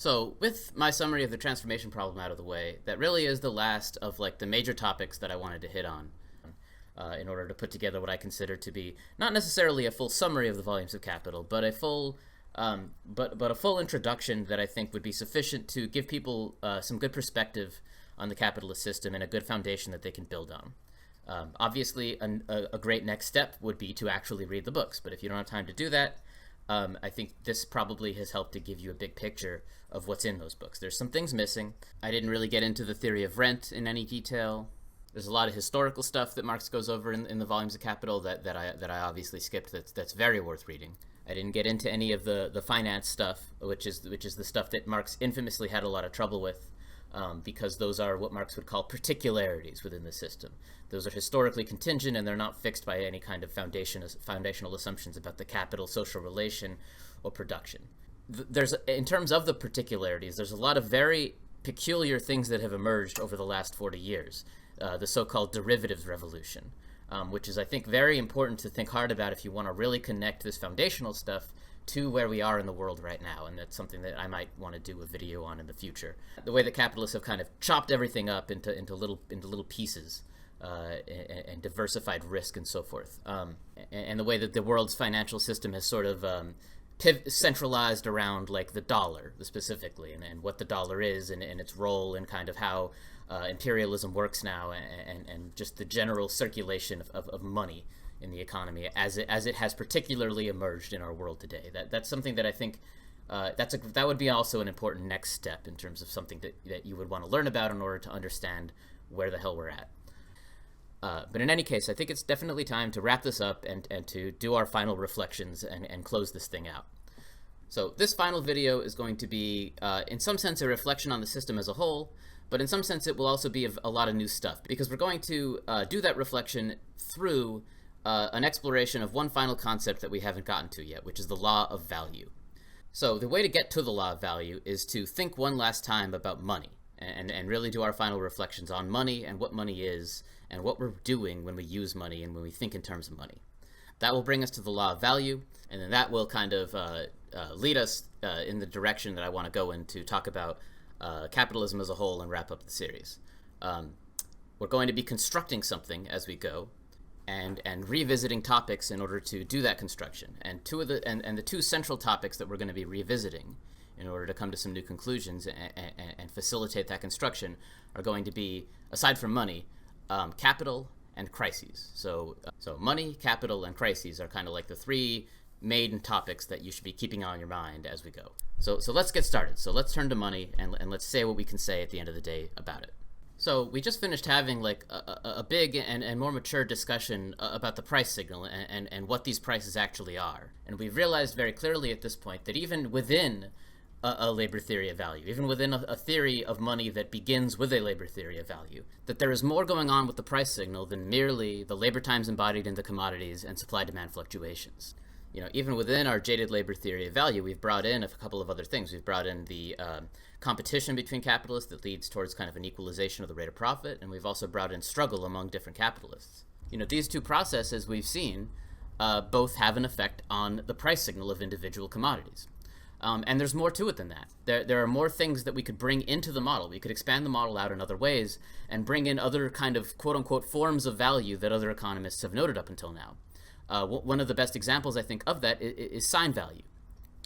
So with my summary of the transformation problem out of the way, that really is the last of like the major topics that I wanted to hit on in order to put together what I consider to be not necessarily a full summary of the volumes of Capital, but a full but a full introduction that I think would be sufficient to give people some good perspective on the capitalist system and a good foundation that they can build on. Obviously, a great next step would be to actually read the books, but if you don't have time to do that, I think this probably has helped to give you a big picture of what's in those books. There's some things missing. I didn't really get into the theory of rent in any detail. There's a lot of historical stuff that Marx goes over in the volumes of Capital that I obviously skipped. That's very worth reading. I didn't get into any of the finance stuff, which is the stuff that Marx infamously had a lot of trouble with, because those are what Marx would call particularities within the system. Those are historically contingent, and they're not fixed by any kind of foundational assumptions about the capital social relation or production. In terms of the particularities, there's a lot of very peculiar things that have emerged over the last 40 years. The so-called derivatives revolution, which is, I think, very important to think hard about if you want to really connect this foundational stuff to where we are in the world right now, and that's something that I might want to do a video on in the future. The way that capitalists have kind of chopped everything up into little pieces and diversified risk and so forth, and the way that the world's financial system has sort of centralized around like the dollar specifically, and what the dollar is and its role and kind of how imperialism works now, and just the general circulation of money in the economy as it has particularly emerged in our world today. That's something that I think that would be also an important next step in terms of something that you would want to learn about in order to understand where the hell we're at. But in any case, I think it's definitely time to wrap this up and to do our final reflections and close this thing out. So this final video is going to be, in some sense, a reflection on the system as a whole, but in some sense it will also be a lot of new stuff, because we're going to do that reflection through an exploration of one final concept that we haven't gotten to yet, which is the law of value. So the way to get to the law of value is to think one last time about money, and really do our final reflections on money and what money is and what we're doing when we use money and when we think in terms of money. That will bring us to the law of value, and then that will kind of lead us in the direction that I want to go in to talk about capitalism as a whole and wrap up the series. We're going to be constructing something as we go, and revisiting topics in order to do that construction. And the two central topics that we're going to be revisiting in order to come to some new conclusions and facilitate that construction are going to be, aside from money, capital and crises. So money, capital, and crises are kind of like the three main topics that you should be keeping on your mind as we go. So let's get started. So let's turn to money and let's say what we can say at the end of the day about it. So we just finished having like a big and more mature discussion about the price signal and what these prices actually are. And we've realized very clearly at this point that even within a labor theory of value, even within a theory of money that begins with a labor theory of value, that there is more going on with the price signal than merely the labor times embodied in the commodities and supply-demand fluctuations. You know, even within our jaded labor theory of value, we've brought in a couple of other things. We've brought in the competition between capitalists that leads towards kind of an equalization of the rate of profit, and we've also brought in struggle among different capitalists. You know, these two processes we've seen both have an effect on the price signal of individual commodities. And there's more to it than that. There are more things that we could bring into the model. We could expand the model out in other ways and bring in other kind of quote-unquote forms of value that other economists have noted up until now. One of the best examples, I think, of that is sign value,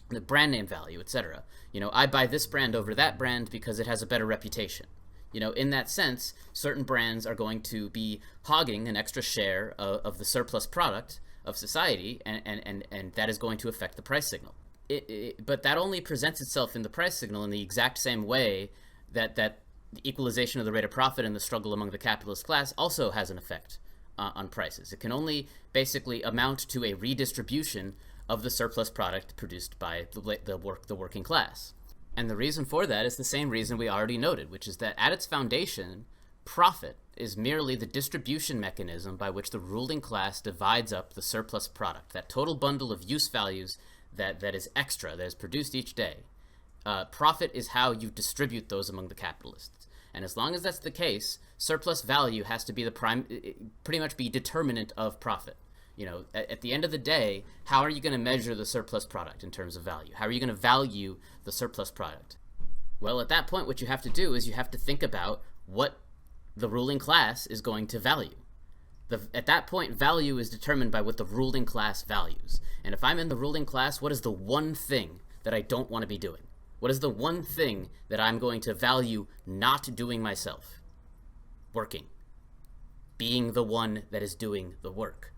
the brand name value, etc. You know, I buy this brand over that brand because it has a better reputation. You know, in that sense, certain brands are going to be hogging an extra share of the surplus product of society, and that is going to affect the price signal. But that only presents itself in the price signal in the exact same way that the equalization of the rate of profit and the struggle among the capitalist class also has an effect on prices. It can only basically amount to a redistribution of the surplus product produced by the working class. And the reason for that is the same reason we already noted, which is that at its foundation, profit is merely the distribution mechanism by which the ruling class divides up the surplus product, that total bundle of use values that is extra, that is produced each day. Profit is how you distribute those among the capitalists. And as long as that's the case, surplus value has to be pretty much be determinant of profit. You know, at the end of the day, how are you going to measure the surplus product in terms of value? How are you going to value the surplus product? Well, at that point, what you have to do is you have to think about what the ruling class is going to value. At that point, value is determined by what the ruling class values. And if I'm in the ruling class, what is the one thing that I don't want to be doing? What is the one thing that I'm going to value not doing myself? Working. Being the one that is doing the work.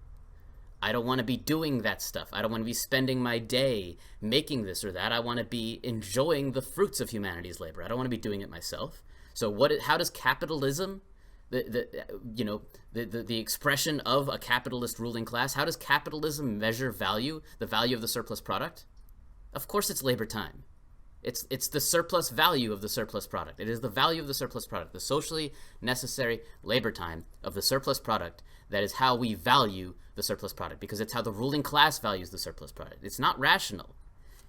I don't want to be doing that stuff. I don't want to be spending my day making this or that. I want to be enjoying the fruits of humanity's labor. I don't want to be doing it myself. So how does capitalism, the expression of a capitalist ruling class, how does capitalism measure value, the value of the surplus product? Of course it's labor time. It's the surplus value of the surplus product. It is the value of the surplus product, the socially necessary labor time of the surplus product. That is how we value the surplus product, because it's how the ruling class values the surplus product. It's not rational.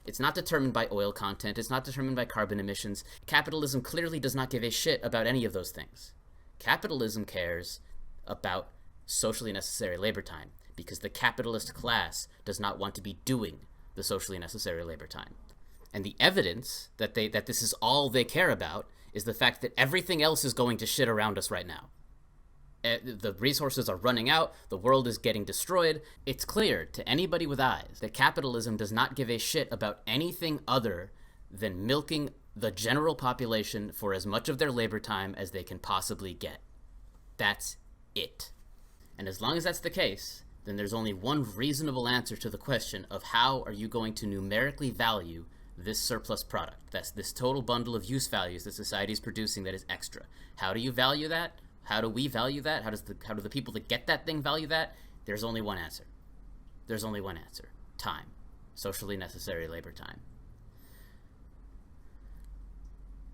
It's not determined by oil content. It's not determined by carbon emissions. Capitalism clearly does not give a shit about any of those things. Capitalism cares about socially necessary labor time because the capitalist class does not want to be doing the socially necessary labor time. And the evidence that this is all they care about is the fact that everything else is going to shit around us right now. The resources are running out. The world is getting destroyed. It's clear to anybody with eyes that capitalism does not give a shit about anything other than milking the general population for as much of their labor time as they can possibly get. That's it. And as long as that's the case, then there's only one reasonable answer to the question of how are you going to numerically value this surplus product. That's this total bundle of use values that society is producing that is extra. How do you value that? How do we value that? How do the people that get that thing value that? There's only one answer. There's only one answer. Time. Socially necessary labor time.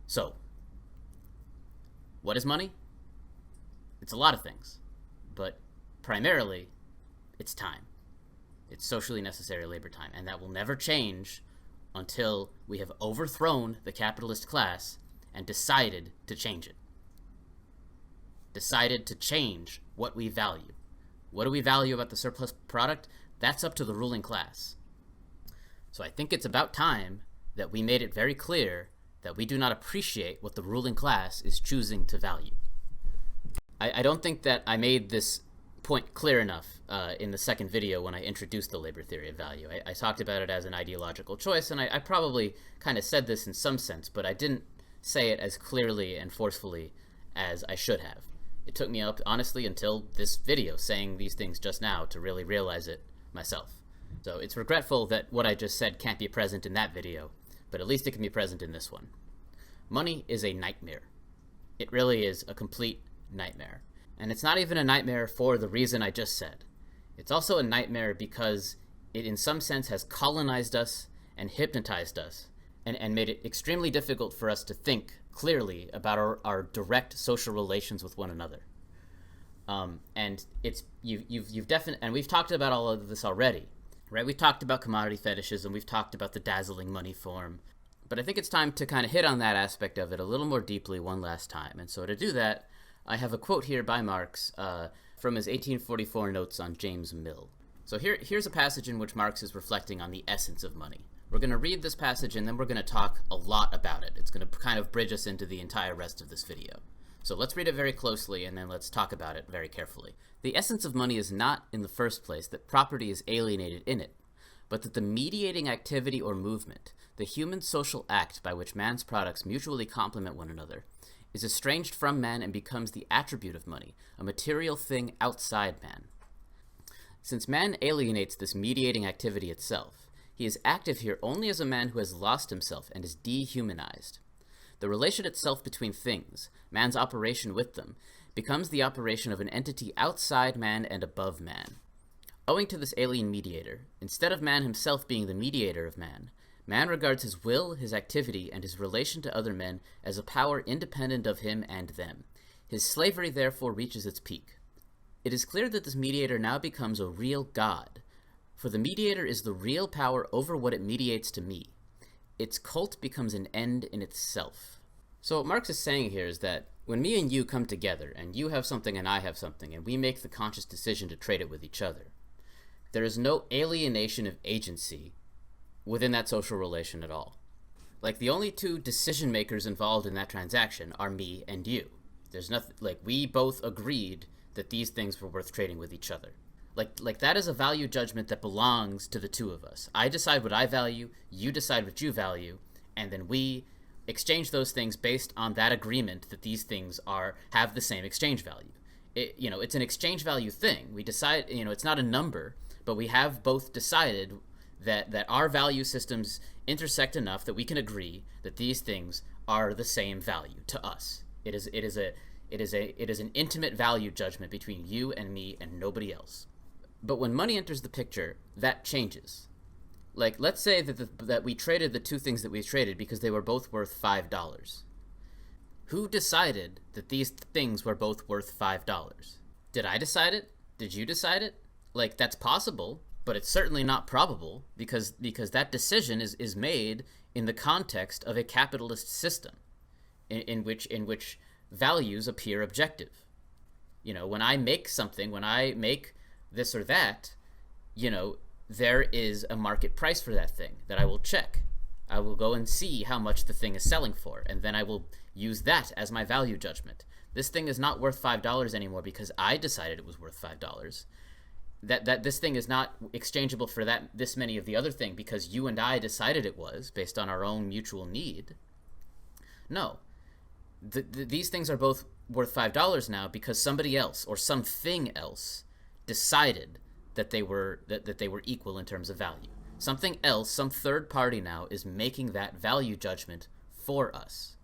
So, what is money? It's a lot of things, but primarily, it's time. It's socially necessary labor time, and that will never change until we have overthrown the capitalist class and decided to change it. Decided to change what we value. What do we value about the surplus product? That's up to the ruling class. So I think it's about time that we made it very clear that we do not appreciate what the ruling class is choosing to value. I don't think that I made this point clear enough in the second video when I introduced the labor theory of value. I talked about it as an ideological choice, and I probably kind of said this in some sense, but I didn't say it as clearly and forcefully as I should have. It took me up, honestly, until this video saying these things just now to really realize it myself. So it's regretful that what I just said can't be present in that video, but at least it can be present in this one. Money is a nightmare. It really is a complete nightmare. And it's not even a nightmare for the reason I just said. It's also a nightmare because it in some sense has colonized us and hypnotized us and made it extremely difficult for us to think clearly about our direct social relations with one another. And you've definitely, and we've talked about all of this already, right? We've talked about commodity fetishism, we've talked about the dazzling money form, but I think it's time to kind of hit on that aspect of it a little more deeply one last time. And so to do that, I have a quote here by Marx from his 1844 notes on James Mill. So here's a passage in which Marx is reflecting on the essence of money. We're going to read this passage and then we're going to talk a lot about it. It's going to kind of bridge us into the entire rest of this video. So let's read it very closely and then let's talk about it very carefully. The essence of money is not, in the first place, that property is alienated in it, but that the mediating activity or movement, the human social act by which man's products mutually complement one another, is estranged from man and becomes the attribute of money, a material thing outside man. Since man alienates this mediating activity itself, he is active here only as a man who has lost himself and is dehumanized. The relation itself between things, man's operation with them, becomes the operation of an entity outside man and above man. Owing to this alien mediator, instead of man himself being the mediator of man, man regards his will, his activity, and his relation to other men as a power independent of him and them. His slavery therefore reaches its peak. It is clear that this mediator now becomes a real god, for the mediator is the real power over what it mediates to me. Its cult becomes an end in itself. So what Marx is saying here is that when me and you come together, and you have something and I have something, and we make the conscious decision to trade it with each other, there is no alienation of agency within that social relation at all. Like, the only two decision makers involved in that transaction are me and you. There's nothing, like, we both agreed that these things were worth trading with each other. Like that is a value judgment that belongs to the two of us. I decide what I value, you decide what you value, and then we exchange those things based on that agreement that these things have the same exchange value. It's an exchange value thing. We decide, it's not a number, but we have both decided that our value systems intersect enough that we can agree that these things are the same value to us. It is an intimate value judgment between you and me and nobody else. But when money enters the picture, that changes. Like, let's say that we traded the two things that we traded because they were both worth $5. Who decided that these things were both worth $5? Did I decide it? Did you decide it? Like, that's possible, but it's certainly not probable because that decision is made in the context of a capitalist system in which values appear objective. When I make something, when I make this or that, there is a market price for that thing that I will check. I will go and see how much the thing is selling for, and then I will use that as my value judgment. This thing is not worth $5 anymore because I decided it was worth $5. That this thing is not exchangeable for this many of the other thing because you and I decided it was based on our own mutual need. No. These things are both worth $5 now because somebody else or something else decided that they were equal in terms of value. Something else, some third party now is making that value judgment for us.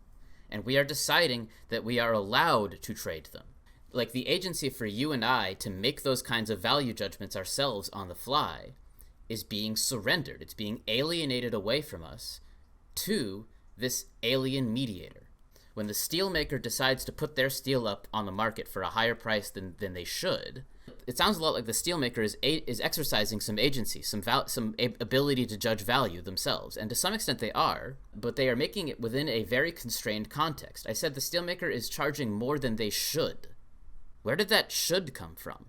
And we are deciding that we are allowed to trade them. Like, the agency for you and I to make those kinds of value judgments ourselves on the fly is being surrendered. It's being alienated away from us to this alien mediator. When the steelmaker decides to put their steel up on the market for a higher price than they should, it sounds a lot like the steelmaker is exercising some agency, some ability to judge value themselves, and to some extent they are, but they are making it within a very constrained context. I said the steelmaker is charging more than they should. Where did that should come from?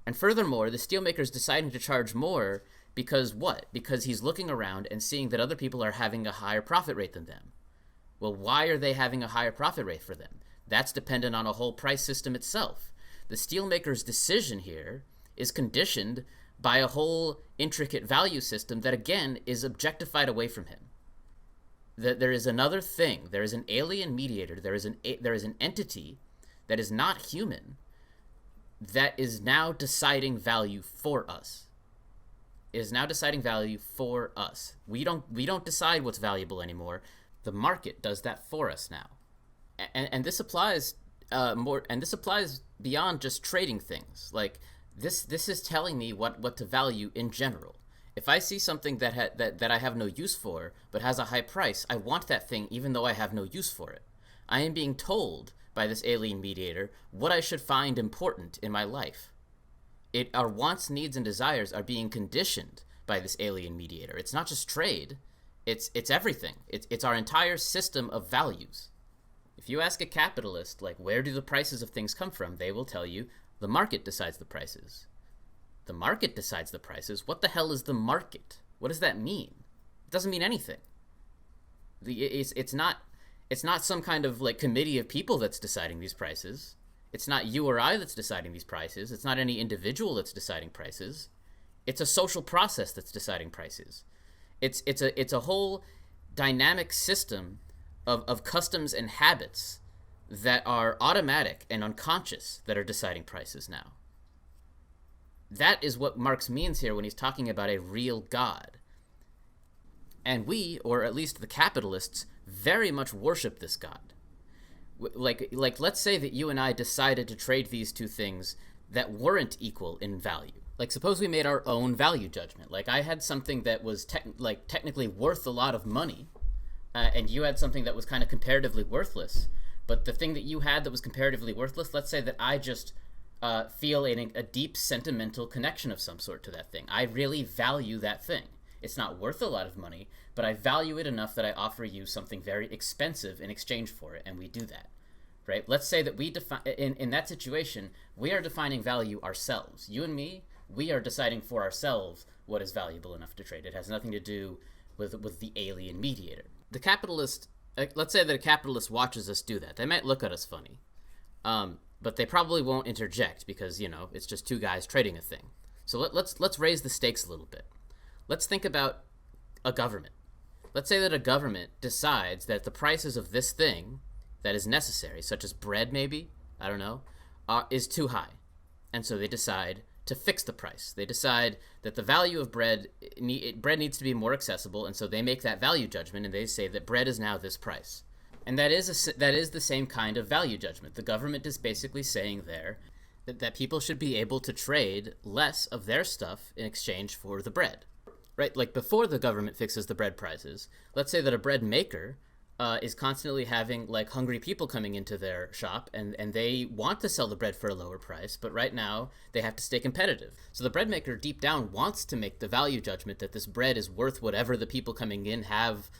And furthermore, the steelmaker is deciding to charge more because what? Because he's looking around and seeing that other people are having a higher profit rate than them. Well, why are they having a higher profit rate for them? That's dependent on a whole price system itself. The steelmaker's decision here is conditioned by a whole intricate value system that, again, is objectified away from him. There is another thing. There is an alien mediator. There is an entity that is not human that is now deciding value for us. It is now deciding value for us. We don't decide what's valuable anymore. The market does that for us now. And this applies more, and this applies beyond just trading things. Like, this is telling me what to value in general. If I see something that I have no use for but has a high price, I want that thing even though I have no use for it. I am being told by this alien mediator what I should find important in my life. Our wants, needs, and desires are being conditioned by this alien mediator. It's not just trade. It's everything. It's our entire system of values. If you ask a capitalist, like, where do the prices of things come from, they will tell you the market decides the prices. The market decides the prices? What the hell is the market? What does that mean? It doesn't mean anything. It's not some kind of, like, committee of people that's deciding these prices. It's not you or I that's deciding these prices. It's not any individual that's deciding prices. It's a social process that's deciding prices. It's a whole dynamic system of customs and habits that are automatic and unconscious that are deciding prices now. That is what Marx means here when he's talking about a real God. And we, or at least the capitalists, very much worship this God. Like let's say that you and I decided to trade these two things that weren't equal in value. Like, suppose we made our own value judgment. Like, I had something that was technically worth a lot of money, and you had something that was kind of comparatively worthless. But the thing that you had that was comparatively worthless, let's say that I just feel a deep sentimental connection of some sort to that thing. I really value that thing. It's not worth a lot of money, but I value it enough that I offer you something very expensive in exchange for it, and we do that. Right? Let's say that we define in that situation, we are defining value ourselves. You and me, we are deciding for ourselves what is valuable enough to trade. It has nothing to do with the alien mediator. the capitalist, let's say that a capitalist watches us do that. They might look at us funny, but they probably won't interject because, it's just two guys trading a thing. So let's raise the stakes a little bit. Let's think about a government. Let's say that a government decides that the prices of this thing that is necessary, such as bread maybe, I don't know, is too high. And so they decide to fix the price. They decide that the value of bread needs to be more accessible, and so they make that value judgment, and they say that bread is now this price. And that is the same kind of value judgment. The government is basically saying there that people should be able to trade less of their stuff in exchange for the bread. Right? Like before the government fixes the bread prices, let's say that a bread maker is constantly having like hungry people coming into their shop and they want to sell the bread for a lower price, but right now they have to stay competitive. So the bread maker deep down wants to make the value judgment that this bread is worth whatever the people coming in have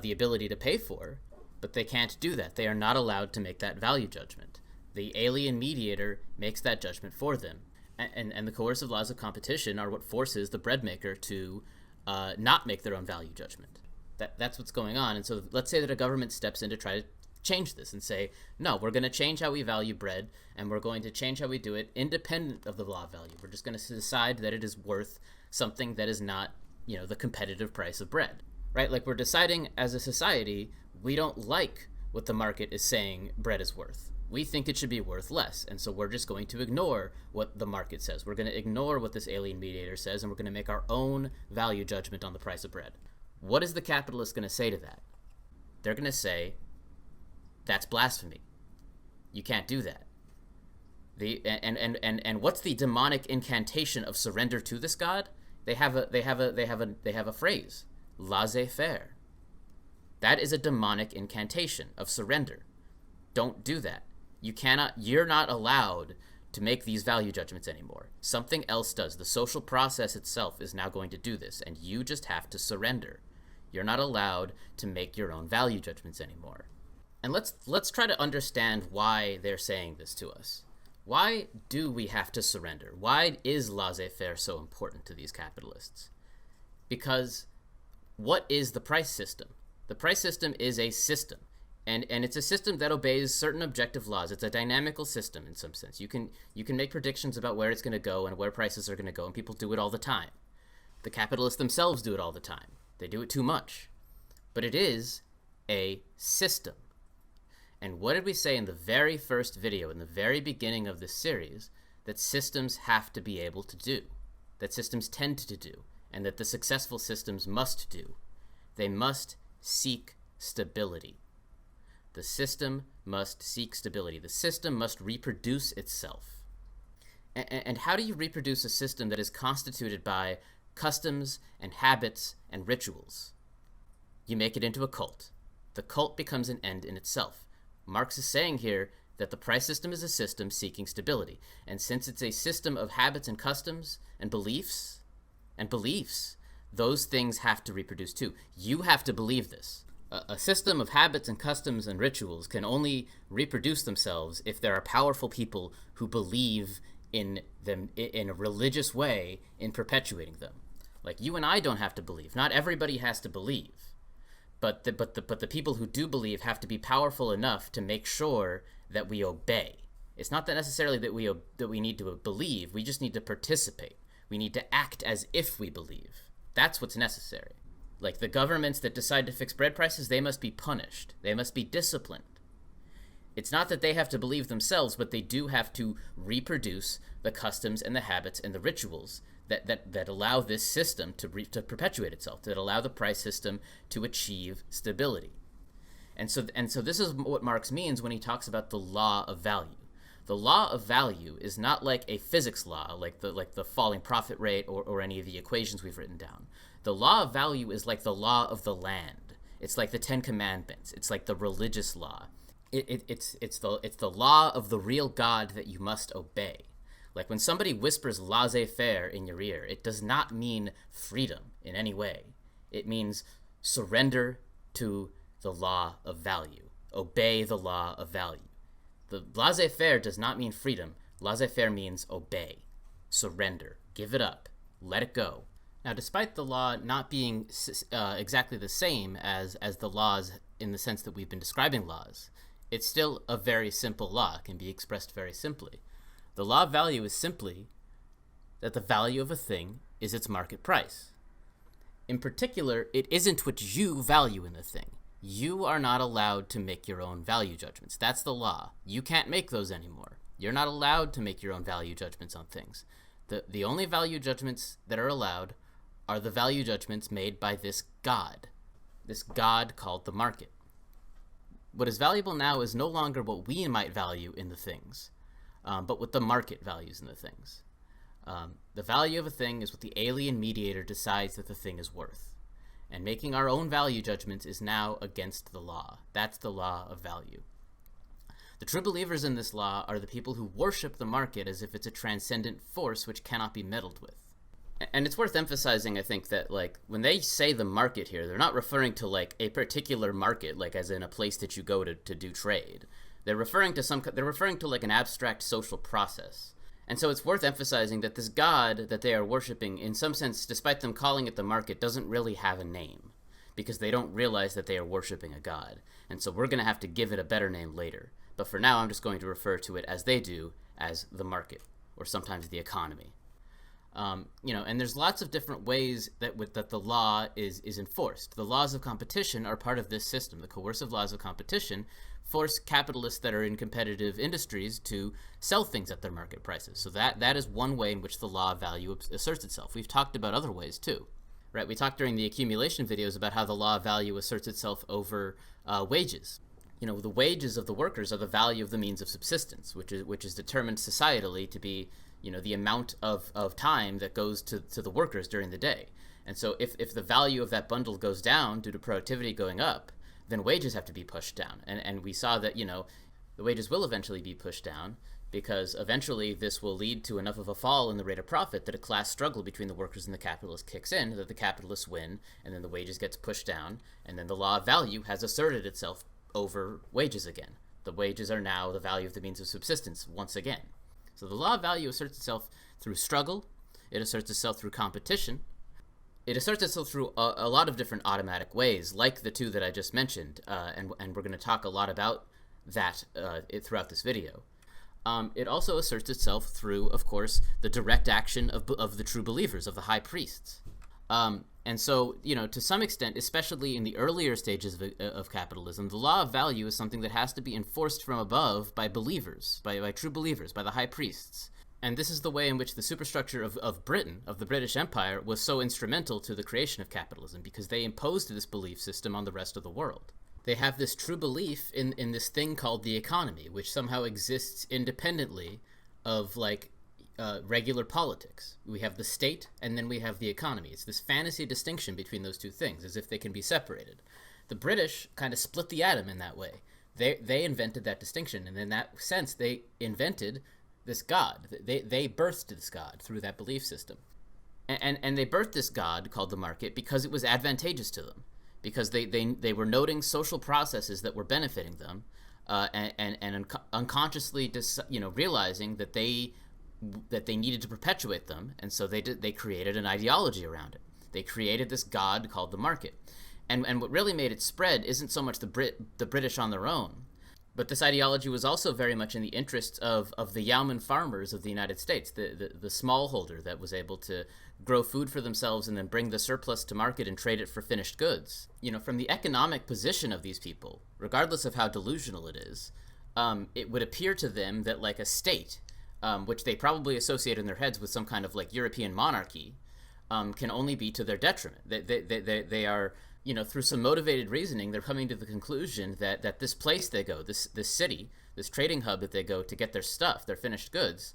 the ability to pay for, but they can't do that. They are not allowed to make that value judgment. The alien mediator makes that judgment for them. And the coercive laws of competition are what forces the bread maker to not make their own value judgment. That's what's going on. And so let's say that a government steps in to try to change this and say, no, we're going to change how we value bread, and we're going to change how we do it independent of the law of value. We're just going to decide that it is worth something that is not, the competitive price of bread, right? Like we're deciding as a society, we don't like what the market is saying bread is worth. We think it should be worth less, and so we're just going to ignore what the market says. We're going to ignore what this alien mediator says, and we're going to make our own value judgment on the price of bread. What is the capitalist going to say to that? They're going to say, that's blasphemy. You can't do that. And what's the demonic incantation of surrender to this god? They have a phrase, laissez-faire. That is a demonic incantation of surrender. Don't do that. You're not allowed to make these value judgments anymore. Something else does. The social process itself is now going to do this, and you just have to surrender. You're not allowed to make your own value judgments anymore. And let's try to understand why they're saying this to us. Why do we have to surrender? Why is laissez-faire so important to these capitalists? Because what is the price system? The price system is a system. And it's a system that obeys certain objective laws. It's a dynamical system in some sense. You can make predictions about where it's going to go and where prices are going to go, and people do it all the time. The capitalists themselves do it all the time. They do it too much. But it is a system. And what did we say in the very first video, in the very beginning of this series, that systems have to be able to do, that systems tend to do, and that the successful systems must do? They must seek stability. The system must seek stability. The system must reproduce itself. And how do you reproduce a system that is constituted by customs and habits and rituals? You make it into a cult. The cult becomes an end in itself. Marx is saying here that the price system is a system seeking stability. And since it's a system of habits and customs and beliefs, those things have to reproduce too. You have to believe this. A system of habits and customs and rituals can only reproduce themselves if there are powerful people who believe in them in a religious way in perpetuating them. Like you and I don't have to believe. Not everybody has to believe. But the people who do believe have to be powerful enough to make sure that we obey. It's not that necessarily that we need to believe. We just need to participate. We need to act as if we believe. That's what's necessary. Like the governments that decide to fix bread prices, they must be punished. They must be disciplined. It's not that they have to believe themselves, but they do have to reproduce the customs and the habits and the rituals that allow this system to perpetuate itself, that allow the price system to achieve stability. And so this is what Marx means when he talks about the law of value. The law of value is not like a physics law, like the falling profit rate or any of the equations we've written down. The law of value is like the law of the land. It's like the Ten Commandments. It's like the religious law. It's the law of the real God that you must obey. Like when somebody whispers laissez-faire in your ear, it does not mean freedom in any way. It means surrender to the law of value. Obey the law of value. The laissez-faire does not mean freedom. Laissez-faire means obey, surrender, give it up, let it go. Now, despite the law not being exactly the same as the laws in the sense that we've been describing laws, it's still a very simple law. It can be expressed very simply. The law of value is simply that the value of a thing is its market price. In particular, it isn't what you value in the thing. You are not allowed to make your own value judgments. That's the law. You can't make those anymore. You're not allowed to make your own value judgments on things. The only value judgments that are allowed are the value judgments made by this God called the market. What is valuable now is no longer what we might value in the things, but what the market values in the things. The value of a thing is what the alien mediator decides that the thing is worth. And making our own value judgments is now against the law. That's the law of value. The true believers in this law are the people who worship the market as if it's a transcendent force which cannot be meddled with. And it's worth emphasizing, I think, that like when they say the market here, they're not referring to like a particular market, like as in a place that you go to do trade. They're referring to like an abstract social process. And so it's worth emphasizing that this God that they are worshiping, in some sense, despite them calling it the market, doesn't really have a name, because they don't realize that they are worshiping a God. And so we're going to have to give it a better name later. But for now, I'm just going to refer to it as they do, as the market, or sometimes the economy. And there's lots of different ways that the law is enforced. The laws of competition are part of this system. The coercive laws of competition force capitalists that are in competitive industries to sell things at their market prices. So that is one way in which the law of value asserts itself. We've talked about other ways too, right? We talked during the accumulation videos about how the law of value asserts itself over wages. The wages of the workers are the value of the means of subsistence, which is determined societally to be the amount of time that goes to the workers during the day. And so if the value of that bundle goes down due to productivity going up, then wages have to be pushed down. And we saw that, the wages will eventually be pushed down, because eventually this will lead to enough of a fall in the rate of profit that a class struggle between the workers and the capitalists kicks in, that the capitalists win, and then the wages gets pushed down, and then the law of value has asserted itself over wages again. The wages are now the value of the means of subsistence once again. So the law of value asserts itself through struggle, it asserts itself through competition, it asserts itself through a lot of different automatic ways, like the two that I just mentioned, and we're going to talk a lot about that throughout this video. It also asserts itself through, of course, the direct action of the true believers, of the high priests. And so, to some extent, especially in the earlier stages of capitalism, the law of value is something that has to be enforced from above by believers, by true believers, by the high priests. And this is the way in which the superstructure of Britain, of the British Empire, was so instrumental to the creation of capitalism, because they imposed this belief system on the rest of the world. They have this true belief in this thing called the economy, which somehow exists independently of, regular politics. We have the state, and then we have the economy. It's this fantasy distinction between those two things, as if they can be separated. The British kind of split the atom in that way. They invented that distinction, and in that sense, they invented this God. They birthed this God through that belief system. And they birthed this God called the market because it was advantageous to them, because they were noting social processes that were benefiting them, and unconsciously realizing that they needed to perpetuate them, and so they created an ideology around it. They created this God called the market. And what really made it spread isn't so much the British on their own, but this ideology was also very much in the interests of the yeoman farmers of the United States, the smallholder that was able to grow food for themselves and then bring the surplus to market and trade it for finished goods. From the economic position of these people, regardless of how delusional it is, it would appear to them that like a state, which they probably associate in their heads with some kind of European monarchy, can only be to their detriment. They are, through some motivated reasoning, they're coming to the conclusion that this place they go, this city, this trading hub that they go to get their stuff, their finished goods,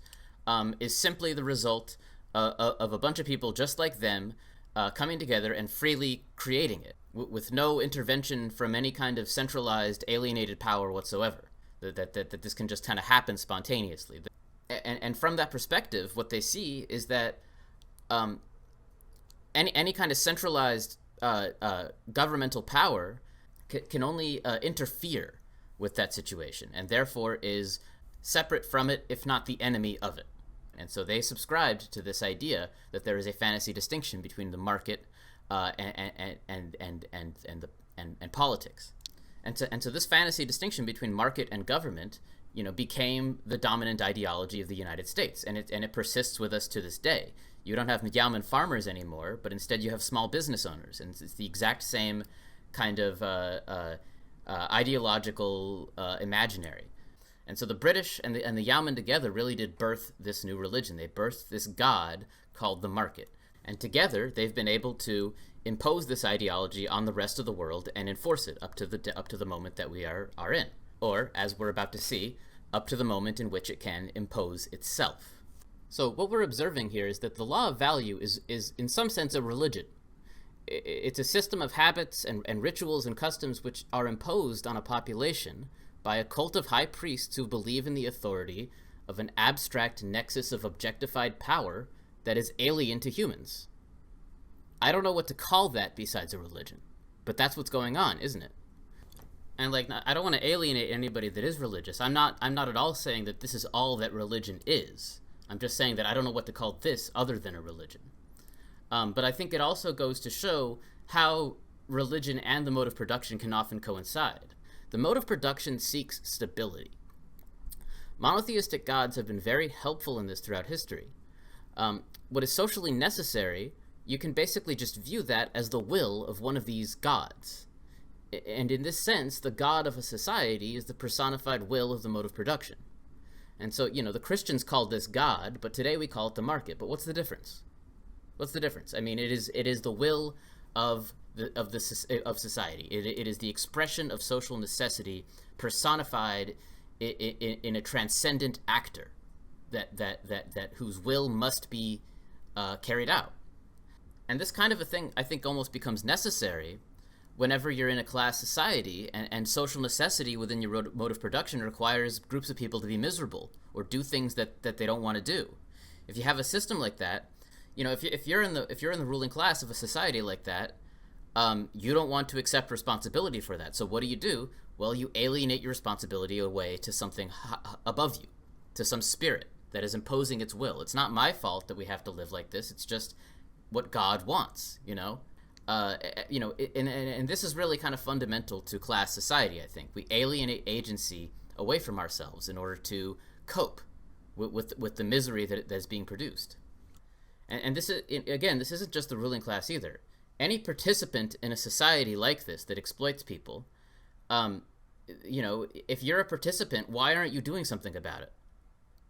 is simply the result of a bunch of people just like them coming together and freely creating it, with no intervention from any kind of centralized, alienated power whatsoever. That this can just kind of happen spontaneously. And from that perspective, what they see is that any kind of centralized governmental power can only interfere with that situation, and therefore is separate from it, if not the enemy of it. And so they subscribed to this idea that there is a fantasy distinction between the market and politics. And so this fantasy distinction between market and government, became the dominant ideology of the United States, and it persists with us to this day. You don't have Meowman farmers anymore, but instead you have small business owners, and it's the exact same kind of ideological imaginary. And so the British and the Yaomen together really did birth this new religion. They birthed this god called the market. And together they've been able to impose this ideology on the rest of the world and enforce it up to the moment that we are in. Or, as we're about to see, up to the moment in which it can impose itself. So what we're observing here is that the law of value is in some sense a religion. It's a system of habits and rituals and customs which are imposed on a population by a cult of high priests who believe in the authority of an abstract nexus of objectified power that is alien to humans. I don't know what to call that besides a religion, but that's what's going on, isn't it? And I don't want to alienate anybody that is religious. I'm not at all saying that this is all that religion is. I'm just saying that I don't know what to call this other than a religion. But I think it also goes to show how religion and the mode of production can often coincide. The mode of production seeks stability. Monotheistic gods have been very helpful in this throughout history. What is socially necessary, you can basically just view that as the will of one of these gods. And in this sense, the god of a society is the personified will of the mode of production. And so, the Christians called this God, but today we call it the market. But what's the difference? What's the difference? I mean, it is the will of society. It is the expression of social necessity personified in a transcendent actor that whose will must be carried out. And this kind of a thing, I think, almost becomes necessary whenever you're in a class society, and social necessity within your mode of production requires groups of people to be miserable or do things that they don't want to do. If you have a system like that, if you're in the ruling class of a society like that, you don't want to accept responsibility for that. So what do? Well, you alienate your responsibility away to something above you, to some spirit that is imposing its will. It's not my fault that we have to live like this. It's just what God wants, and this is really kind of fundamental to class society, I think. We alienate agency away from ourselves in order to cope with the misery that is being produced. And this is, again, this isn't just the ruling class either. Any participant in a society like this that exploits people, if you're a participant, why aren't you doing something about it?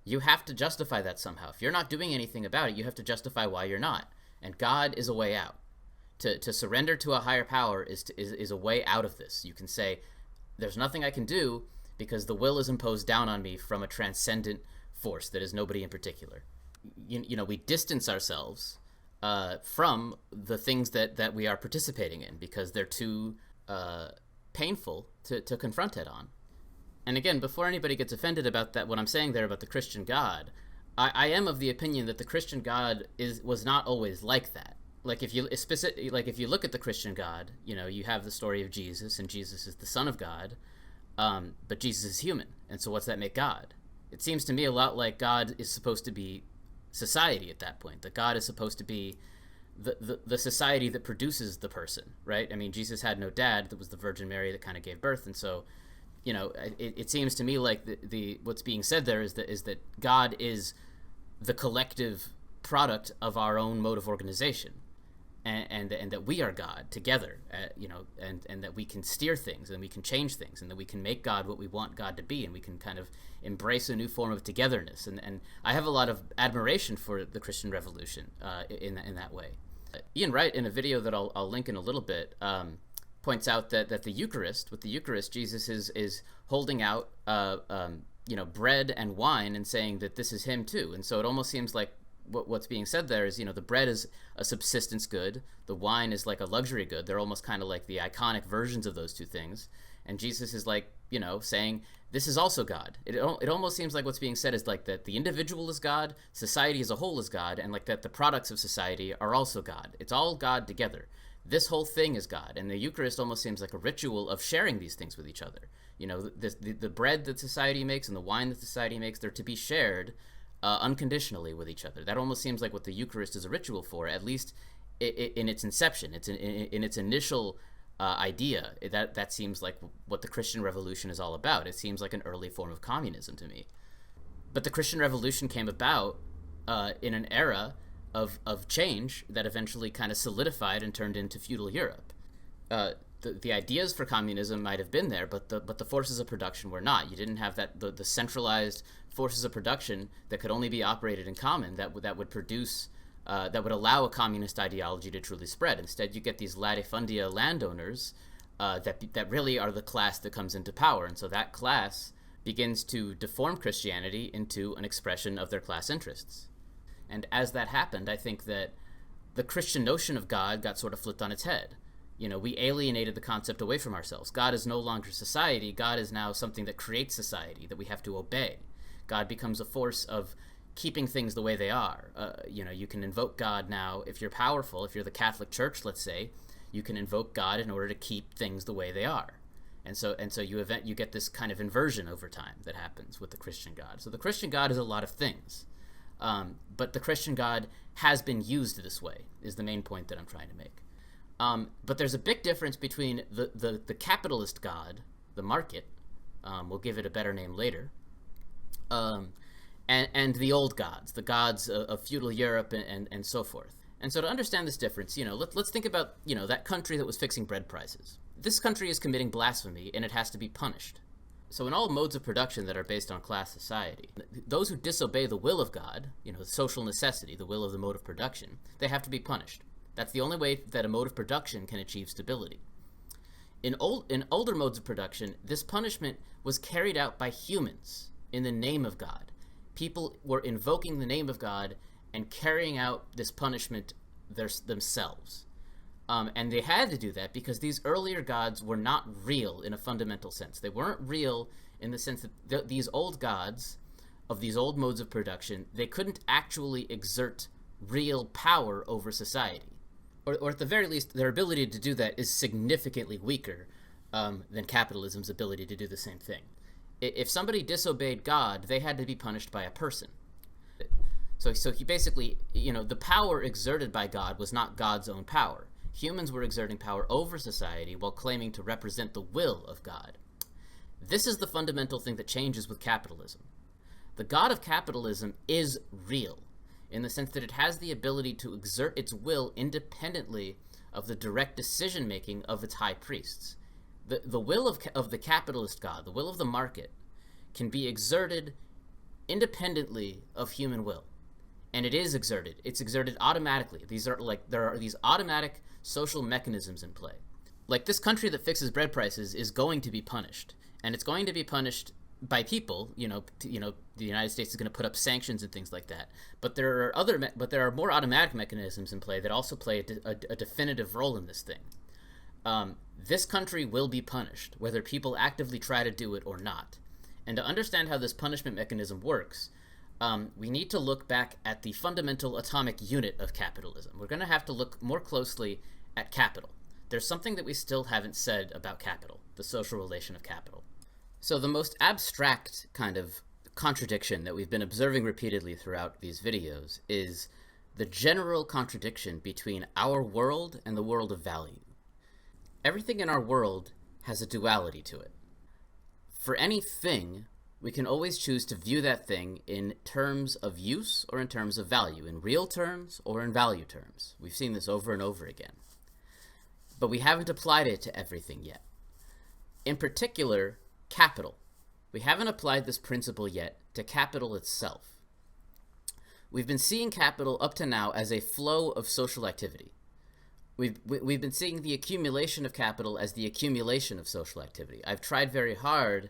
You have to justify that somehow. If you're not doing anything about it, you have to justify why you're not. And God is a way out. To surrender to a higher power is a way out of this. You can say, there's nothing I can do because the will is imposed down on me from a transcendent force that is nobody in particular. We distance ourselves from the things that we are participating in because they're too painful to confront head on. And again, before anybody gets offended about that, what I'm saying there about the Christian God, I am of the opinion that the Christian God was not always like that. If you look at the Christian God, you have the story of Jesus, and Jesus is the Son of God, but Jesus is human, and so what's that make God? It seems to me a lot like God is supposed to be society at that point. That God is supposed to be the society that produces the person, right? I mean, Jesus had no dad. That was the Virgin Mary that kind of gave birth, and so, it seems to me like the what's being said there is that God is the collective product of our own mode of organization. And that we are God together, and that we can steer things and we can change things and that we can make God what we want God to be, and we can kind of embrace a new form of togetherness. And I have a lot of admiration for the Christian Revolution in that way. Ian Wright, in a video that I'll link in a little bit, points out that with the Eucharist, Jesus is holding out bread and wine and saying that this is him too. And so it almost seems like what's being said there is, the bread is a subsistence good, the wine is like a luxury good. They're almost kind of like the iconic versions of those two things. And Jesus is saying this is also God. It almost seems like what's being said is like that the individual is God, society as a whole is God, and like that the products of society are also God. It's all God together. This whole thing is God. And the Eucharist almost seems like a ritual of sharing these things with each other. The bread that society makes and the wine that society makes, they're to be shared unconditionally with each other. That almost seems like what the Eucharist is a ritual for, at least in its inception. It's in its initial idea. That seems like what the Christian Revolution is all about. It seems like an early form of communism to me. But the Christian Revolution came about in an era of change that eventually kind of solidified and turned into feudal Europe. The ideas for communism might have been there, but the forces of production were not. You didn't have the centralized forces of production that could only be operated in common that would produce that would allow a communist ideology to truly spread. Instead, you get these latifundia landowners that really are the class that comes into power, and so that class begins to deform Christianity into an expression of their class interests. And as that happened, I think that the Christian notion of God got sort of flipped on its head. We alienated the concept away from ourselves. God is no longer society. God is now something that creates society, that we have to obey. God becomes a force of keeping things the way they are. You can invoke God now. If you're powerful, if you're the Catholic Church, let's say, you can invoke God in order to keep things the way they are. And so you get this kind of inversion over time that happens with the Christian God. So the Christian God is a lot of things. But the Christian God has been used this way, is the main point that I'm trying to make. But there's a big difference between the capitalist God, the market, we'll give it a better name later, and the old gods, the gods of feudal Europe and so forth. And so to understand this difference, let's think about, that country that was fixing bread prices. This country is committing blasphemy, and it has to be punished. So in all modes of production that are based on class society, those who disobey the will of God, social necessity, the will of the mode of production, they have to be punished. That's the only way that a mode of production can achieve stability. In older modes of production, this punishment was carried out by humans in the name of God. People were invoking the name of God and carrying out this punishment themselves. And they had to do that because these earlier gods were not real in a fundamental sense. They weren't real in the sense that these old gods of these old modes of production, they couldn't actually exert real power over society. Or at the very least, their ability to do that is significantly weaker than capitalism's ability to do the same thing. If somebody disobeyed God, they had to be punished by a person. So he basically, the power exerted by God was not God's own power. Humans were exerting power over society while claiming to represent the will of God. This is the fundamental thing that changes with capitalism. The God of capitalism is real, in the sense that it has the ability to exert its will independently of the direct decision-making of its high priests. The will of the capitalist God, the will of the market, can be exerted independently of human will. And it is exerted. It's exerted automatically. There are these automatic social mechanisms in play. Like, this country that fixes bread prices is going to be punished. And it's going to be punished by people. The United States is going to put up sanctions and things like that. But there are more automatic mechanisms in play that also play a definitive role in this thing. This country will be punished, whether people actively try to do it or not. And to understand how this punishment mechanism works, we need to look back at the fundamental atomic unit of capitalism. We're going to have to look more closely at capital. There's something that we still haven't said about capital, the social relation of capital. So the most abstract kind of contradiction that we've been observing repeatedly throughout these videos is the general contradiction between our world and the world of value. Everything in our world has a duality to it. For anything, we can always choose to view that thing in terms of use or in terms of value, in real terms or in value terms. We've seen this over and over again. But we haven't applied it to everything yet. In particular, capital. We haven't applied this principle yet to capital itself. We've been seeing capital up to now as a flow of social activity. We've been seeing the accumulation of capital as the accumulation of social activity. I've tried very hard,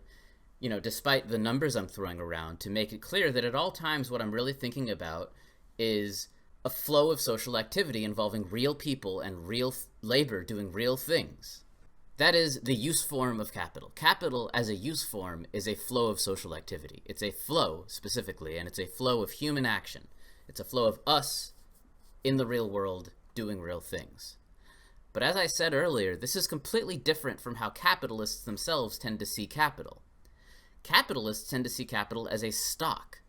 despite the numbers I'm throwing around, to make it clear that at all times what I'm really thinking about is a flow of social activity involving real people and real labor doing real things. That is the use form of capital. Capital as a use form is a flow of social activity. It's a flow, specifically, and it's a flow of human action. It's a flow of us in the real world doing real things. But as I said earlier, this is completely different from how capitalists themselves tend to see capital. Capitalists tend to see capital as a stock.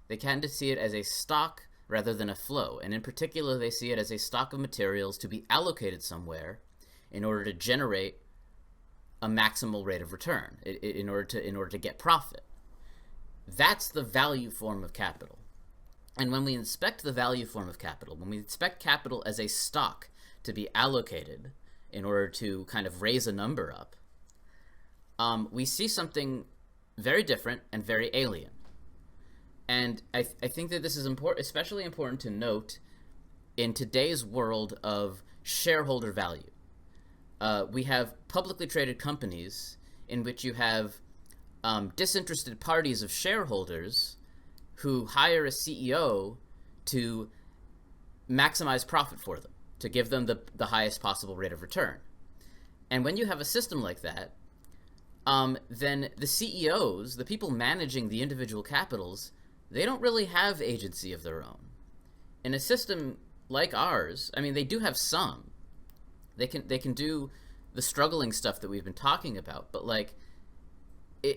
They tend to see it as a stock rather than a flow, and in particular, they see it as a stock of materials to be allocated somewhere in order to generate a maximal rate of return, in order to get profit. That's the value form of capital. And when we inspect the value form of capital, when we inspect capital as a stock to be allocated in order to kind of raise a number up, we see something very different and very alien. And I think that this is important, especially important to note in today's world of shareholder value. We have publicly traded companies in which you have disinterested parties of shareholders who hire a CEO to maximize profit for them, to give them the highest possible rate of return. And when you have a system like that, then the CEOs, the people managing the individual capitals, they don't really have agency of their own. In a system like ours, I mean, they do have some. They can do the struggling stuff that we've been talking about, but like,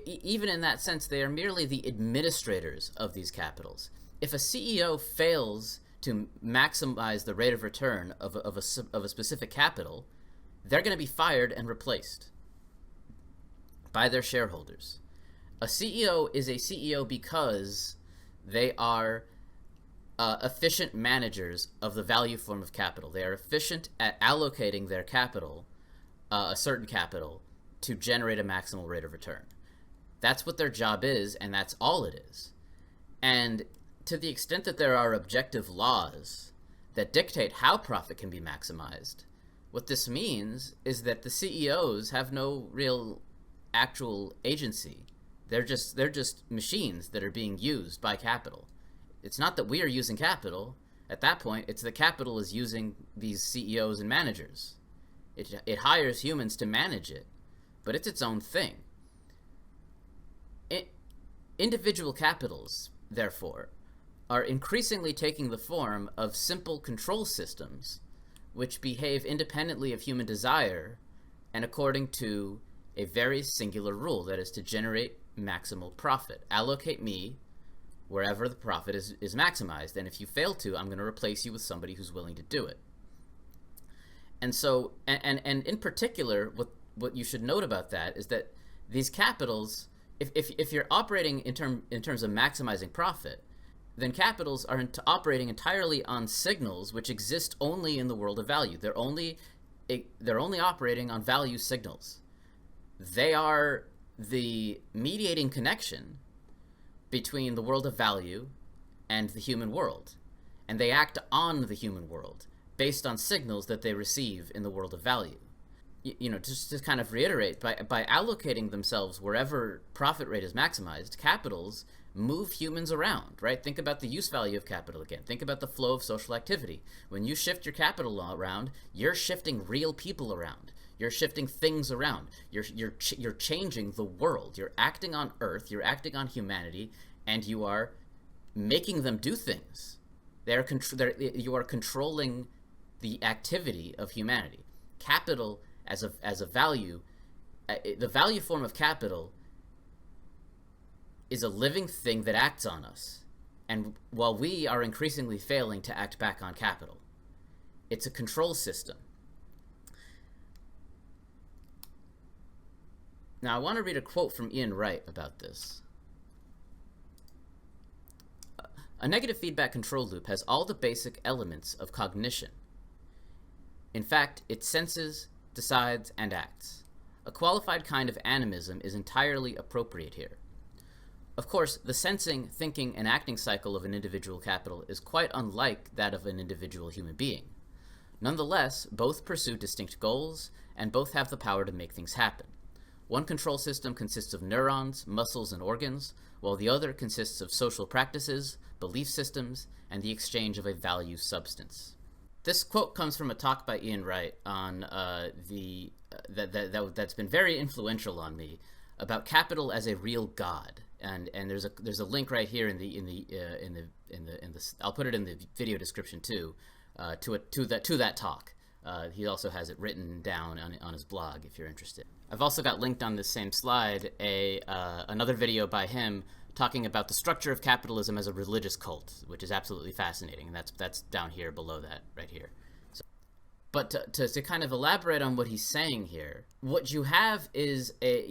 even in that sense, they are merely the administrators of these capitals. If a CEO fails to maximize the rate of return of a specific capital, they're going to be fired and replaced by their shareholders. A CEO is a CEO because they are efficient managers of the value form of capital. They are efficient at allocating their capital, a certain capital, to generate a maximal rate of return. That's what their job is, and that's all it is. And to the extent that there are objective laws that dictate how profit can be maximized, what this means is that the CEOs have no real actual agency. They're just machines that are being used by capital. It's not that we are using capital. At that point, it's the capital is using these CEOs and managers. It hires humans to manage it, but it's its own thing. Individual capitals, therefore, are increasingly taking the form of simple control systems which behave independently of human desire and according to a very singular rule, that is to generate maximal profit. Allocate me wherever the profit is maximized, and if you fail to, I'm going to replace you with somebody who's willing to do it. And so, and in particular, what you should note about that is that these capitals, if you're operating in terms of maximizing profit, then capitals are operating entirely on signals which exist only in the world of value. They're only operating on value signals. They are the mediating connection between the world of value and the human world, and they act on the human world based on signals that they receive in the world of value. Just to kind of reiterate, by allocating themselves wherever profit rate is maximized, capitals move humans around, right? Think about the use value of capital again. Think about the flow of social activity. When you shift your capital around, you're shifting real people around. You're shifting things around. You're changing the world. You're acting on Earth. You're acting on humanity, and you are making them do things. You are controlling the activity of humanity. Capital as a value, the value form of capital is a living thing that acts on us. And while we are increasingly failing to act back on capital, it's a control system. Now, I want to read a quote from Ian Wright about this. A negative feedback control loop has all the basic elements of cognition. In fact, it senses, decides, and acts. A qualified kind of animism is entirely appropriate here. Of course, the sensing, thinking, and acting cycle of an individual capital is quite unlike that of an individual human being. Nonetheless, both pursue distinct goals, and both have the power to make things happen. One control system consists of neurons, muscles, and organs, while the other consists of social practices, belief systems, and the exchange of a value substance. This quote comes from a talk by Ian Wright on that's been very influential on me, about capital as a real god. And there's a link right here in the I'll put it in the video description too, to that talk. He also has it written down on his blog if you're interested. I've also got linked on this same slide another video by him talking about the structure of capitalism as a religious cult, which is absolutely fascinating, and that's down here below that, right here. But to kind of elaborate on what he's saying here, what you have is a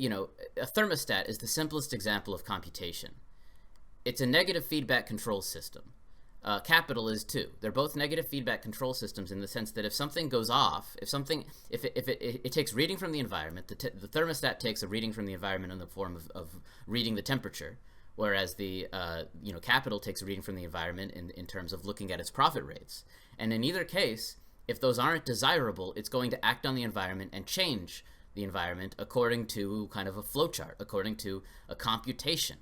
thermostat is the simplest example of computation. It's a negative feedback control system. Capital is too. They're both negative feedback control systems in the sense that if something goes off, if it takes reading from the environment, the thermostat takes a reading from the environment in the form of reading the temperature, whereas the capital takes a reading from the environment in terms of looking at its profit rates. And in either case, if those aren't desirable, it's going to act on the environment and change the environment according to kind of a flowchart, according to a computation.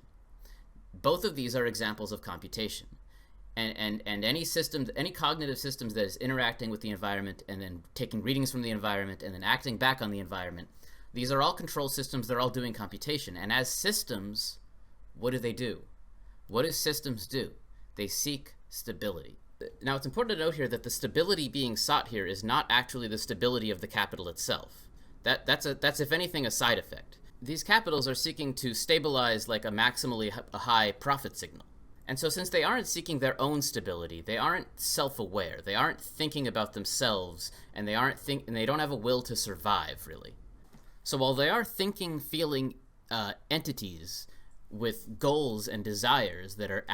Both of these are examples of computation. And any systems, any cognitive systems that is interacting with the environment and then taking readings from the environment and then acting back on the environment, these are all control systems. They're all doing computation. And as systems, what do? What do systems do? They seek stability. Now, it's important to note here that the stability being sought here is not actually the stability of the capital itself. That's if anything, a side effect. These capitals are seeking to stabilize like a maximally high profit signal. And so since they aren't seeking their own stability, they aren't self-aware, they aren't thinking about themselves, and they don't have a will to survive, really. So while they are thinking, feeling entities with goals and desires that are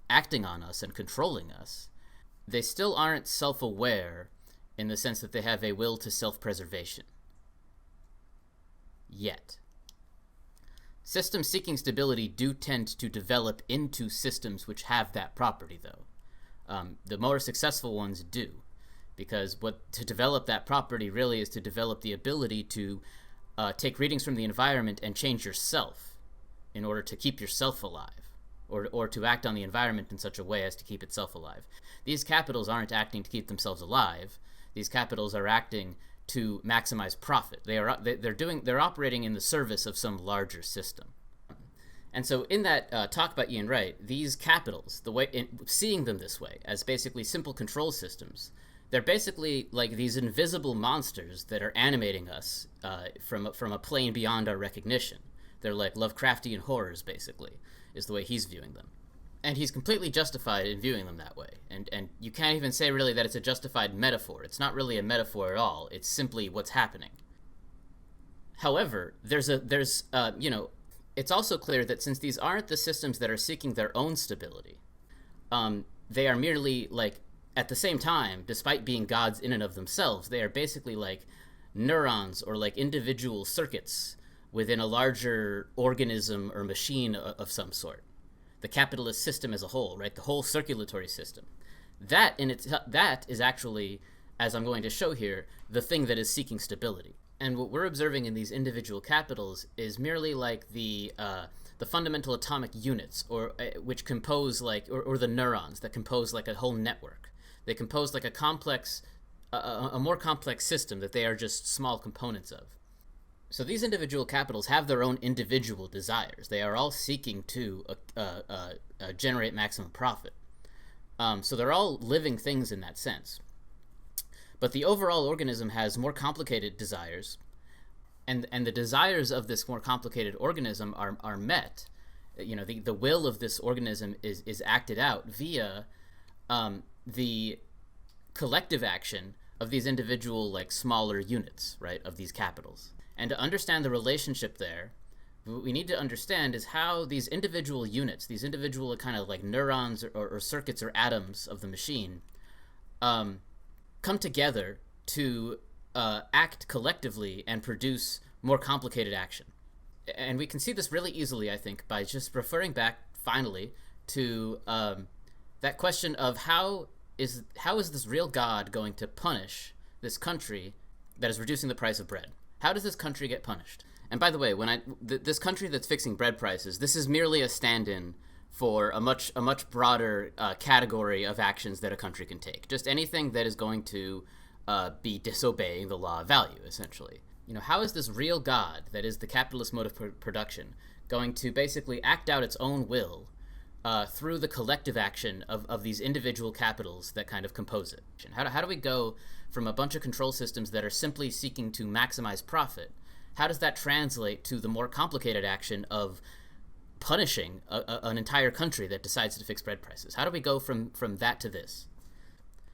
acting on us and controlling us, they still aren't self-aware in the sense that they have a will to self-preservation. Yet. Systems seeking stability do tend to develop into systems which have that property, though. The more successful ones do, because to develop that property really is to develop the ability to take readings from the environment and change yourself in order to keep yourself alive. Or to act on the environment in such a way as to keep itself alive. These capitals aren't acting to keep themselves alive. These capitals are acting to maximize profit. They're operating in the service of some larger system. And so in that talk by Ian Wright, these capitals, seeing them this way as basically simple control systems, they're basically like these invisible monsters that are animating us from a plane beyond our recognition. They're like Lovecraftian horrors, basically, is the way he's viewing them. And he's completely justified in viewing them that way. And you can't even say really that it's a justified metaphor. It's not really a metaphor at all. It's simply what's happening. However, it's also clear that since these aren't the systems that are seeking their own stability, they are merely like, at the same time, despite being gods in and of themselves, they are basically like neurons or like individual circuits within a larger organism or machine of some sort. The capitalist system as a whole, right? The whole circulatory system. That is actually, as I'm going to show here, the thing that is seeking stability. And what we're observing in these individual capitals is merely like the fundamental atomic units, or which compose like, or the neurons that compose like a whole network. They compose like a more complex system that they are just small components of. So these individual capitals have their own individual desires. They are all seeking to generate maximum profit. So they're all living things in that sense. But the overall organism has more complicated desires, and the desires of this more complicated organism are met. The will of this organism is acted out via the collective action of these individual like smaller units, right, of these capitals. And to understand the relationship there, what we need to understand is how these individual units, these individual kind of like neurons or circuits or atoms of the machine, come together to act collectively and produce more complicated action. And we can see this really easily, I think, by just referring back, finally, to that question of how is this real God going to punish this country that is reducing the price of bread? How does this country get punished? And by the way, this country that's fixing bread prices, this is merely a stand-in for a much broader category of actions that a country can take. Just anything that is going to be disobeying the law of value, essentially. How is this real God, that is the capitalist mode of production, going to basically act out its own will through the collective action of these individual capitals that kind of compose it? How do we go from a bunch of control systems that are simply seeking to maximize profit? How does that translate to the more complicated action of punishing an entire country that decides to fix bread prices? How do we go from that to this?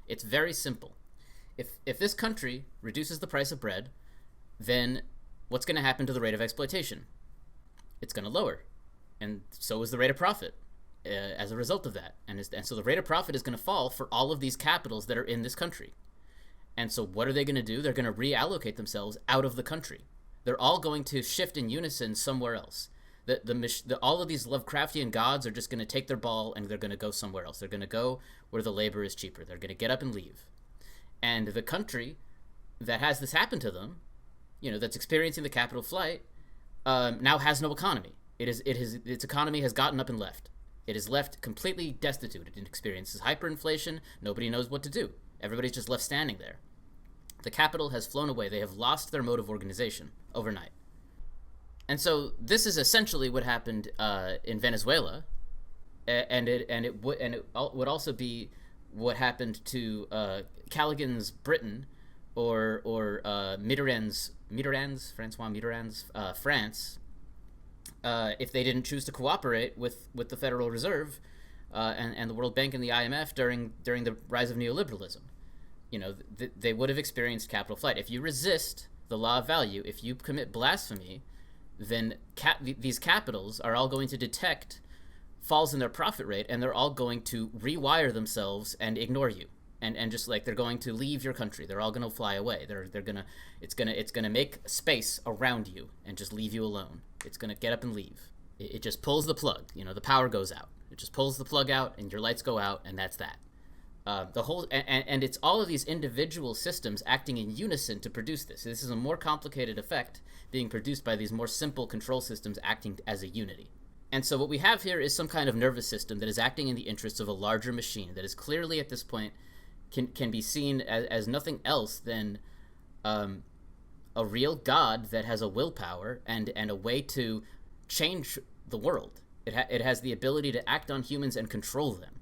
It's very simple. If this country reduces the price of bread, then what's going to happen to the rate of exploitation? It's going to lower, and so is the rate of profit as a result of that. And so the rate of profit is going to fall for all of these capitals that are in this country. And so what are they going to do? They're going to reallocate themselves out of the country. They're all going to shift in unison somewhere else. All of these Lovecraftian gods are just going to take their ball and they're going to go somewhere else. They're going to go where the labor is cheaper. They're going to get up and leave. And the country that has this happen to them, that's experiencing the capital flight, now has no economy. Its economy has gotten up and left. It is left completely destitute. It experiences hyperinflation. Nobody knows what to do. Everybody's just left standing there. The capital has flown away. They have lost their mode of organization overnight. And so this is essentially what happened in Venezuela, and it would also be what happened to Callaghan's Britain or Francois Mitterrand's France, if they didn't choose to cooperate with the Federal Reserve and the World Bank and the IMF during the rise of neoliberalism. They would have experienced capital flight. If you resist the law of value, if you commit blasphemy, then these capitals are all going to detect falls in their profit rate, and they're all going to rewire themselves and ignore you, and just like they're going to leave your country. They're all going to fly away. It's gonna make space around you and just leave you alone. It's gonna get up and leave. It just pulls the plug. The power goes out. It just pulls the plug out, and your lights go out, and that's that. And it's all of these individual systems acting in unison to produce this. This is a more complicated effect being produced by these more simple control systems acting as a unity. And so what we have here is some kind of nervous system that is acting in the interests of a larger machine that is clearly at this point can be seen as nothing else than a real God that has a willpower and a way to change the world. It has the ability to act on humans and control them.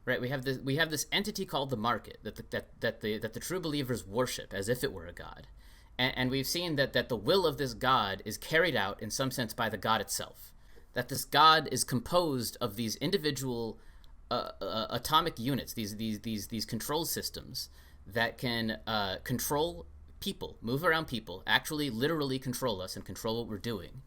Right, we have this entity called the market that the true believers worship as if it were a god, and we've seen that the will of this god is carried out in some sense by the god itself. That this god is composed of these individual atomic units, these control systems that can control people, move around people, actually literally control us and control what we're doing,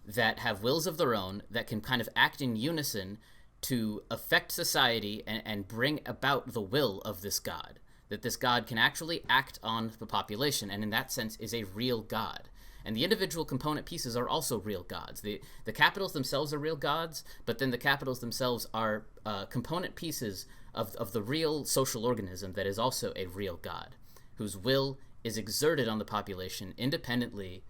that have wills of their own, that can kind of act in unison to affect society and bring about the will of this God, that this God can actually act on the population, and in that sense is a real God. And the individual component pieces are also real gods. The capitals themselves are real gods, but then the capitals themselves are component pieces of the real social organism that is also a real God, whose will is exerted on the population independently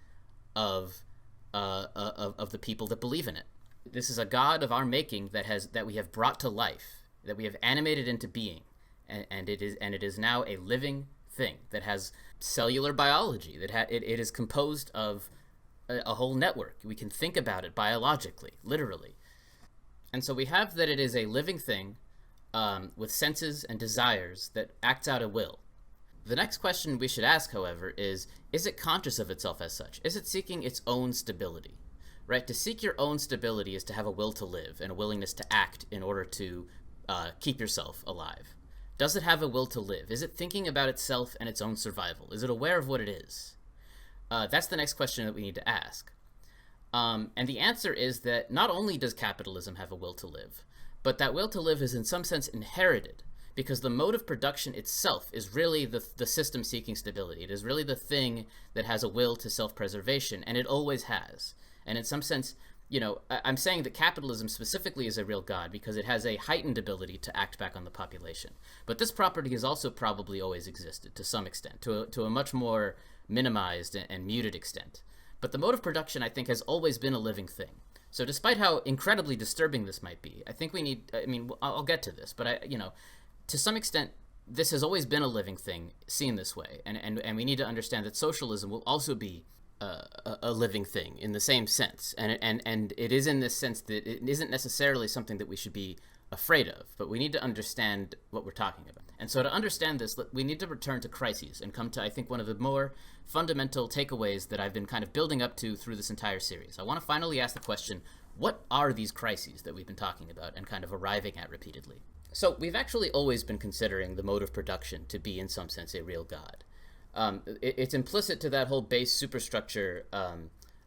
of the people that believe in it. This is a God of our making that we have brought to life, that we have animated into being, and it is now a living thing that has cellular biology. It is composed of a whole network. We can think about it biologically, literally, and so we have that it is a living thing with senses and desires that acts out a will. The next question we should ask, however, is it conscious of itself as such? Is it seeking its own stability? Right, to seek your own stability is to have a will to live and a willingness to act in order to keep yourself alive. Does it have a will to live? Is it thinking about itself and its own survival? Is it aware of what it is? That's the next question that we need to ask. And the answer is that not only does capitalism have a will to live, but that will to live is in some sense inherited, because the mode of production itself is really the system seeking stability. It is really the thing that has a will to self-preservation, and it always has. And in some sense, I'm saying that capitalism specifically is a real god because it has a heightened ability to act back on the population. But this property has also probably always existed to some extent, to a much more minimized and muted extent. But the mode of production, I think, has always been a living thing. So despite how incredibly disturbing this might be, I think I'll get to this, but to some extent, this has always been a living thing seen this way. And we need to understand that socialism will also be a living thing in the same sense, and it is in this sense that it isn't necessarily something that we should be afraid of, but we need to understand what we're talking about. And so to understand this, we need to return to crises and come to, I think, one of the more fundamental takeaways that I've been kind of building up to through this entire series. I want to finally ask the question, what are these crises that we've been talking about and kind of arriving at repeatedly? So we've actually always been considering the mode of production to be, in some sense, a real god. It's implicit to that whole base superstructure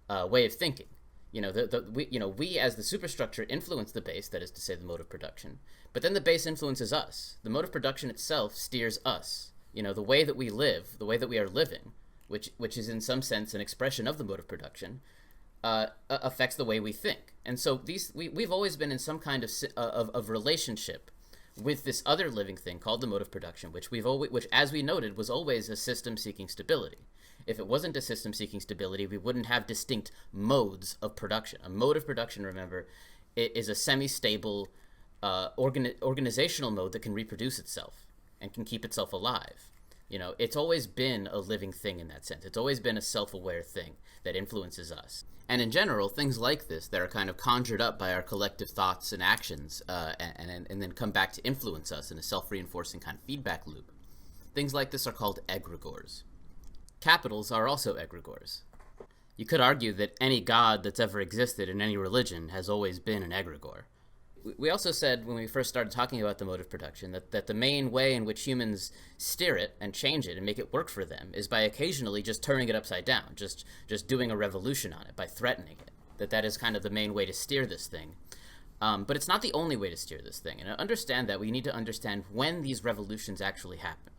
way of thinking. We as the superstructure influence the base, that is to say, the mode of production. But then the base influences us. The mode of production itself steers us. The way that we live, the way that we are living, which is in some sense an expression of the mode of production, affects the way we think. And so we've always been in some kind of relationship with this other living thing called the mode of production, which as we noted, was always a system seeking stability. If it wasn't a system seeking stability, we wouldn't have distinct modes of production. A mode of production, remember, is a semi-stable organizational mode that can reproduce itself and can keep itself alive. It's always been a living thing in that sense. It's always been a self-aware thing that influences us. And in general, things like this that are kind of conjured up by our collective thoughts and actions and then come back to influence us in a self-reinforcing kind of feedback loop. Things like this are called egregores. Capitals are also egregores. You could argue that any god that's ever existed in any religion has always been an egregore. We also said when we first started talking about the mode of production that the main way in which humans steer it and change it and make it work for them is by occasionally just turning it upside down, just doing a revolution on it, by threatening it. That is kind of the main way to steer this thing. But it's not the only way to steer this thing. And to understand that, we need to understand when these revolutions actually happen.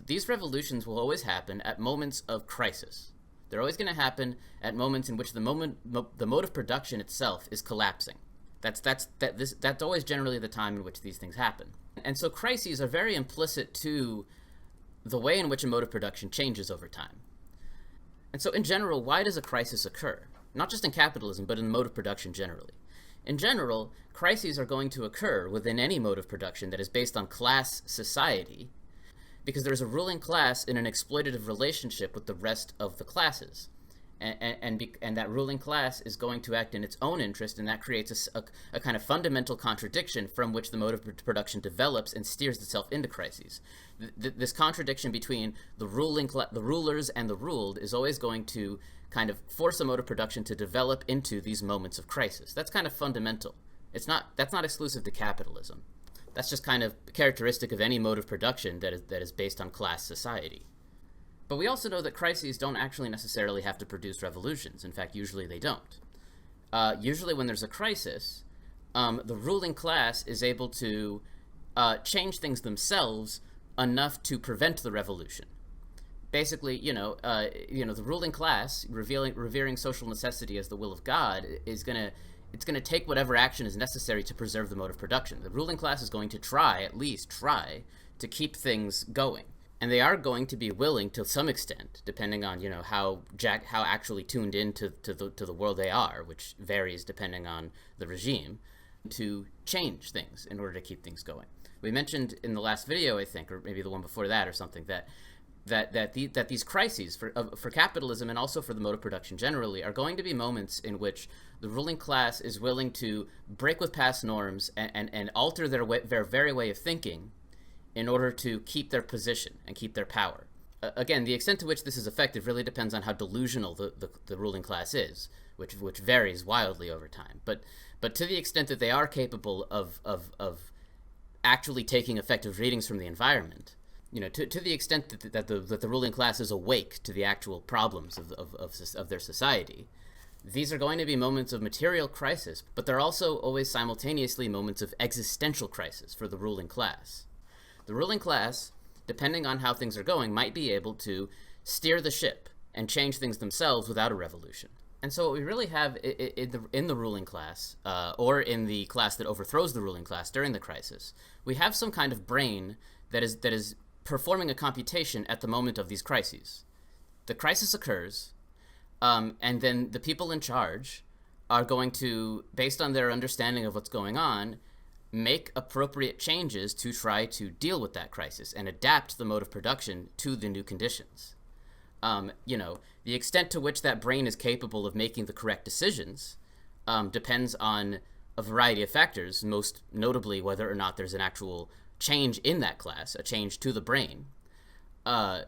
These revolutions will always happen at moments of crisis. They're always going to happen at moments in which the mode of production itself is collapsing. That's always generally the time in which these things happen. And so crises are very implicit to the way in which a mode of production changes over time. And so in general, why does a crisis occur? Not just in capitalism, but in the mode of production generally. In general, crises are going to occur within any mode of production that is based on class society, because there's a ruling class in an exploitative relationship with the rest of the classes. And that ruling class is going to act in its own interest, and that creates a kind of fundamental contradiction from which the mode of production develops and steers itself into crises. This contradiction between the rulers and the ruled is always going to kind of force a mode of production to develop into these moments of crisis. That's kind of fundamental. That's not exclusive to capitalism. That's just kind of characteristic of any mode of production that is based on class society. But we also know that crises don't actually necessarily have to produce revolutions. In fact, usually they don't. Usually when there's a crisis, the ruling class is able to change things themselves enough to prevent the revolution. Basically, the ruling class, revering social necessity as the will of God, it's going to take whatever action is necessary to preserve the mode of production. The ruling class is going to at least try to keep things going. And they are going to be willing, to some extent, depending on how actually tuned into the world they are, which varies depending on the regime, to change things in order to keep things going. We mentioned in the last video, I think, or maybe the one before that or something, that these crises for capitalism and also for the mode of production generally are going to be moments in which the ruling class is willing to break with past norms and alter their very way of thinking in order to keep their position and keep their power. Again, the extent to which this is effective really depends on how delusional the ruling class is, which varies wildly over time. But to the extent that they are capable of actually taking effective readings from the environment, to the extent that the ruling class is awake to the actual problems of their society, these are going to be moments of material crisis, but they're also always simultaneously moments of existential crisis for the ruling class. The ruling class, depending on how things are going, might be able to steer the ship and change things themselves without a revolution. And so what we really have in the ruling class, or in the class that overthrows the ruling class during the crisis, we have some kind of brain that is performing a computation at the moment of these crises. The crisis occurs, and then the people in charge are going to, based on their understanding of what's going on, make appropriate changes to try to deal with that crisis and adapt the mode of production to the new conditions. The extent to which that brain is capable of making the correct decisions depends on a variety of factors, most notably whether or not there's an actual change in that class, a change to the brain. But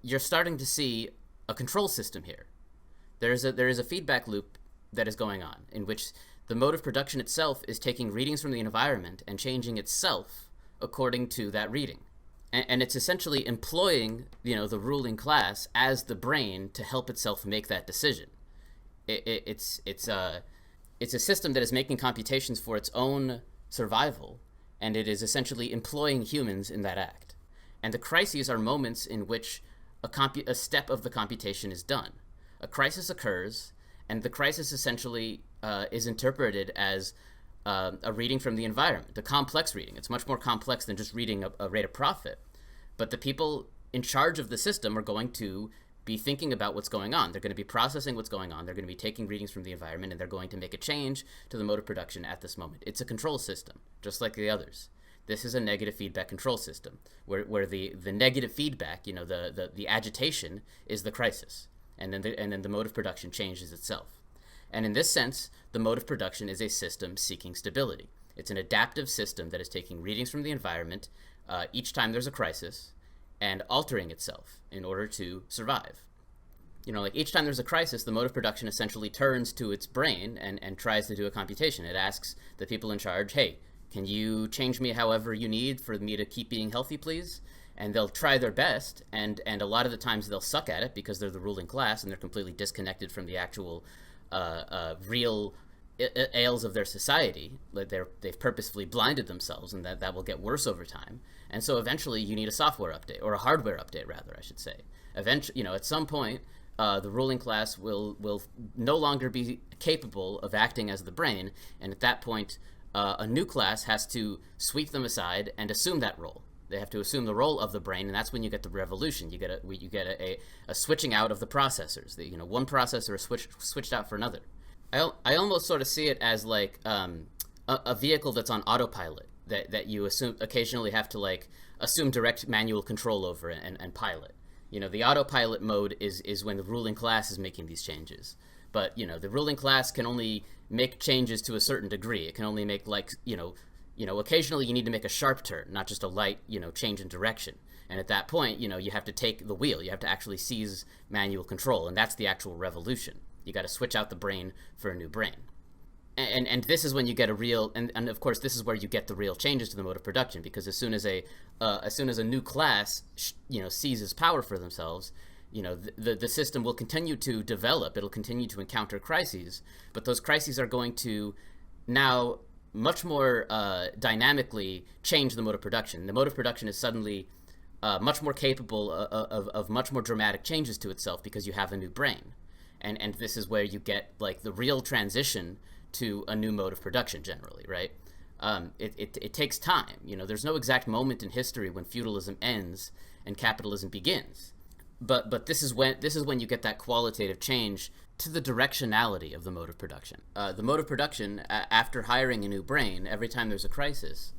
you're starting to see a control system here. There is a feedback loop that is going on, in which the mode of production itself is taking readings from the environment and changing itself according to that reading. And it's essentially employing, the ruling class as the brain to help itself make that decision. It's a system that is making computations for its own survival, and it is essentially employing humans in that act. And the crises are moments in which a step of the computation is done. A crisis occurs, and the crisis essentially is interpreted as a reading from the environment, a complex reading. It's much more complex than just reading a rate of profit. But the people in charge of the system are going to be thinking about what's going on. They're going to be processing what's going on. They're going to be taking readings from the environment, and they're going to make a change to the mode of production at this moment. It's a control system, just like the others. This is a negative feedback control system, where the negative feedback, the agitation, is the crisis, and then the mode of production changes itself. And in this sense, the mode of production is a system seeking stability. It's an adaptive system that is taking readings from the environment each time there's a crisis and altering itself in order to survive. Like each time there's a crisis, the mode of production essentially turns to its brain and tries to do a computation. It asks the people in charge, hey, can you change me however you need for me to keep being healthy, please? And they'll try their best, and a lot of the times they'll suck at it because they're the ruling class and they're completely disconnected from the actual real ails of their society. They've purposefully blinded themselves, and that will get worse over time. And so eventually you need a software update, or a hardware update rather, I should say. Eventually, at some point, the ruling class will no longer be capable of acting as the brain, and at that point, a new class has to sweep them aside and assume that role. They have to assume the role of the brain, and that's when you get the revolution. You get a switching out of the processors. One processor is switched out for another. I almost sort of see it as like a vehicle that's on autopilot that you occasionally have to assume direct manual control over and pilot. The autopilot mode is when the ruling class is making these changes. But the ruling class can only make changes to a certain degree. It can only make occasionally you need to make a sharp turn, not just a light, change in direction. And at that point, you have to take the wheel. You have to actually seize manual control, and that's the actual revolution. You got to switch out the brain for a new brain. And this is when you get a real, and of course this is where you get the real changes to the mode of production, because as soon as a new class seizes power for themselves, the system will continue to develop. It'll continue to encounter crises, but those crises are going to now much more dynamically change the mode of production. The mode of production is suddenly much more capable of much more dramatic changes to itself because you have a new brain. And this is where you get the real transition to a new mode of production generally, right? It takes time. There's no exact moment in history when feudalism ends and capitalism begins. But this is when you get that qualitative change to the directionality of the mode of production. The mode of production, after hiring a new brain, every time there's a crisis,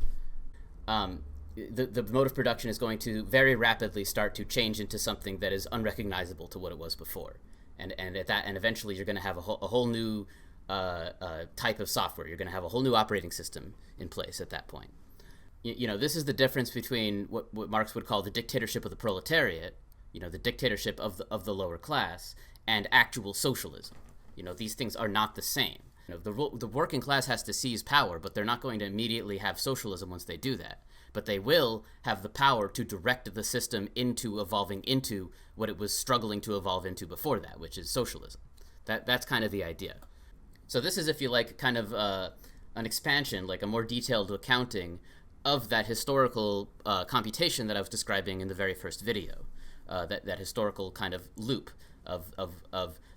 the mode of production is going to very rapidly start to change into something that is unrecognizable to what it was before. And eventually you're going to have a whole new type of software. You're going to have a whole new operating system in place at that point. This is the difference between what Marx would call the dictatorship of the proletariat, the dictatorship of the lower class, and actual socialism. These things are not the same. The working class has to seize power, but they're not going to immediately have socialism once they do that. But they will have the power to direct the system into evolving into what it was struggling to evolve into before that, which is socialism. That's kind of the idea. So this is, if you like, kind of an expansion, like a more detailed accounting of that historical computation that I was describing in the very first video. That historical kind of loop of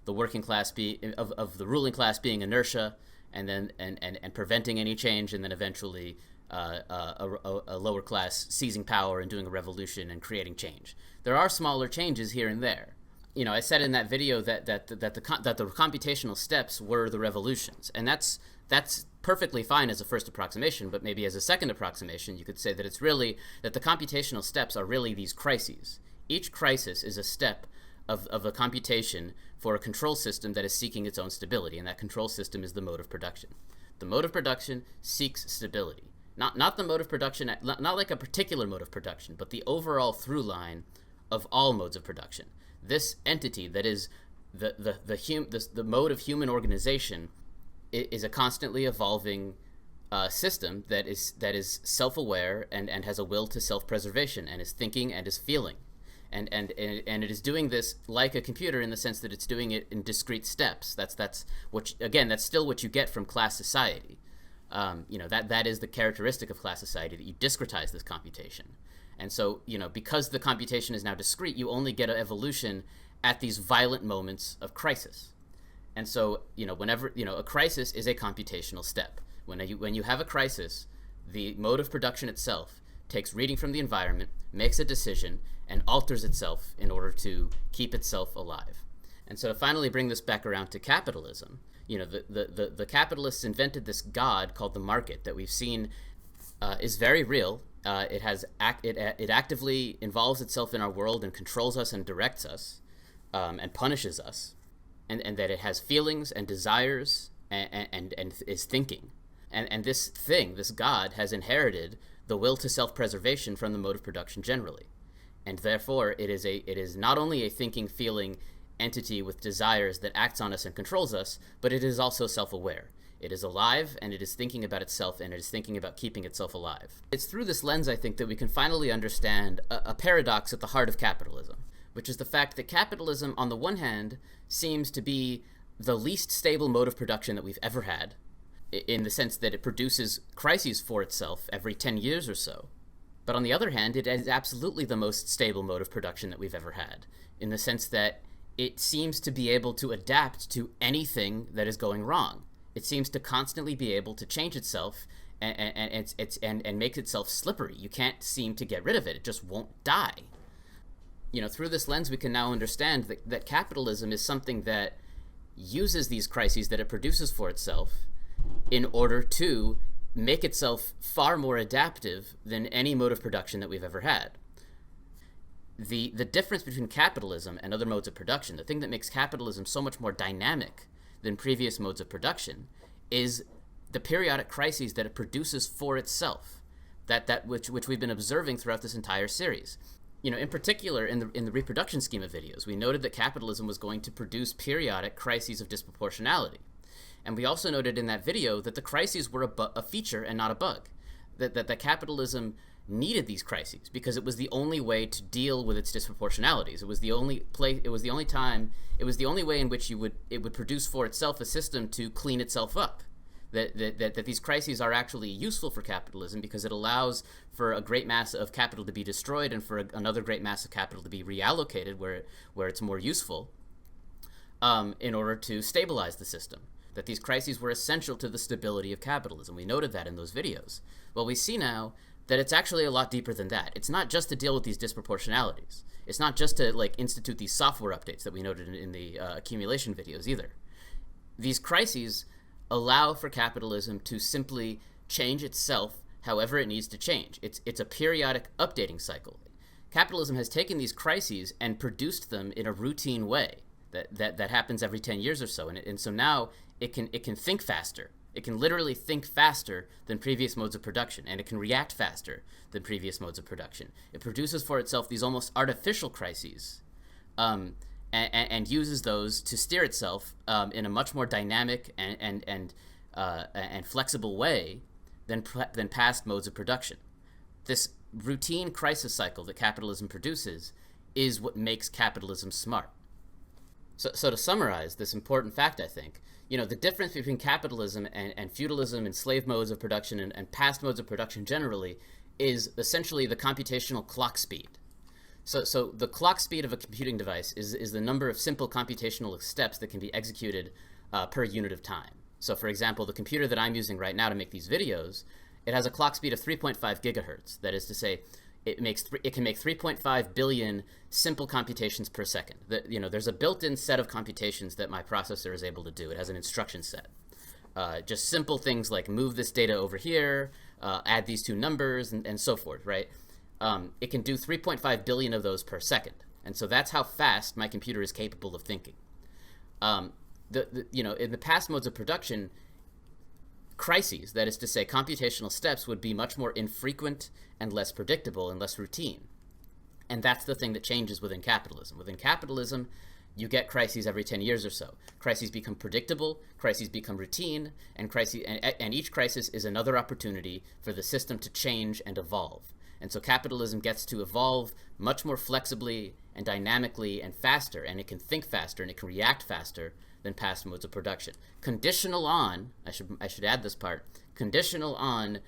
the working class of the ruling class being inertia, and then and preventing any change, and then eventually a lower class seizing power and doing a revolution and creating change. There are smaller changes here and there. I said in that video that the computational steps were the revolutions, and that's perfectly fine as a first approximation. But maybe as a second approximation, you could say that it's really that the computational steps are really these crises. Each crisis is a step of a computation for a control system that is seeking its own stability, and that control system is the mode of production. The mode of production seeks stability. Not the mode of production, not like a particular mode of production, but the overall through line of all modes of production. This entity that is the mode of human organization is a constantly evolving system that is self-aware and has a will to self-preservation and is thinking and is feeling, and it is doing this like a computer in the sense that it's doing it in discrete steps. That's still what you get from class society. That is the characteristic of class society, that you discretize this computation. And so, because the computation is now discrete, you only get an evolution at these violent moments of crisis. And so, whenever, a crisis is a computational step. When you have a crisis, the mode of production itself takes reading from the environment, makes a decision, and alters itself in order to keep itself alive. And so to finally bring this back around to capitalism, the capitalists invented this god called the market that we've seen is very real. It actively involves itself in our world and controls us and directs us, and punishes us, and that it has feelings and desires and is thinking. And this god has inherited the will to self-preservation from the mode of production generally. And therefore it is not only a thinking, feeling entity with desires that acts on us and controls us, but it is also self-aware. It is alive, and it is thinking about itself, and it is thinking about keeping itself alive. It's through this lens, I think, that we can finally understand a paradox at the heart of capitalism, which is the fact that capitalism, on the one hand, seems to be the least stable mode of production that we've ever had, in the sense that it produces crises for itself every 10 years or so. But on the other hand, it is absolutely the most stable mode of production that we've ever had, in the sense that it seems to be able to adapt to anything that is going wrong. It seems to constantly be able to change itself and make itself slippery. You can't seem to get rid of it. It just won't die. Through this lens, we can now understand that capitalism is something that uses these crises that it produces for itself in order to make itself far more adaptive than any mode of production that we've ever had. The difference between capitalism and other modes of production, the thing that makes capitalism so much more dynamic than previous modes of production, is the periodic crises that it produces for itself, which we've been observing throughout this entire series. In particular, in the reproduction scheme of videos, we noted that capitalism was going to produce periodic crises of disproportionality. And we also noted in that video that the crises were a feature and not a bug. That capitalism needed these crises because it was the only way to deal with its disproportionalities. It was the only way in which it would produce for itself a system to clean itself up. That these crises are actually useful for capitalism because it allows for a great mass of capital to be destroyed and for another great mass of capital to be reallocated where it's more useful, in order to stabilize the system. That these crises were essential to the stability of capitalism. We noted that in those videos. Well, we see now that it's actually a lot deeper than that. It's not just to deal with these disproportionalities. It's not just to institute these software updates that we noted in the accumulation videos either. These crises allow for capitalism to simply change itself however it needs to change. It's a periodic updating cycle. Capitalism has taken these crises and produced them in a routine way that happens every 10 years or so. And so now it can think faster. It can literally think faster than previous modes of production, and it can react faster than previous modes of production. It produces for itself these almost artificial crises, and uses those to steer itself in a much more dynamic and flexible way than past modes of production. This routine crisis cycle that capitalism produces is what makes capitalism smart. So to summarize this important fact, I think, the difference between capitalism and feudalism and slave modes of production and past modes of production generally is essentially the computational clock speed. So the clock speed of a computing device is the number of simple computational steps that can be executed per unit of time. So for example, the computer that I'm using right now to make these videos, it has a clock speed of 3.5 gigahertz. That is to say, it can make 3.5 billion simple computations per second. There's a built-in set of computations that my processor is able to do. It has an instruction set. Just simple things like move this data over here, add these two numbers, and so forth, right? It can do 3.5 billion of those per second. And so that's how fast my computer is capable of thinking. In the past modes of production, crises, that is to say computational steps, would be much more infrequent and less predictable and less routine. And that's the thing that changes within capitalism. Within capitalism, you get crises every 10 years or so. Crises become predictable, crises become routine, and each crisis is another opportunity for the system to change and evolve. And so capitalism gets to evolve much more flexibly and dynamically and faster, and it can think faster and it can react faster than past modes of production. Conditional on, I should add this part, conditional on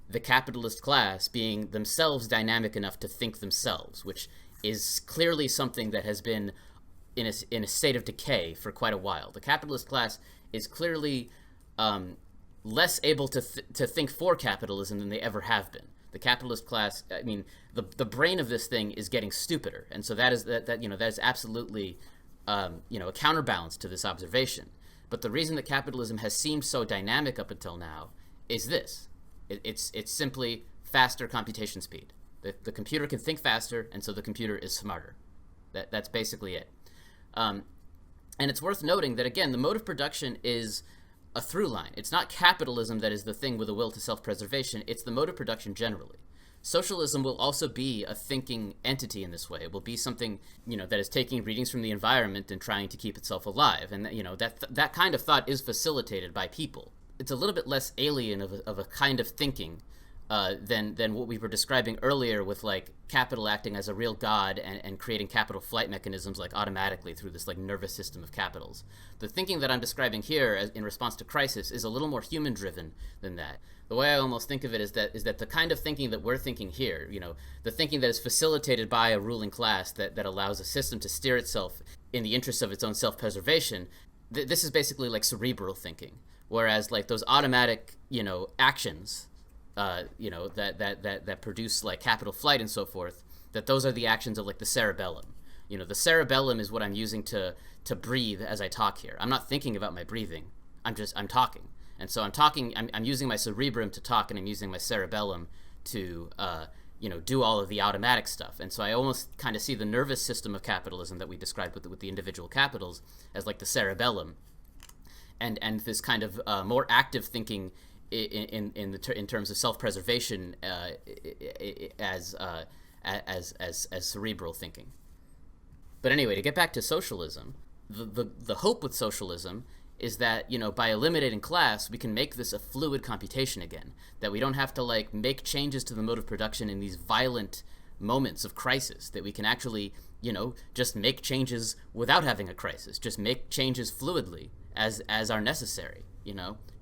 the capitalist class being themselves dynamic enough to think themselves, which is clearly something that has been in a state of decay for quite a while. The capitalist class is clearly less able to think for capitalism than they ever have been. The capitalist class, I mean, the brain of this thing is getting stupider, and so that is absolutely a counterbalance to this observation. But the reason that capitalism has seemed so dynamic up until now is this: it's simply faster computation speed. The computer can think faster, and so the computer is smarter. That's basically it. And it's worth noting that, again, the mode of production is a through line. It's not capitalism that is the thing with a will to self-preservation. It's the mode of production generally. Socialism will also be a thinking entity in this way. It will be something, that is taking readings from the environment and trying to keep itself alive. And, that kind of thought is facilitated by people. It's a little bit less alien of a kind of thinking than what we were describing earlier with, like, capital acting as a real god and creating capital flight mechanisms, like, automatically through this, like, nervous system of capitals. The thinking that I'm describing here in response to crisis is a little more human-driven than that. The way I almost think of it is that the kind of thinking that we're thinking here, the thinking that is facilitated by a ruling class that allows a system to steer itself in the interest of its own self-preservation, this is basically like cerebral thinking. Whereas, like, those automatic, actions, that produce, like, capital flight and so forth, that those are the actions of, like, the cerebellum. The cerebellum is what I'm using to breathe as I talk here. I'm not thinking about my breathing. I'm talking. And so I'm using my cerebrum to talk, and I'm using my cerebellum to, do all of the automatic stuff. And so I almost kind of see the nervous system of capitalism that we described with the individual capitals as, like, the cerebellum. And this kind of more active thinking in terms of self-preservation as cerebral thinking. But anyway, to get back to socialism, the hope with socialism is that, by eliminating class, we can make this a fluid computation again, that we don't have to, like, make changes to the mode of production in these violent moments of crisis, that we can actually, just make changes without having a crisis, just make changes fluidly as are necessary.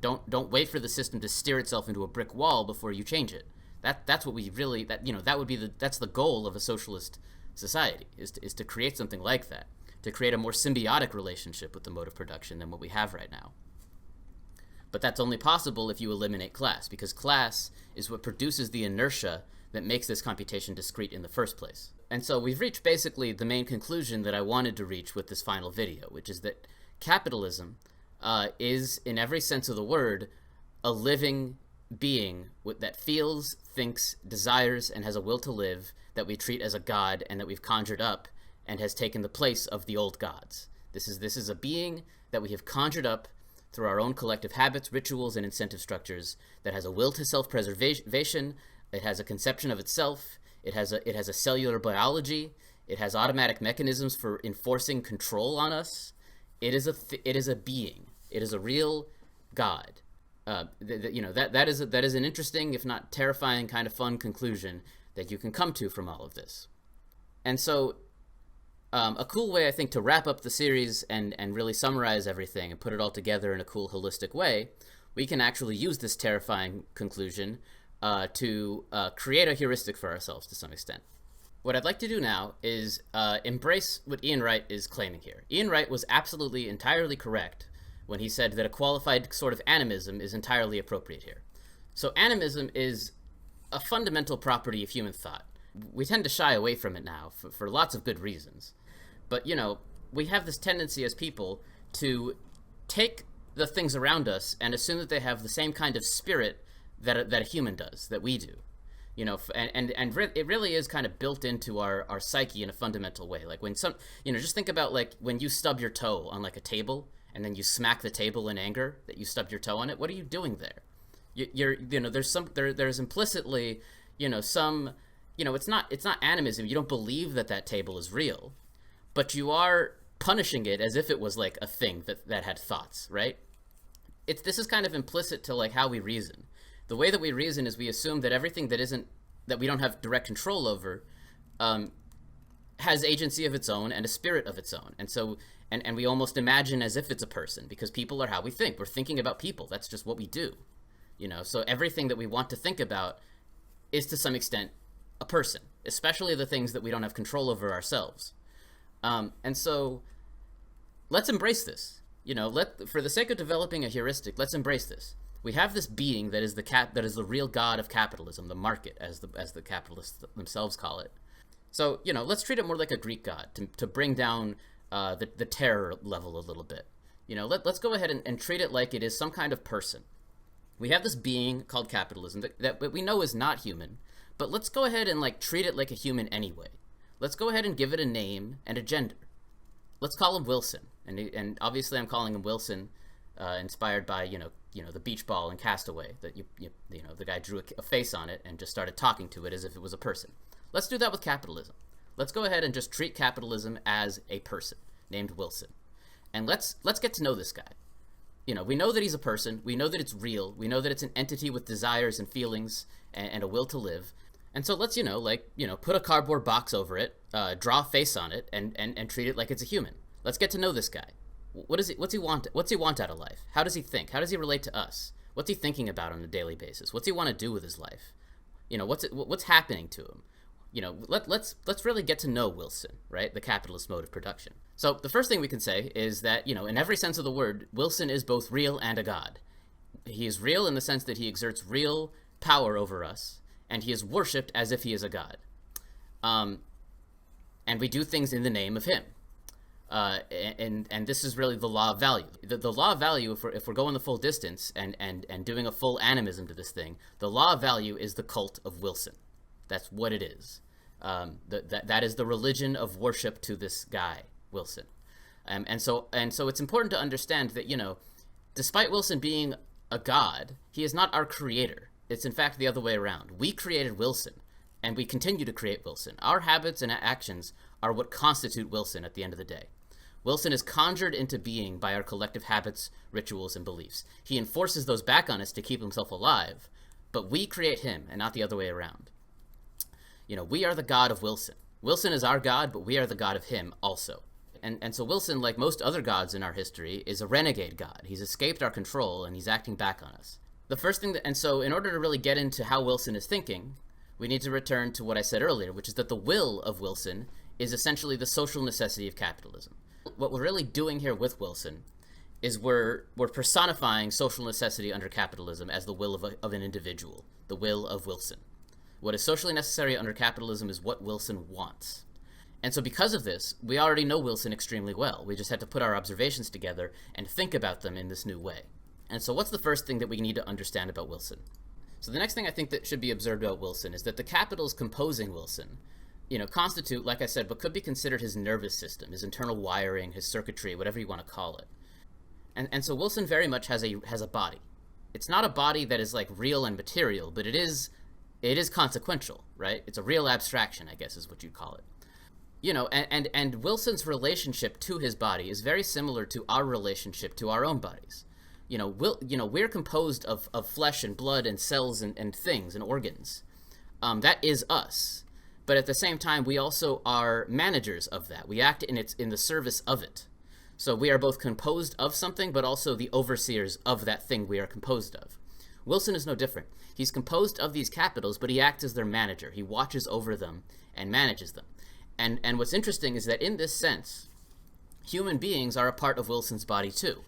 Don't wait for the system to steer itself into a brick wall before you change it. That's what we really, that's the goal of a socialist society, is to create something like that, to create a more symbiotic relationship with the mode of production than what we have right now. But that's only possible if you eliminate class, because class is what produces the inertia that makes this computation discrete in the first place. And so we've reached basically the main conclusion that I wanted to reach with this final video, which is that capitalism is, in every sense of the word, a living being that feels, thinks, desires, and has a will to live, that we treat as a god and that we've conjured up and has taken the place of the old gods. This is a being that we have conjured up through our own collective habits, rituals, and incentive structures, that has a will to self-preservation. It has a conception of itself. It has a cellular biology. It has automatic mechanisms for enforcing control on us. It is a being. It is a real god. That is an interesting, if not terrifying, kind of fun conclusion that you can come to from all of this. And so, a cool way, I think, to wrap up the series and really summarize everything and put it all together in a cool, holistic way, we can actually use this terrifying conclusion to create a heuristic for ourselves to some extent. What I'd like to do now is embrace what Ian Wright is claiming here. Ian Wright was absolutely, entirely correct when he said that a qualified sort of animism is entirely appropriate here. So animism is a fundamental property of human thought. We tend to shy away from it now for lots of good reasons. But, we have this tendency as people to take the things around us and assume that they have the same kind of spirit that a human does, that we do. It really is kind of built into our psyche in a fundamental way. Like when just think about, like, when you stub your toe on, like, a table and then you smack the table in anger that you stubbed your toe on it. What are you doing there? There's implicitly, it's not animism. You don't believe that table is real, but you are punishing it as if it was like a thing that had thoughts, right? This is kind of implicit to like how we reason. The way that we reason is we assume that everything that we don't have direct control over has agency of its own and a spirit of its own. And so and we almost imagine as if it's a person, because people are how we think. We're thinking about people. That's just what we do. So everything that we want to think about is to some extent a person, especially the things that we don't have control over ourselves. And so let's embrace this. For the sake of developing a heuristic, let's embrace this. We have this being that is the real god of capitalism, the market, as the capitalists themselves call it. So, let's treat it more like a Greek god to bring down the terror level a little bit. Let's go ahead and treat it like it is some kind of person. We have this being called capitalism that we know is not human, but let's go ahead and like treat it like a human anyway. Let's go ahead and give it a name and a gender. Let's call him Wilson, and obviously I'm calling him Wilson, inspired by the beach ball in Castaway, that the guy drew a face on it and just started talking to it as if it was a person. Let's do that with capitalism. Let's go ahead and just treat capitalism as a person named Wilson, and let's get to know this guy. We know that he's a person. We know that it's real. We know that it's an entity with desires and feelings and a will to live. And so let's, put a cardboard box over it, draw a face on it, and treat it like it's a human. Let's get to know this guy. What's he want out of life? How does he think? How does he relate to us? What's he thinking about on a daily basis? What's he want to do with his life? What's happening to him? Let's really get to know Wilson, right? The capitalist mode of production. So the first thing we can say is that, in every sense of the word, Wilson is both real and a god. He is real in the sense that he exerts real power over us, and he is worshipped as if he is a god. And we do things in the name of him. And this is really the law of value. The law of value, if we're going the full distance and doing a full animism to this thing, the law of value is the cult of Wilson. That's what it is. That is the religion of worship to this guy, Wilson. And so it's important to understand that, despite Wilson being a god, he is not our creator. It's in fact the other way around. We created Wilson, and we continue to create Wilson. Our habits and actions are what constitute Wilson at the end of the day. Wilson is conjured into being by our collective habits, rituals, and beliefs. He enforces those back on us to keep himself alive, but we create him, and not the other way around. We are the god of Wilson. Wilson is our god, but we are the god of him also. And so Wilson, like most other gods in our history, is a renegade god. He's escaped our control, and he's acting back on us. The first thing and so in order to really get into how Wilson is thinking, we need to return to what I said earlier, which is that the will of Wilson is essentially the social necessity of capitalism. What we're really doing here with Wilson is we're personifying social necessity under capitalism as the will of an individual, the will of Wilson. What is socially necessary under capitalism is what Wilson wants. And so because of this, we already know Wilson extremely well. We just had to put our observations together and think about them in this new way. And so what's the first thing that we need to understand about Wilson? So the next thing I think that should be observed about Wilson is that the capitals composing Wilson, constitute, like I said, what could be considered his nervous system, his internal wiring, his circuitry, whatever you want to call it. And so Wilson very much has a body. It's not a body that is like real and material, but it is consequential, right? It's a real abstraction, I guess is what you'd call it. And Wilson's relationship to his body is very similar to our relationship to our own bodies. We're composed of flesh and blood and cells and things and organs. That is us. But at the same time, we also are managers of that. We act in the service of it. So we are both composed of something, but also the overseers of that thing we are composed of. Wilson is no different. He's composed of these capitals, but he acts as their manager. He watches over them and manages them. And what's interesting is that in this sense, human beings are a part of Wilson's body too.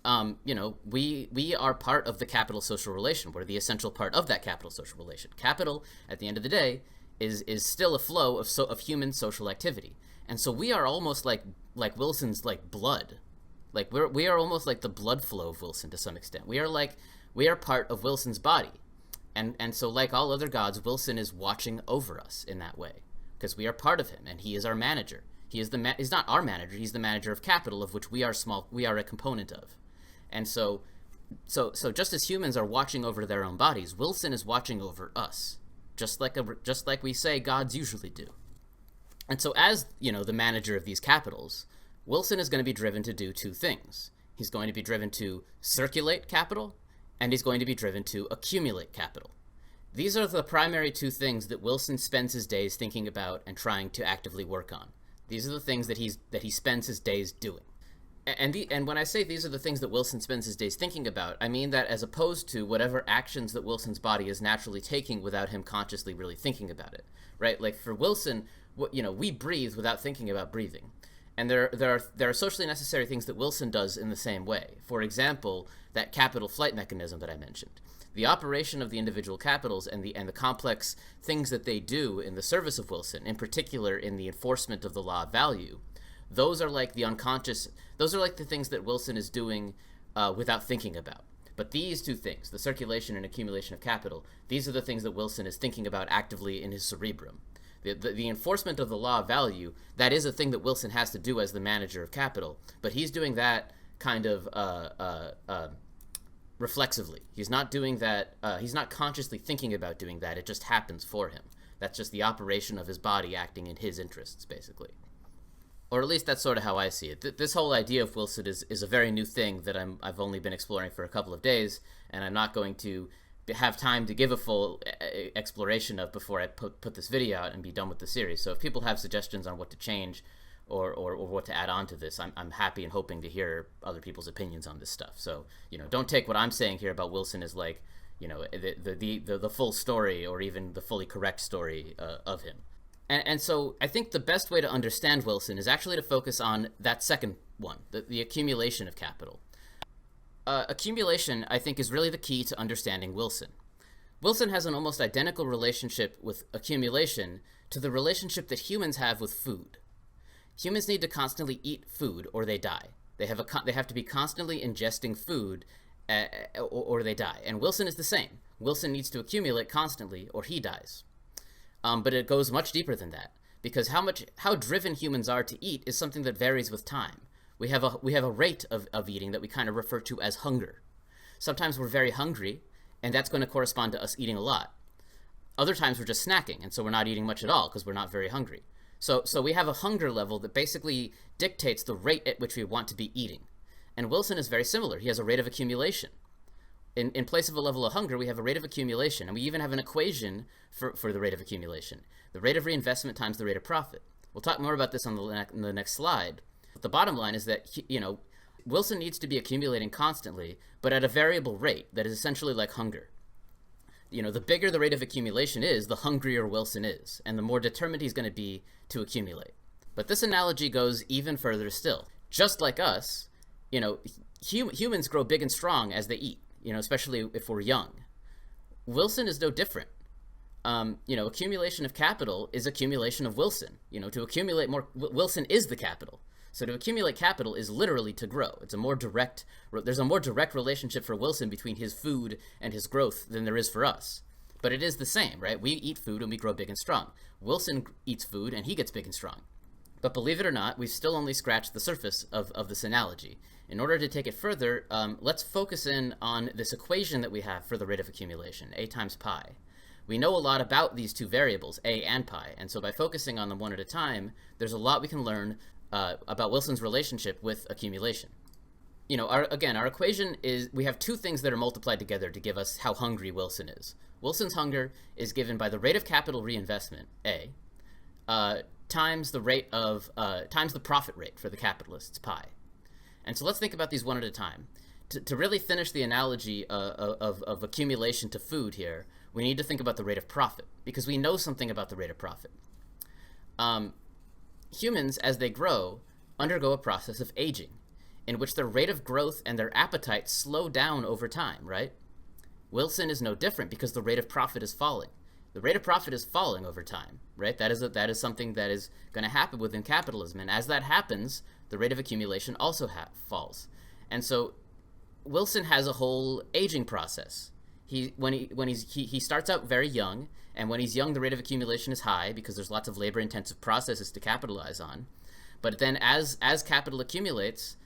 We are part of the capital social relation. We're the essential part of that capital social relation. Capital, at the end of the day, is still a flow of human social activity. And so we are almost like Wilson's blood. We are almost like the blood flow of Wilson to some extent. We are part of Wilson's body. And so like all other gods, Wilson is watching over us in that way, because we are part of him and he is our manager. He's not our manager, he's the manager of capital, of which we are a component of. And so just as humans are watching over their own bodies, Wilson is watching over us, just like we say gods usually do. And so as, the manager of these capitals, Wilson is going to be driven to do two things. He's going to be driven to circulate capital, and he's going to be driven to accumulate capital. These are the primary two things that Wilson spends his days thinking about and trying to actively work on. These are the things that he spends his days doing. And when I say these are the things that Wilson spends his days thinking about, I mean that as opposed to whatever actions that Wilson's body is naturally taking without him consciously really thinking about it, right? Like for Wilson, we breathe without thinking about breathing. And there are socially necessary things that Wilson does in the same way. For example, that capital flight mechanism that I mentioned. The operation of the individual capitals and the complex things that they do in the service of Wilson, in particular in the enforcement of the law of value, those are like the unconscious, those are like the things that Wilson is doing without thinking about. But these two things, the circulation and accumulation of capital, these are the things that Wilson is thinking about actively in his cerebrum. The enforcement of the law of value, that is a thing that Wilson has to do as the manager of capital, but he's doing that kind of reflexively. He's not doing that, he's not consciously thinking about doing that, it just happens for him. That's just the operation of his body acting in his interests, basically. Or at least that's sort of how I see it. This whole idea of Wilson is a very new thing that I've only been exploring for a couple of days, and I'm not going to have time to give a full exploration of before I put this video out and be done with the series. So if people have suggestions on what to change or what to add on to this, I'm happy and hoping to hear other people's opinions on this stuff. So, don't take what I'm saying here about Wilson as like, the full story or even the fully correct story of him. And so I think the best way to understand Wilson is actually to focus on that second one, the accumulation of capital. Accumulation, I think, is really the key to understanding Wilson. Wilson has an almost identical relationship with accumulation to the relationship that humans have with food. Humans need to constantly eat food or they die. They have to be constantly ingesting food or they die. And Wilson is the same. Wilson needs to accumulate constantly or he dies. But it goes much deeper than that, because how driven humans are to eat is something that varies with time. We have a rate of eating that we kind of refer to as hunger. Sometimes we're very hungry, and that's going to correspond to us eating a lot. Other times we're just snacking, and so we're not eating much at all because we're not very hungry. So we have a hunger level that basically dictates the rate at which we want to be eating. And Wilson is very similar. He has a rate of accumulation. In place of a level of hunger, we have a rate of accumulation, and we even have an equation for the rate of accumulation. The rate of reinvestment times the rate of profit. We'll talk more about this on the next slide. But the bottom line is that, Wilson needs to be accumulating constantly, but at a variable rate that is essentially like hunger. The bigger the rate of accumulation is, the hungrier Wilson is, and the more determined he's going to be to accumulate. But this analogy goes even further still. Just like us, humans grow big and strong as they eat. Especially if we're young. Wilson is no different. Accumulation of capital is accumulation of Wilson. To accumulate more, Wilson is the capital. So to accumulate capital is literally to grow. There's a more direct relationship for Wilson between his food and his growth than there is for us. But it is the same, right? We eat food and we grow big and strong. Wilson eats food and he gets big and strong. But believe it or not, we've still only scratched the surface of this analogy. In order to take it further, let's focus in on this equation that we have for the rate of accumulation, a times pi. We know a lot about these two variables, a and pi, and so by focusing on them one at a time, there's a lot we can learn about Wilson's relationship with accumulation. Our equation is, we have two things that are multiplied together to give us how hungry Wilson is. Wilson's hunger is given by the rate of capital reinvestment, a, times the profit rate for the capitalists, pi. And so let's think about these one at a time. To really finish the analogy of accumulation to food here, we need to think about the rate of profit, because we know something about the rate of profit. Humans, as they grow, undergo a process of aging, in which their rate of growth and their appetite slow down over time, right? Wilson is no different because the rate of profit is falling. The rate of profit is falling over time, right? That is something that is going to happen within capitalism, and as that happens, the rate of accumulation also falls. And so Wilson has a whole aging process. He starts out very young, and when he's young, the rate of accumulation is high because there's lots of labor-intensive processes to capitalize on. But then as capital accumulates,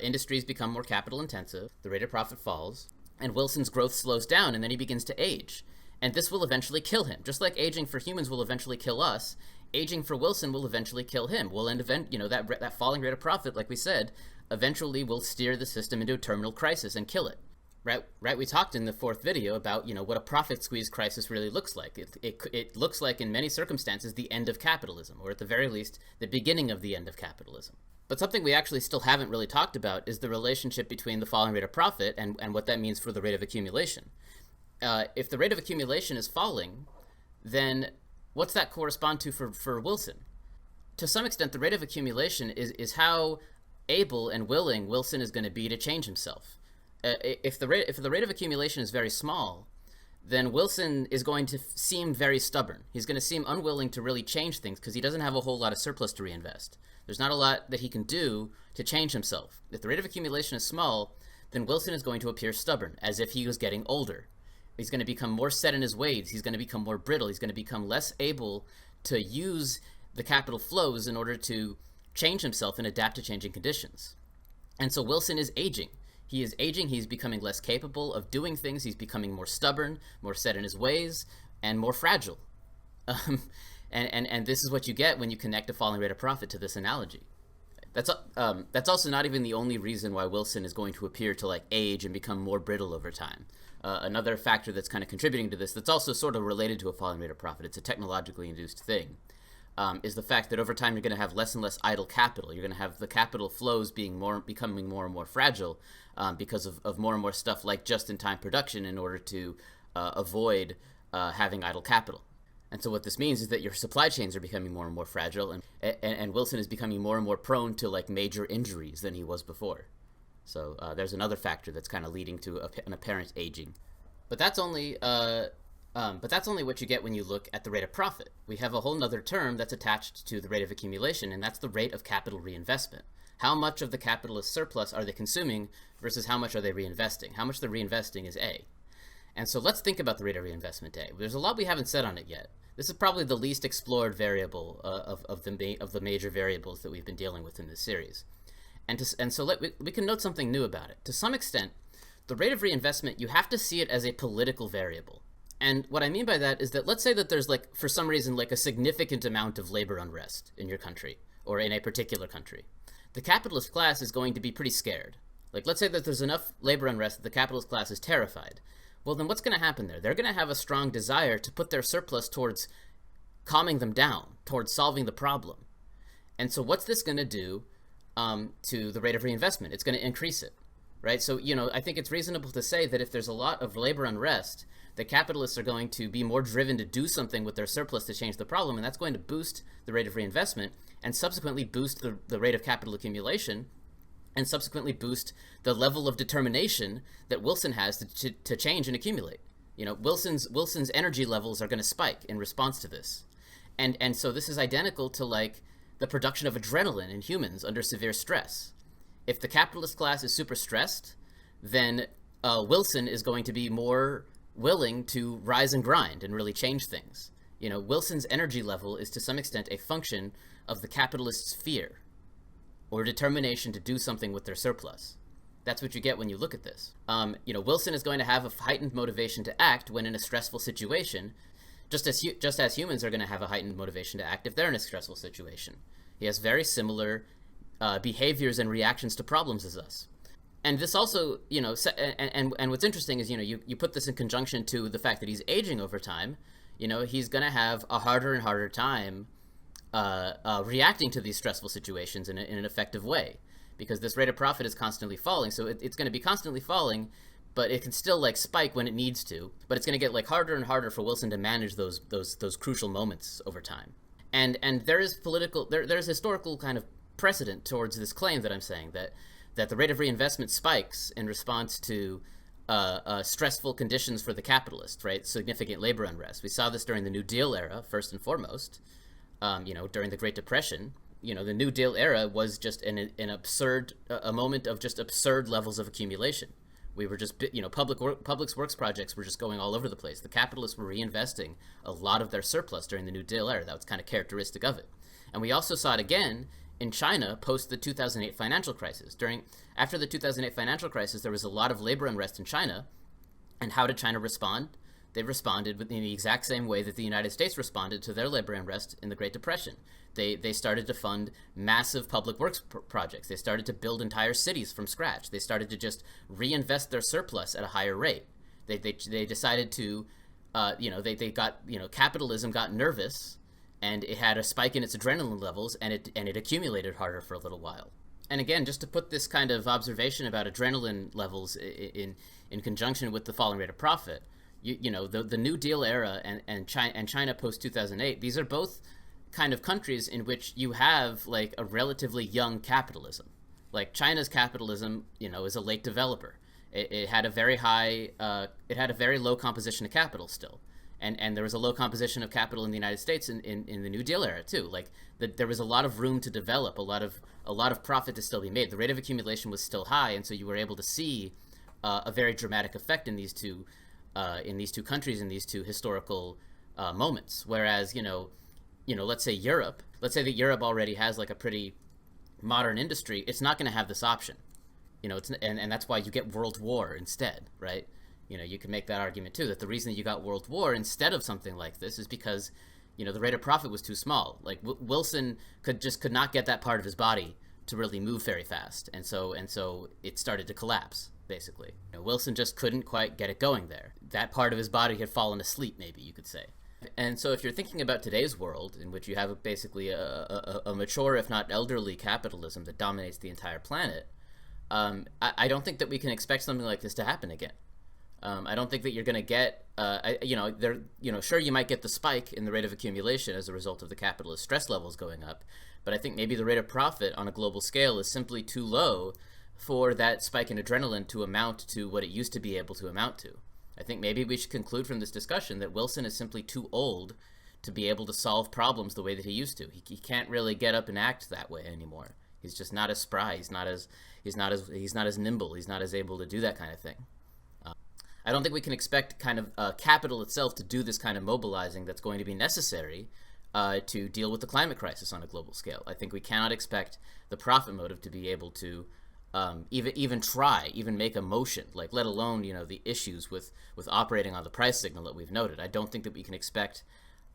industries become more capital-intensive, the rate of profit falls, and Wilson's growth slows down, and then he begins to age. And this will eventually kill him. Just like aging for humans will eventually kill us, aging for Wilson will eventually kill him. That falling rate of profit, like we said, eventually will steer the system into a terminal crisis and kill it. Right. We talked in the fourth video about, what a profit squeeze crisis really looks like. It looks like, in many circumstances, the end of capitalism, or at the very least, the beginning of the end of capitalism. But something we actually still haven't really talked about is the relationship between the falling rate of profit and what that means for the rate of accumulation. If the rate of accumulation is falling, then what's that correspond to for Wilson? To some extent, the rate of accumulation is how able and willing Wilson is going to be to change himself. If the rate of accumulation is very small, then Wilson is going to seem very stubborn. He's going to seem unwilling to really change things because he doesn't have a whole lot of surplus to reinvest. There's not a lot that he can do to change himself. If the rate of accumulation is small, then Wilson is going to appear stubborn, as if he was getting older. He's going to become more set in his ways. He's going to become more brittle. He's going to become less able to use the capital flows in order to change himself and adapt to changing conditions. And so Wilson is aging. He is aging. He's becoming less capable of doing things. He's becoming more stubborn, more set in his ways, and more fragile. And this is what you get when you connect a falling rate of profit to this analogy. That's also not even the only reason why Wilson is going to appear to age and become more brittle over time. Another factor that's kind of contributing to this, that's also sort of related to a falling rate of profit, it's a technologically induced thing, is the fact that over time you're going to have less and less idle capital. You're going to have the capital flows becoming more and more fragile because of more and more stuff like just-in-time production in order to avoid having idle capital. And so what this means is that your supply chains are becoming more and more fragile, and Wilson is becoming more and more prone to major injuries than he was before. So there's another factor that's kind of leading to an apparent aging. But that's only what you get when you look at the rate of profit. We have a whole nother term that's attached to the rate of accumulation, and that's the rate of capital reinvestment. How much of the capitalist surplus are they consuming versus how much are they reinvesting? How much they're reinvesting is A. And so let's think about the rate of reinvestment A. There's a lot we haven't said on it yet. This is probably the least explored variable of the major variables that we've been dealing with in this series. And so we can note something new about it. To some extent, the rate of reinvestment, you have to see it as a political variable. And what I mean by that is that let's say that there's for some reason a significant amount of labor unrest in your country or in a particular country. The capitalist class is going to be pretty scared. Let's say that there's enough labor unrest that the capitalist class is terrified. Well, then what's going to happen there? They're going to have a strong desire to put their surplus towards calming them down, towards solving the problem. And so what's this going to do to the rate of reinvestment? It's going to increase it, right? So, I think it's reasonable to say that if there's a lot of labor unrest, the capitalists are going to be more driven to do something with their surplus to change the problem, and that's going to boost the rate of reinvestment and subsequently boost the rate of capital accumulation and subsequently boost the level of determination that Wilson has to change and accumulate. Wilson's energy levels are going to spike in response to this. And so this is identical to the production of adrenaline in humans under severe stress. If the capitalist class is super stressed, then Wilson is going to be more willing to rise and grind and really change things. Wilson's energy level is to some extent a function of the capitalist's fear or determination to do something with their surplus. That's what you get when you look at this. Wilson is going to have a heightened motivation to act when in a stressful situation, just as humans are going to have a heightened motivation to act if they're in a stressful situation. He has very similar behaviors and reactions to problems as us. And this also, and what's interesting is, you put this in conjunction to the fact that he's aging over time. He's going to have a harder and harder time reacting to these stressful situations in an effective way, because this rate of profit is constantly falling. So it's going to be constantly falling, but it can still spike when it needs to. But it's going to get harder and harder for Wilson to manage those crucial moments over time. And there is there's historical kind of precedent towards this claim that I'm saying, that the rate of reinvestment spikes in response to stressful conditions for the capitalist, right? Significant labor unrest. We saw this during the New Deal era, first and foremost. During the Great Depression, the New Deal era was just a moment of just absurd levels of accumulation. We were just, public works projects were just going all over the place. The capitalists were reinvesting a lot of their surplus during the New Deal era. That was kind of characteristic of it. And we also saw it again in China post the 2008 financial crisis. After the 2008 financial crisis, there was a lot of labor unrest in China. And how did China respond? They responded in the exact same way that the United States responded to their labor unrest in the Great Depression. They started to fund massive public works projects. They started to build entire cities from scratch. They started to just reinvest their surplus at a higher rate. They decided to, they got, capitalism got nervous, and it had a spike in its adrenaline levels, and it accumulated harder for a little while. And again, just to put this kind of observation about adrenaline levels in conjunction with the falling rate of profit, the New Deal era and China post 2008, these are both kind of countries in which you have like a relatively young capitalism. Like China's capitalism, is a late developer. It had a very low composition of capital still. And there was a low composition of capital in the United States in the New Deal era too. Like there was a lot of room to develop, a lot of profit to still be made. The rate of accumulation was still high, and so you were able to see a very dramatic effect in these two countries, in these two historical moments. Whereas let's say that Europe already has like a pretty modern industry, it's not going to have this option. And that's why you get World War instead, right? You can make that argument too, that the reason that you got World War instead of something like this is because, the rate of profit was too small. Like Wilson could not get that part of his body to really move very fast. And so it started to collapse, basically. Wilson just couldn't quite get it going there. That part of his body had fallen asleep, maybe you could say. And so if you're thinking about today's world, in which you have basically a mature, if not elderly, capitalism that dominates the entire planet, I don't think that we can expect something like this to happen again. I don't think that you're going to get, sure, you might get the spike in the rate of accumulation as a result of the capitalist stress levels going up, but I think maybe the rate of profit on a global scale is simply too low for that spike in adrenaline to amount to what it used to be able to amount to. I think maybe we should conclude from this discussion that Wilson is simply too old to be able to solve problems the way that he used to. He can't really get up and act that way anymore. He's just not as spry. He's not as nimble. He's not as able to do that kind of thing. I don't think we can expect kind of capital itself to do this kind of mobilizing that's going to be necessary to deal with the climate crisis on a global scale. I think we cannot expect the profit motive to be able to even make a motion, like let alone the issues with operating on the price signal that we've noted. I don't think that we can expect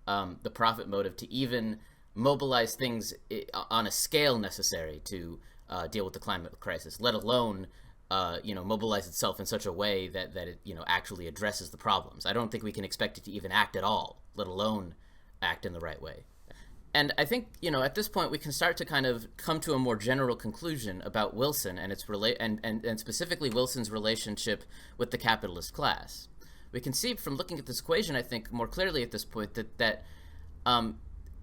the profit motive to even mobilize things on a scale necessary to deal with the climate crisis, let alone mobilize itself in such a way that it actually addresses the problems. I don't think we can expect it to even act at all, let alone act in the right way. And I think, at this point we can start to kind of come to a more general conclusion about Wilson and its and specifically Wilson's relationship with the capitalist class. We can see from looking at this equation, I think, more clearly at this point that the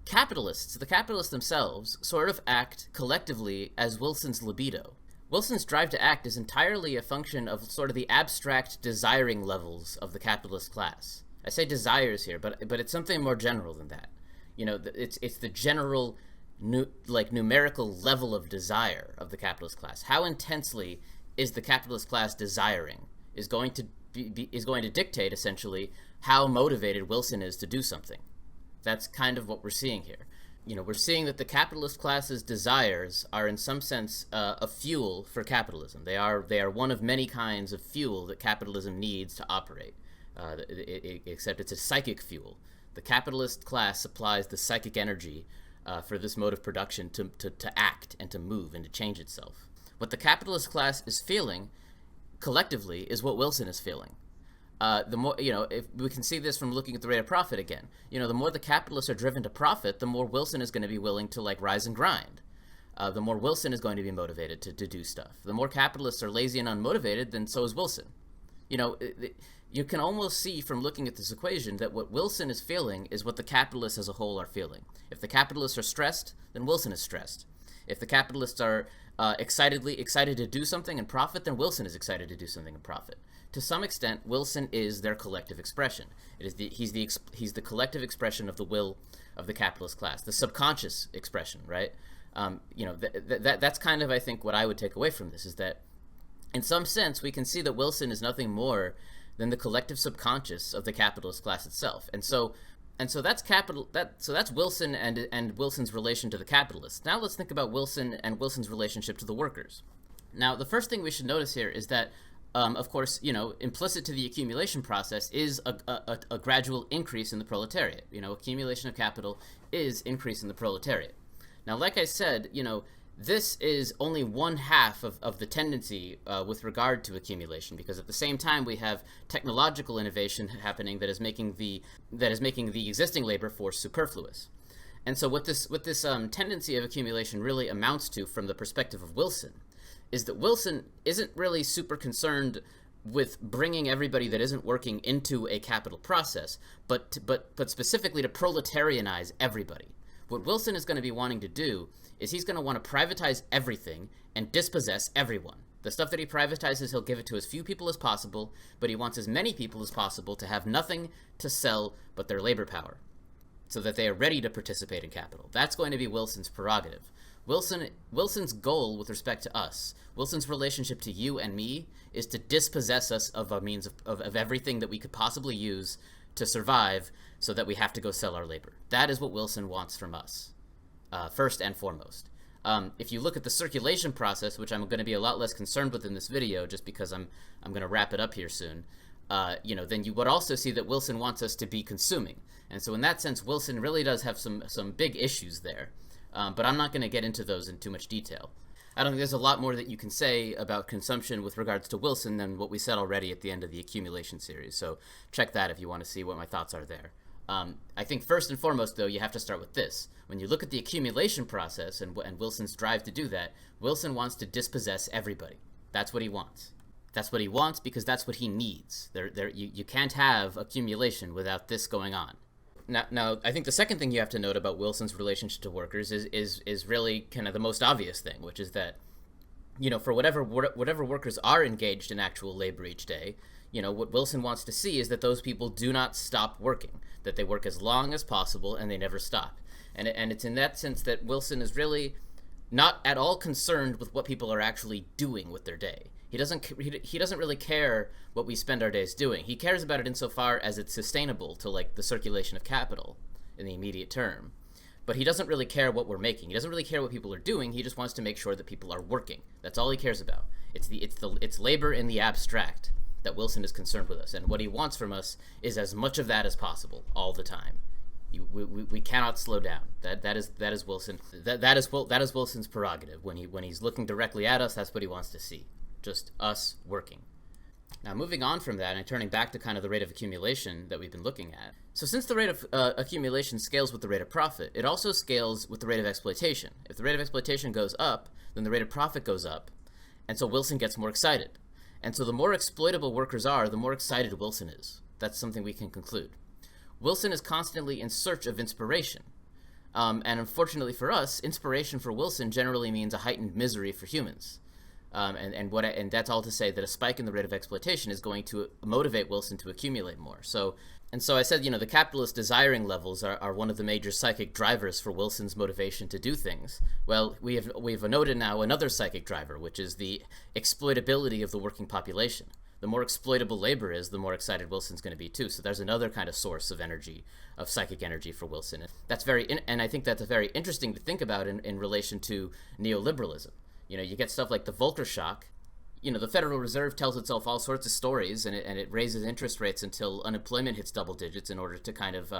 capitalists themselves, sort of act collectively as Wilson's libido. Wilson's drive to act is entirely a function of sort of the abstract desiring levels of the capitalist class. I say desires here, but it's something more general than that. It's the general numerical level of desire of the capitalist class. How intensely is the capitalist class desiring is going to dictate essentially how motivated Wilson is to do something. That's kind of what we're seeing here. We're seeing that the capitalist class's desires are in some sense a fuel for capitalism. They are one of many kinds of fuel that capitalism needs to operate, except it's a psychic fuel. The capitalist class supplies the psychic energy for this mode of production to act and to move and to change itself. What the capitalist class is feeling collectively is what Wilson is feeling. The more, if we can see this from looking at the rate of profit again, the more the capitalists are driven to profit, the more Wilson is going to be willing to rise and grind. The more Wilson is going to be motivated to do stuff. The more capitalists are lazy and unmotivated, then so is Wilson. You can almost see from looking at this equation that what Wilson is feeling is what the capitalists as a whole are feeling. If the capitalists are stressed, then Wilson is stressed. If the capitalists are excited to do something and profit, then Wilson is excited to do something and profit. To some extent, Wilson is their collective expression. He's the collective expression of the will of the capitalist class, the subconscious expression, right? That's kind of, I think, what I would take away from this, is that in some sense we can see that Wilson is nothing more than the collective subconscious of the capitalist class itself. And so that's Wilson and Wilson's relation to the capitalists. Now let's think about Wilson and Wilson's relationship to the workers. Now, the first thing we should notice here is that of course, implicit to the accumulation process is a gradual increase in the proletariat. Accumulation of capital is increase in the proletariat. Now, like I said, this is only one half of the tendency with regard to accumulation, because at the same time we have technological innovation happening that is making the existing labor force superfluous. And so what this tendency of accumulation really amounts to, from the perspective of Wilson, is that Wilson isn't really super concerned with bringing everybody that isn't working into a capital process, but specifically to proletarianize everybody. What Wilson is going to be wanting to do is he's going to want to privatize everything and dispossess everyone. The stuff that he privatizes, he'll give it to as few people as possible, but he wants as many people as possible to have nothing to sell but their labor power, so that they are ready to participate in capital. That's going to be Wilson's prerogative. Wilson's goal with respect to us, Wilson's relationship to you and me, is to dispossess us of a means of everything that we could possibly use to survive, so that we have to go sell our labor. That is what Wilson wants from us, first and foremost. If you look at the circulation process, which I'm going to be a lot less concerned with in this video, just because I'm going to wrap it up here soon, then you would also see that Wilson wants us to be consuming. And so in that sense, Wilson really does have some big issues there. But I'm not going to get into those in too much detail. I don't think there's a lot more that you can say about consumption with regards to Wilson than what we said already at the end of the accumulation series. So check that if you want to see what my thoughts are there. I think first and foremost, though, you have to start with this. When you look at the accumulation process and Wilson's drive to do that, Wilson wants to dispossess everybody. That's what he wants. That's what he wants because that's what he needs. You can't have accumulation without this going on. Now, I think the second thing you have to note about Wilson's relationship to workers is really kind of the most obvious thing, which is that, for whatever workers are engaged in actual labor each day, what Wilson wants to see is that those people do not stop working, that they work as long as possible and they never stop. And it's in that sense that Wilson is really not at all concerned with what people are actually doing with their day. He doesn't really care what we spend our days doing. He cares about it insofar as it's sustainable to, like, the circulation of capital in the immediate term. But he doesn't really care what we're making. He doesn't really care what people are doing. He just wants to make sure that people are working. That's all he cares about. It's labor in the abstract that Wilson is concerned with us, and what he wants from us is as much of that as possible all the time. We cannot slow down. That is Wilson. That is Wilson's prerogative. When he's looking directly at us, that's what he wants to see. Just us working. Now, moving on from that and turning back to kind of the rate of accumulation that we've been looking at. So since the rate of accumulation scales with the rate of profit, it also scales with the rate of exploitation. If the rate of exploitation goes up, then the rate of profit goes up, and so Wilson gets more excited. And so the more exploitable workers are, the more excited Wilson is. That's something we can conclude. Wilson is constantly in search of inspiration. And unfortunately for us, inspiration for Wilson generally means a heightened misery for humans. And that's all to say that a spike in the rate of exploitation is going to motivate Wilson to accumulate more. So I said, the capitalist desiring levels are one of the major psychic drivers for Wilson's motivation to do things. Well, we've noted now another psychic driver, which is the exploitability of the working population. The more exploitable labor is, the more excited Wilson's going to be too. So there's another kind of source of energy, of psychic energy for Wilson. And I think that's very interesting to think about in relation to neoliberalism. You get stuff like the Volcker shock. The Federal Reserve tells itself all sorts of stories, and it raises interest rates until unemployment hits double digits in order to kind of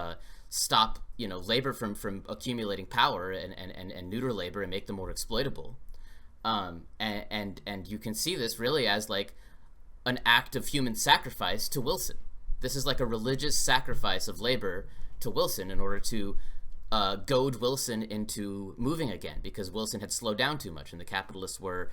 stop, labor from accumulating power and neuter labor and make them more exploitable. And you can see this really as like an act of human sacrifice to Wilson. This is like a religious sacrifice of labor to Wilson in order to goad Wilson into moving again, because Wilson had slowed down too much and the capitalists were,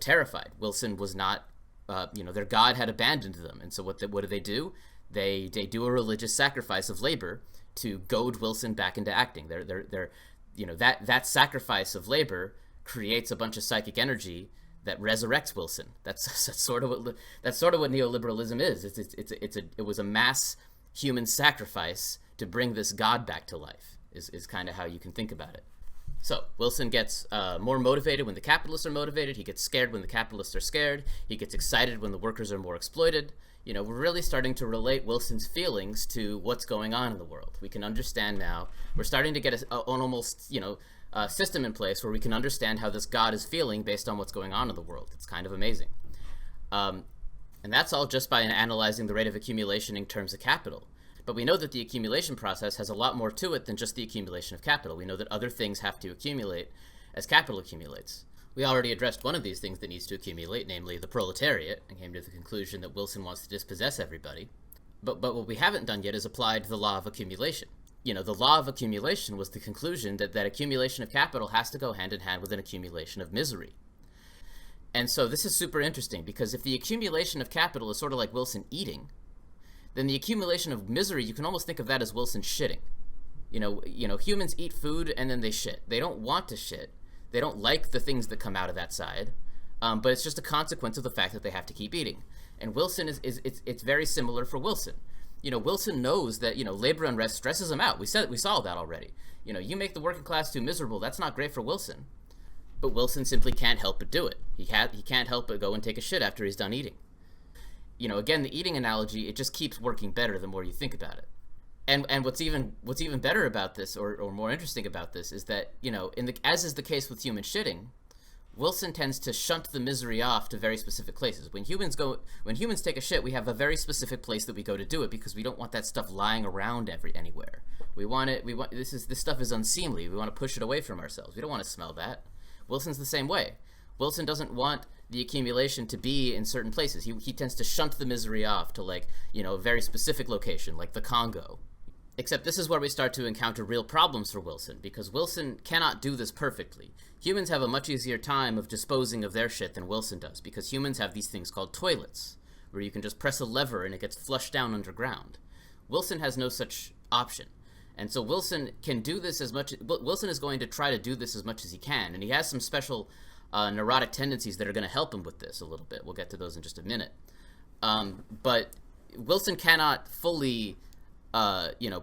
terrified. Wilson was not, their God had abandoned them. And so what do? They do a religious sacrifice of labor to goad Wilson back into acting. That sacrifice of labor creates a bunch of psychic energy that resurrects Wilson. That's sort of what neoliberalism is. It was a mass human sacrifice to bring this God back to life, is kind of how you can think about it. So Wilson gets more motivated when the capitalists are motivated. He gets scared when the capitalists are scared. He gets excited when the workers are more exploited. We're really starting to relate Wilson's feelings to what's going on in the world. We can understand now. We're starting to get an almost, system in place where we can understand how this God is feeling based on what's going on in the world. It's kind of amazing. Um, and that's all just by analyzing the rate of accumulation in terms of capital. But we know that the accumulation process has a lot more to it than just the accumulation of capital. We know that other things have to accumulate as capital accumulates. We already addressed one of these things that needs to accumulate, namely the proletariat, and came to the conclusion that Wilson wants to dispossess everybody. But what we haven't done yet is applied the law of accumulation. The law of accumulation was the conclusion that accumulation of capital has to go hand in hand with an accumulation of misery. And so this is super interesting, because if the accumulation of capital is sort of like Wilson eating, then the accumulation of misery, you can almost think of that as Wilson shitting. Humans eat food and then they shit. They don't want to shit. They don't like the things that come out of that side, but it's just a consequence of the fact that they have to keep eating. And Wilson it's very similar for Wilson. Wilson knows that, labor unrest stresses him out. We saw that already. You make the working class too miserable, that's not great for Wilson. But Wilson simply can't help but do it. He can't help but go and take a shit after he's done eating. Again, the eating analogy, it just keeps working better the more you think about it. And what's even better about this, or more interesting about this, is that, as is the case with human shitting, Wilson tends to shunt the misery off to very specific places. When humans take a shit, we have a very specific place that we go to do it, because we don't want that stuff lying around anywhere. This stuff is unseemly. We want to push it away from ourselves. We don't want to smell that. Wilson's the same way. Wilson doesn't want the accumulation to be in certain places. He tends to shunt the misery off to, a very specific location, like the Congo. Except this is where we start to encounter real problems for Wilson, because Wilson cannot do this perfectly. Humans have a much easier time of disposing of their shit than Wilson does, because humans have these things called toilets, where you can just press a lever and it gets flushed down underground. Wilson has no such option. And so Wilson can do this Wilson is going to try to do this as much as he can, and he has some special neurotic tendencies that are going to help him with this a little bit. We'll get to those in just a minute. But Wilson cannot fully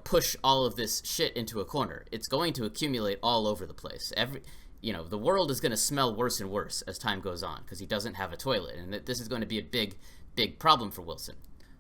push all of this shit into a corner. It's going to accumulate all over the place. The world is going to smell worse and worse as time goes on, because he doesn't have a toilet, and this is going to be a big, big problem for Wilson.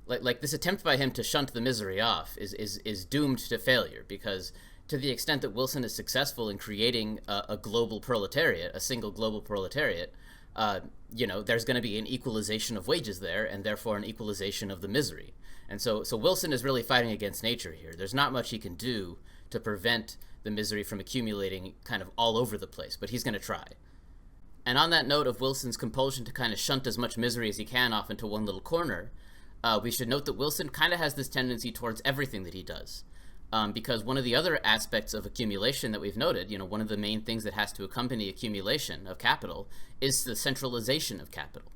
Like this attempt by him to shunt the misery off is doomed to failure, because to the extent that Wilson is successful in creating a global proletariat, a single global proletariat, there's going to be an equalization of wages there, and therefore an equalization of the misery. And so Wilson is really fighting against nature here. There's not much he can do to prevent the misery from accumulating kind of all over the place, but he's going to try. And on that note of Wilson's compulsion to kind of shunt as much misery as he can off into one little corner, we should note that Wilson kind of has this tendency towards everything that he does. Because one of the other aspects of accumulation that we've noted, one of the main things that has to accompany accumulation of capital is the centralization of capital.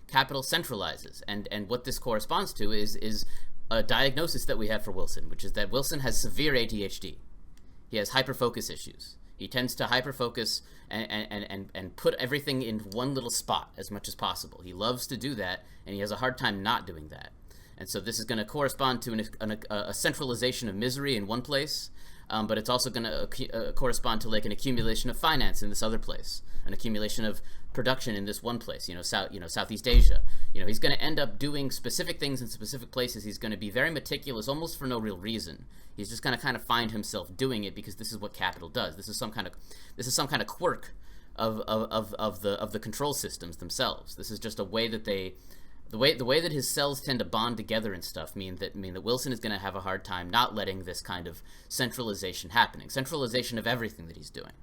Capital centralizes, and what this corresponds to is a diagnosis that we have for Wilson, which is that Wilson has severe ADHD. He has hyperfocus issues. He tends to hyperfocus and put everything in one little spot as much as possible. He loves to do that, and he has a hard time not doing that. And so this is going to correspond to a centralization of misery in one place, but it's also going to correspond to like an accumulation of finance in this other place, an accumulation of production in this one place, Southeast Asia. He's going to end up doing specific things in specific places. He's going to be very meticulous, almost for no real reason. He's just going to kind of find himself doing it because this is what capital does. This is some kind of quirk of the control systems themselves. This is just a way that the way that his cells tend to bond together and stuff mean that Wilson is going to have a hard time not letting this kind of centralization happening, centralization of everything that he's doing.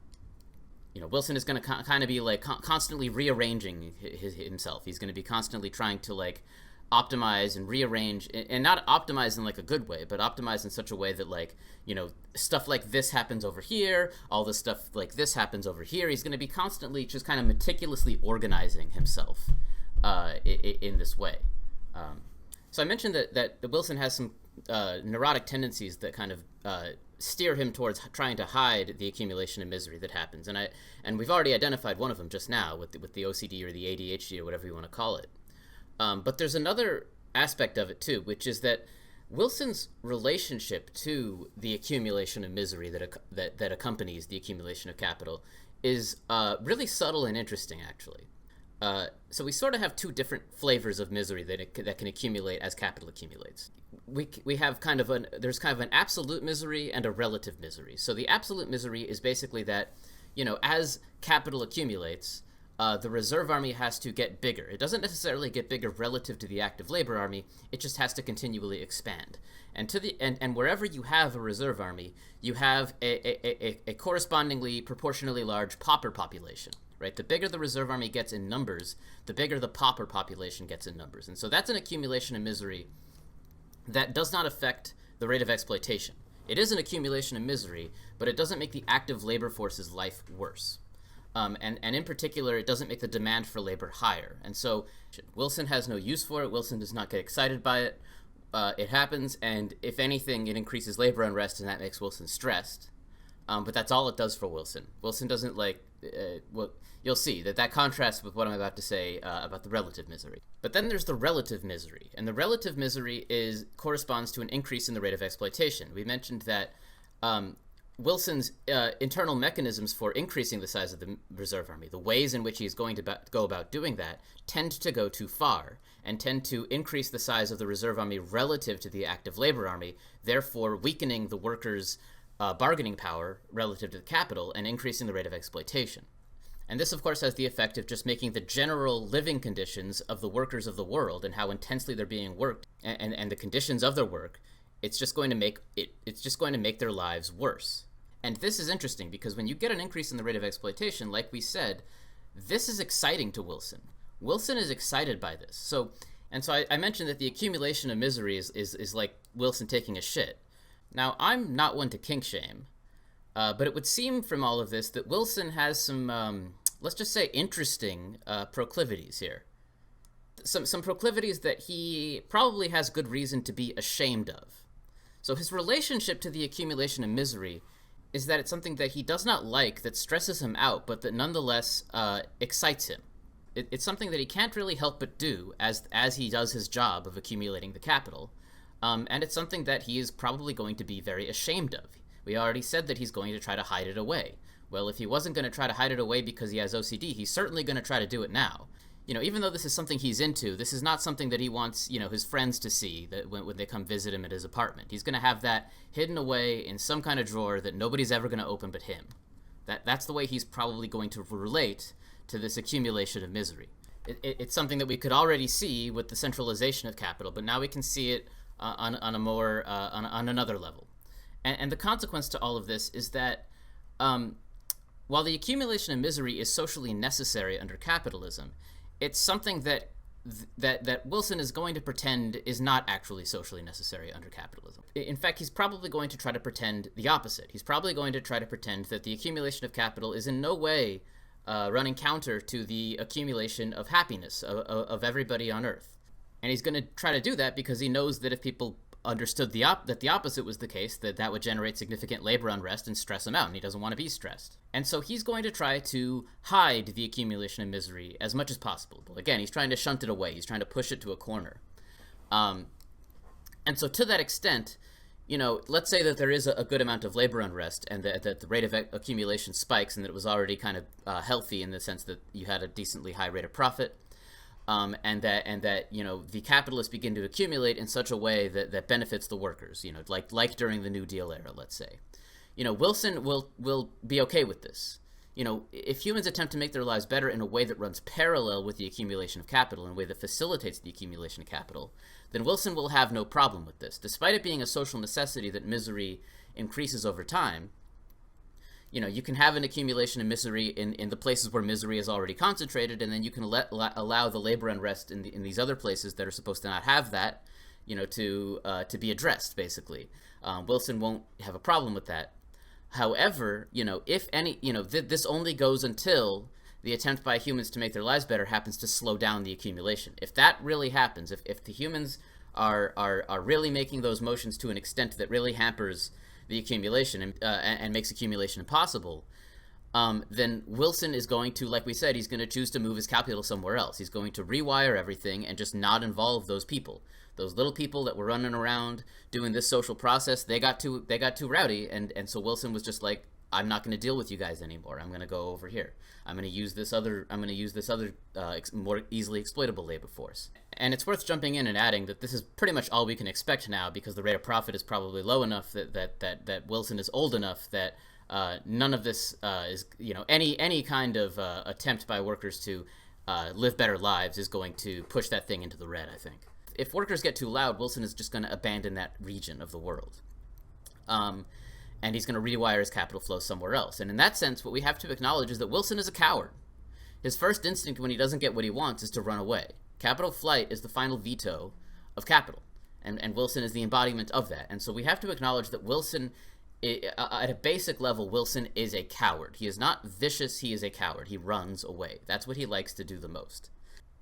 Wilson is going to kind of be like constantly rearranging himself. He's going to be constantly trying to like optimize and rearrange, and not optimize in like a good way, but optimize in such a way that like, stuff like this happens over here, all this stuff like this happens over here. He's going to be constantly just kind of meticulously organizing himself in this way. So I mentioned that Wilson has some neurotic tendencies that kind of steer him towards trying to hide the accumulation of misery that happens, and we've already identified one of them just now with the OCD or the ADHD or whatever you want to call it. But there's another aspect of it too, which is that Wilson's relationship to the accumulation of misery that accompanies the accumulation of capital is really subtle and interesting, actually. So we sort of have two different flavors of misery that can accumulate as capital accumulates. We have there's kind of an absolute misery and a relative misery. So the absolute misery is basically that, as capital accumulates, the reserve army has to get bigger. It doesn't necessarily get bigger relative to the active labor army. It just has to continually expand. And wherever you have a reserve army, you have a correspondingly proportionally large pauper population, right? The bigger the reserve army gets in numbers, the bigger the pauper population gets in numbers. And so that's an accumulation of misery that does not affect the rate of exploitation. It is an accumulation of misery, but it doesn't make the active labor force's life worse. And in particular, it doesn't make the demand for labor higher. And so Wilson has no use for it. Wilson does not get excited by it. It happens, and if anything, it increases labor unrest, and that makes Wilson stressed. But that's all it does for Wilson. Wilson doesn't well, you'll see that contrasts with what I'm about to say about the relative misery. But then there's the relative misery, and the relative misery corresponds to an increase in the rate of exploitation. We mentioned that Wilson's internal mechanisms for increasing the size of the reserve army, the ways in which he's going to go about doing that, tend to go too far and tend to increase the size of the reserve army relative to the active labor army, therefore weakening the workers' bargaining power relative to the capital and increasing the rate of exploitation. And this, of course, has the effect of just making the general living conditions of the workers of the world and how intensely they're being worked and the conditions of their work, it's just going to make their lives worse. And this is interesting because when you get an increase in the rate of exploitation, like we said, this is exciting to Wilson. Wilson is excited by this. So I mentioned that the accumulation of misery is like Wilson taking a shit. Now, I'm not one to kink shame, but it would seem from all of this that Wilson has some, let's just say, interesting proclivities here. Some proclivities that he probably has good reason to be ashamed of. So his relationship to the accumulation of misery is that it's something that he does not like, that stresses him out, but that nonetheless excites him. It's something that he can't really help but do as he does his job of accumulating the capital. And it's something that he is probably going to be very ashamed of. We already said that he's going to try to hide it away. Well, if he wasn't going to try to hide it away because he has OCD, he's certainly going to try to do it now. Even though this is something he's into, this is not something that he wants, his friends to see that when they come visit him at his apartment. He's going to have that hidden away in some kind of drawer that nobody's ever going to open but him. That's the way he's probably going to relate to this accumulation of misery. It's something that we could already see with the centralization of capital, but now we can see it on another level. And the consequence to all of this is that while the accumulation of misery is socially necessary under capitalism, it's something that Wilson is going to pretend is not actually socially necessary under capitalism. In fact, he's probably going to try to pretend the opposite. He's probably going to try to pretend that the accumulation of capital is in no way running counter to the accumulation of happiness of everybody on Earth. And he's going to try to do that because he knows that if people understood that the opposite was the case, that would generate significant labor unrest and stress him out, and he doesn't want to be stressed. And so he's going to try to hide the accumulation of misery as much as possible. But again, he's trying to shunt it away. He's trying to push it to a corner. And so to that extent, let's say that there is a good amount of labor unrest and that the rate of accumulation spikes and that it was already kind of healthy in the sense that you had a decently high rate of profit. And that the capitalists begin to accumulate in such a way that benefits the workers, like during the New Deal era, let's say. Wilson will be okay with this. If humans attempt to make their lives better in a way that runs parallel with the accumulation of capital, in a way that facilitates the accumulation of capital, then Wilson will have no problem with this. Despite it being a social necessity that misery increases over time, you can have an accumulation of misery in the places where misery is already concentrated, and then you can allow the labor unrest in these other places that are supposed to not have that, to be addressed, basically. Wilson won't have a problem with that. However, if any, this only goes until the attempt by humans to make their lives better happens to slow down the accumulation. If that really happens, if the humans are really making those motions to an extent that really hampers the accumulation and makes accumulation impossible, then Wilson is going to, like we said, he's going to choose to move his capital somewhere else. He's going to rewire everything and just not involve those people. Those little people that were running around doing this social process, they got too rowdy, and so Wilson was just like, I'm not going to deal with you guys anymore. I'm going to go over here. I'm going to use this other more easily exploitable labor force. And it's worth jumping in and adding that this is pretty much all we can expect now, because the rate of profit is probably low enough that Wilson is old enough that none of this is, any kind of attempt by workers to live better lives is going to push that thing into the red, I think. If workers get too loud, Wilson is just going to abandon that region of the world. And he's going to rewire his capital flow somewhere else. And in that sense, what we have to acknowledge is that Wilson is a coward. His first instinct when he doesn't get what he wants is to run away. Capital flight is the final veto of capital. And Wilson is the embodiment of that. And so we have to acknowledge that Wilson, at a basic level, Wilson is a coward. He is not vicious, he is a coward. He runs away. That's what he likes to do the most.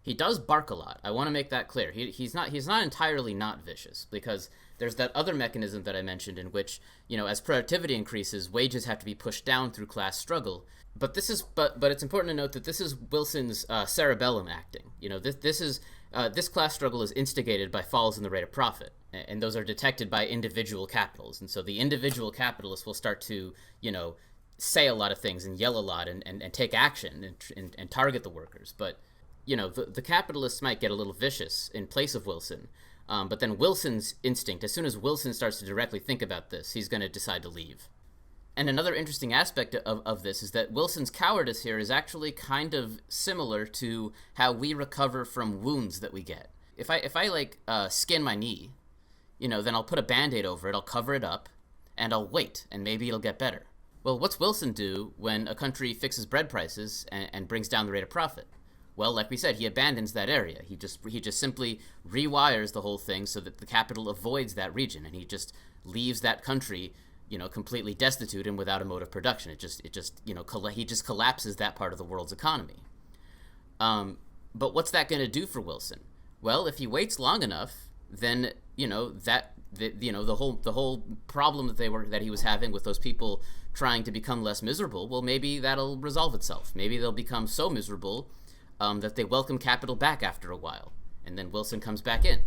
He does bark a lot. I want to make that clear. He's not entirely not vicious, because there's that other mechanism that I mentioned in which, as productivity increases, wages have to be pushed down through class struggle. But it's important to note that this is Wilson's cerebellum acting. This class struggle is instigated by falls in the rate of profit, and those are detected by individual capitals. And so the individual capitalists will start to, say a lot of things and yell a lot and take action and target the workers. But the capitalists might get a little vicious in place of Wilson, but then Wilson's instinct, as soon as Wilson starts to directly think about this, he's going to decide to leave. And another interesting aspect of this is that Wilson's cowardice here is actually kind of similar to how we recover from wounds that we get. If I skin my knee, then I'll put a Band-Aid over it, I'll cover it up, and I'll wait, and maybe it'll get better. Well, what's Wilson do when a country fixes bread prices and brings down the rate of profit? Well, like we said, he abandons that area. He just simply rewires the whole thing so that the capital avoids that region, and he just leaves that country, completely destitute and without a mode of production. He just collapses that part of the world's economy. But what's that going to do for Wilson? Well, if he waits long enough, then the whole problem that he was having with those people trying to become less miserable, well, maybe that'll resolve itself. Maybe they'll become so miserable that they welcome capital back after a while, and then Wilson comes back in.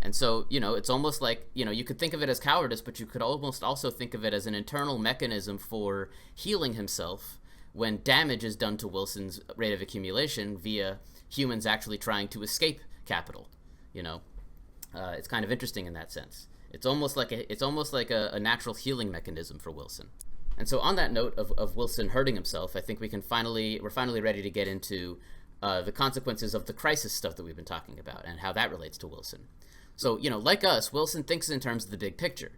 And so, it's almost like, you could think of it as cowardice, but you could almost also think of it as an internal mechanism for healing himself when damage is done to Wilson's rate of accumulation via humans actually trying to escape capital. It's kind of interesting in that sense. It's almost like a natural healing mechanism for Wilson. And so on that note of Wilson hurting himself, I think we're finally ready to get into the consequences of the crisis stuff that we've been talking about and how that relates to Wilson. So, like us, Wilson thinks in terms of the big picture.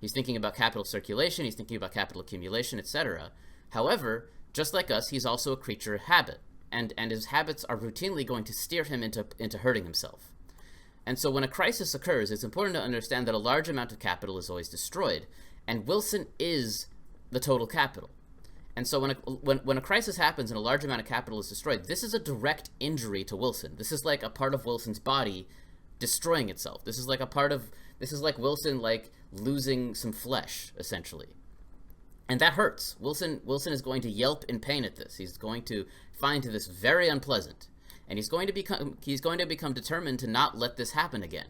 He's thinking about capital circulation, he's thinking about capital accumulation, etc. However, just like us, he's also a creature of habit, and his habits are routinely going to steer him into hurting himself. And so when a crisis occurs, it's important to understand that a large amount of capital is always destroyed, and Wilson is the total capital. And so when a crisis happens and a large amount of capital is destroyed, this is a direct injury to Wilson. This is like a part of Wilson's body destroying itself. This is like Wilson losing some flesh, essentially. And that hurts. Wilson is going to yelp in pain at this. He's going to find this very unpleasant. And he's going to become determined to not let this happen again.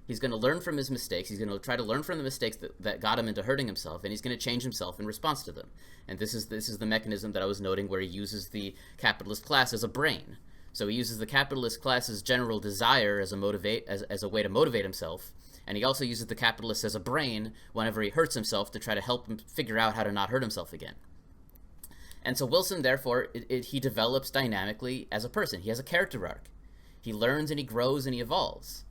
He's going to learn from his mistakes. He's going to try to learn from the mistakes that got him into hurting himself, and he's going to change himself in response to them. And this is the mechanism that I was noting, where he uses the capitalist class as a brain. So he uses the capitalist class's general desire as a way to motivate himself, and he also uses the capitalist as a brain whenever he hurts himself to try to help him figure out how to not hurt himself again. And so Wilson, therefore, he develops dynamically as a person. He has a character arc. He learns and he grows and he evolves.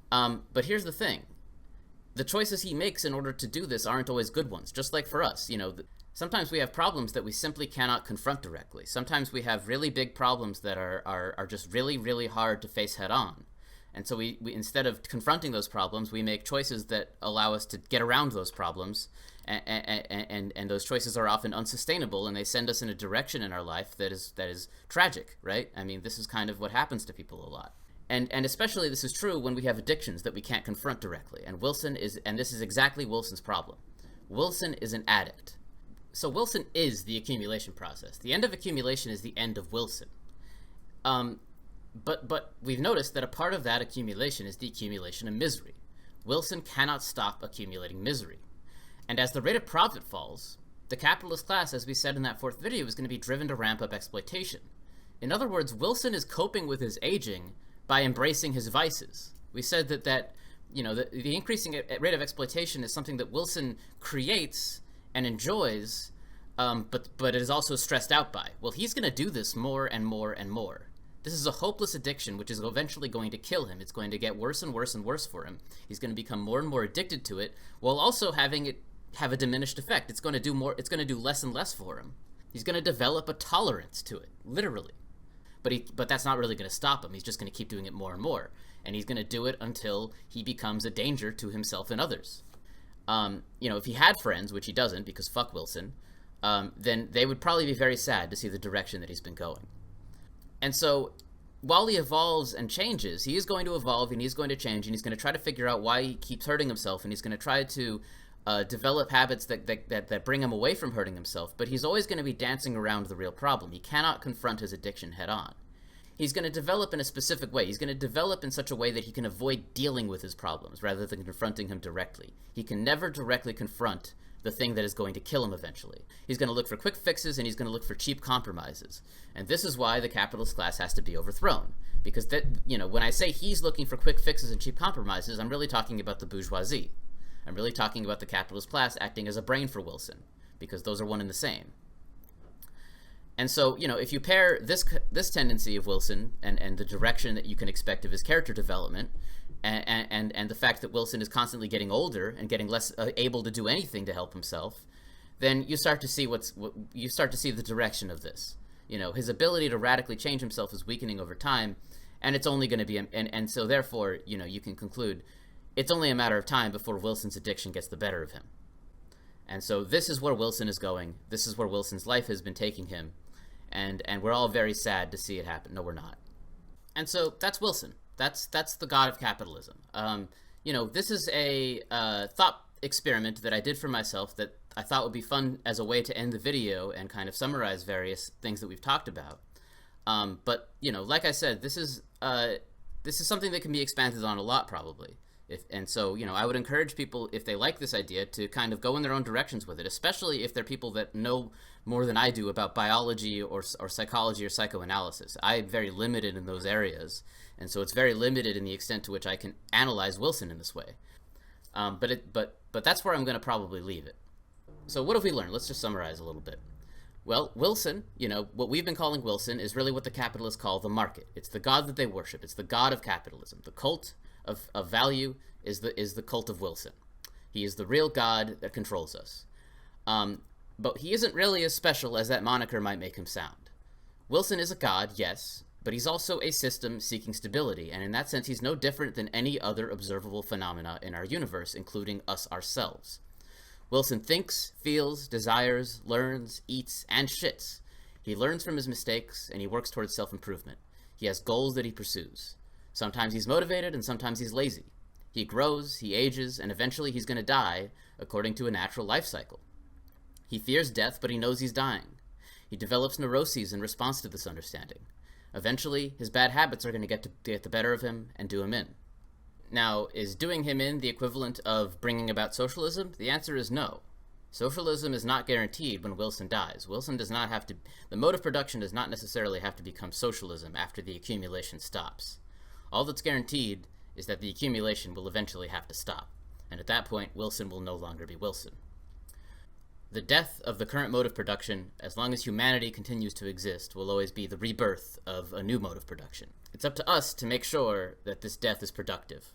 But here's the thing. The choices he makes in order to do this aren't always good ones, just like for us. Sometimes we have problems that we simply cannot confront directly. Sometimes we have really big problems that are just really, really hard to face head on. And so we instead of confronting those problems, we make choices that allow us to get around those problems, and those choices are often unsustainable, and they send us in a direction in our life that is tragic, right? I mean, this is kind of what happens to people a lot. And especially this is true when we have addictions that we can't confront directly. And this is exactly Wilson's problem. Wilson is an addict. So Wilson is the accumulation process. The end of accumulation is the end of Wilson. But we've noticed that a part of that accumulation is the accumulation of misery. Wilson cannot stop accumulating misery. And as the rate of profit falls, the capitalist class, as we said in that fourth video, is going to be driven to ramp up exploitation. In other words, Wilson is coping with his aging by embracing his vices. We said that the increasing rate of exploitation is something that Wilson creates and enjoys but it is also stressed out by, well, he's going to do this more and more and more. This is a hopeless addiction which is eventually going to kill him. It's going to get worse and worse and worse for him. He's going to become more and more addicted to it while also having it have a diminished effect. It's going to do more, it's going to do less and less for him. He's going to develop a tolerance to it, literally. But that's not really going to stop him. He's just going to keep doing it more and more. And he's going to do it until he becomes a danger to himself and others. If he had friends, which he doesn't because fuck Wilson, then they would probably be very sad to see the direction that he's been going. And so while he evolves and changes, he is going to evolve and he's going to change and he's going to try to figure out why he keeps hurting himself, and he's going to try to develop habits that bring him away from hurting himself, but he's always going to be dancing around the real problem. He cannot confront his addiction head on. He's going to develop in a specific way. He's going to develop in such a way that he can avoid dealing with his problems rather than confronting him directly. He can never directly confront the thing that is going to kill him eventually. He's going to look for quick fixes and he's going to look for cheap compromises. And this is why the capitalist class has to be overthrown. Because when I say he's looking for quick fixes and cheap compromises, I'm really talking about the bourgeoisie. I'm really talking about the capitalist class acting as a brain for Wilson, because those are one and the same. And so, if you pair this tendency of Wilson and the direction that you can expect of his character development, and the fact that Wilson is constantly getting older and getting less able to do anything to help himself, then you start to see the direction of this. His ability to radically change himself is weakening over time, and it's only going to be, and so therefore, you can conclude it's only a matter of time before Wilson's addiction gets the better of him. And so this is where Wilson is going. This is where Wilson's life has been taking him. And we're all very sad to see it happen. No, we're not. And so that's Wilson. That's the god of capitalism. This is a thought experiment that I did for myself that I thought would be fun as a way to end the video and kind of summarize various things that we've talked about. But like I said, this is something that can be expanded on a lot probably. I would encourage people, if they like this idea, to kind of go in their own directions with it, especially if they're people that know more than I do about biology or psychology or psychoanalysis. I'm very limited in those areas, and so it's very limited in the extent to which I can analyze Wilson in this way. But that's where I'm going to probably leave it. So what have we learned? Let's just summarize a little bit. Well, Wilson, what we've been calling Wilson is really what the capitalists call the market. It's the god that they worship. It's the god of capitalism. The cult of value is the cult of Wilson. He is the real god that controls us. But he isn't really as special as that moniker might make him sound. Wilson is a god, yes, but he's also a system seeking stability, and in that sense he's no different than any other observable phenomena in our universe, including us ourselves. Wilson thinks, feels, desires, learns, eats, and shits. He learns from his mistakes, and he works towards self-improvement. He has goals that he pursues. Sometimes he's motivated, and sometimes he's lazy. He grows, he ages, and eventually he's going to die, according to a natural life cycle. He fears death, but he knows he's dying. He develops neuroses in response to this understanding. Eventually, his bad habits are going to get the better of him and do him in. Now, is doing him in the equivalent of bringing about socialism? The answer is no. Socialism is not guaranteed when Wilson dies. The mode of production does not necessarily have to become socialism after the accumulation stops. All that's guaranteed is that the accumulation will eventually have to stop, and at that point, Wilson will no longer be Wilson. The death of the current mode of production, as long as humanity continues to exist, will always be the rebirth of a new mode of production. It's up to us to make sure that this death is productive,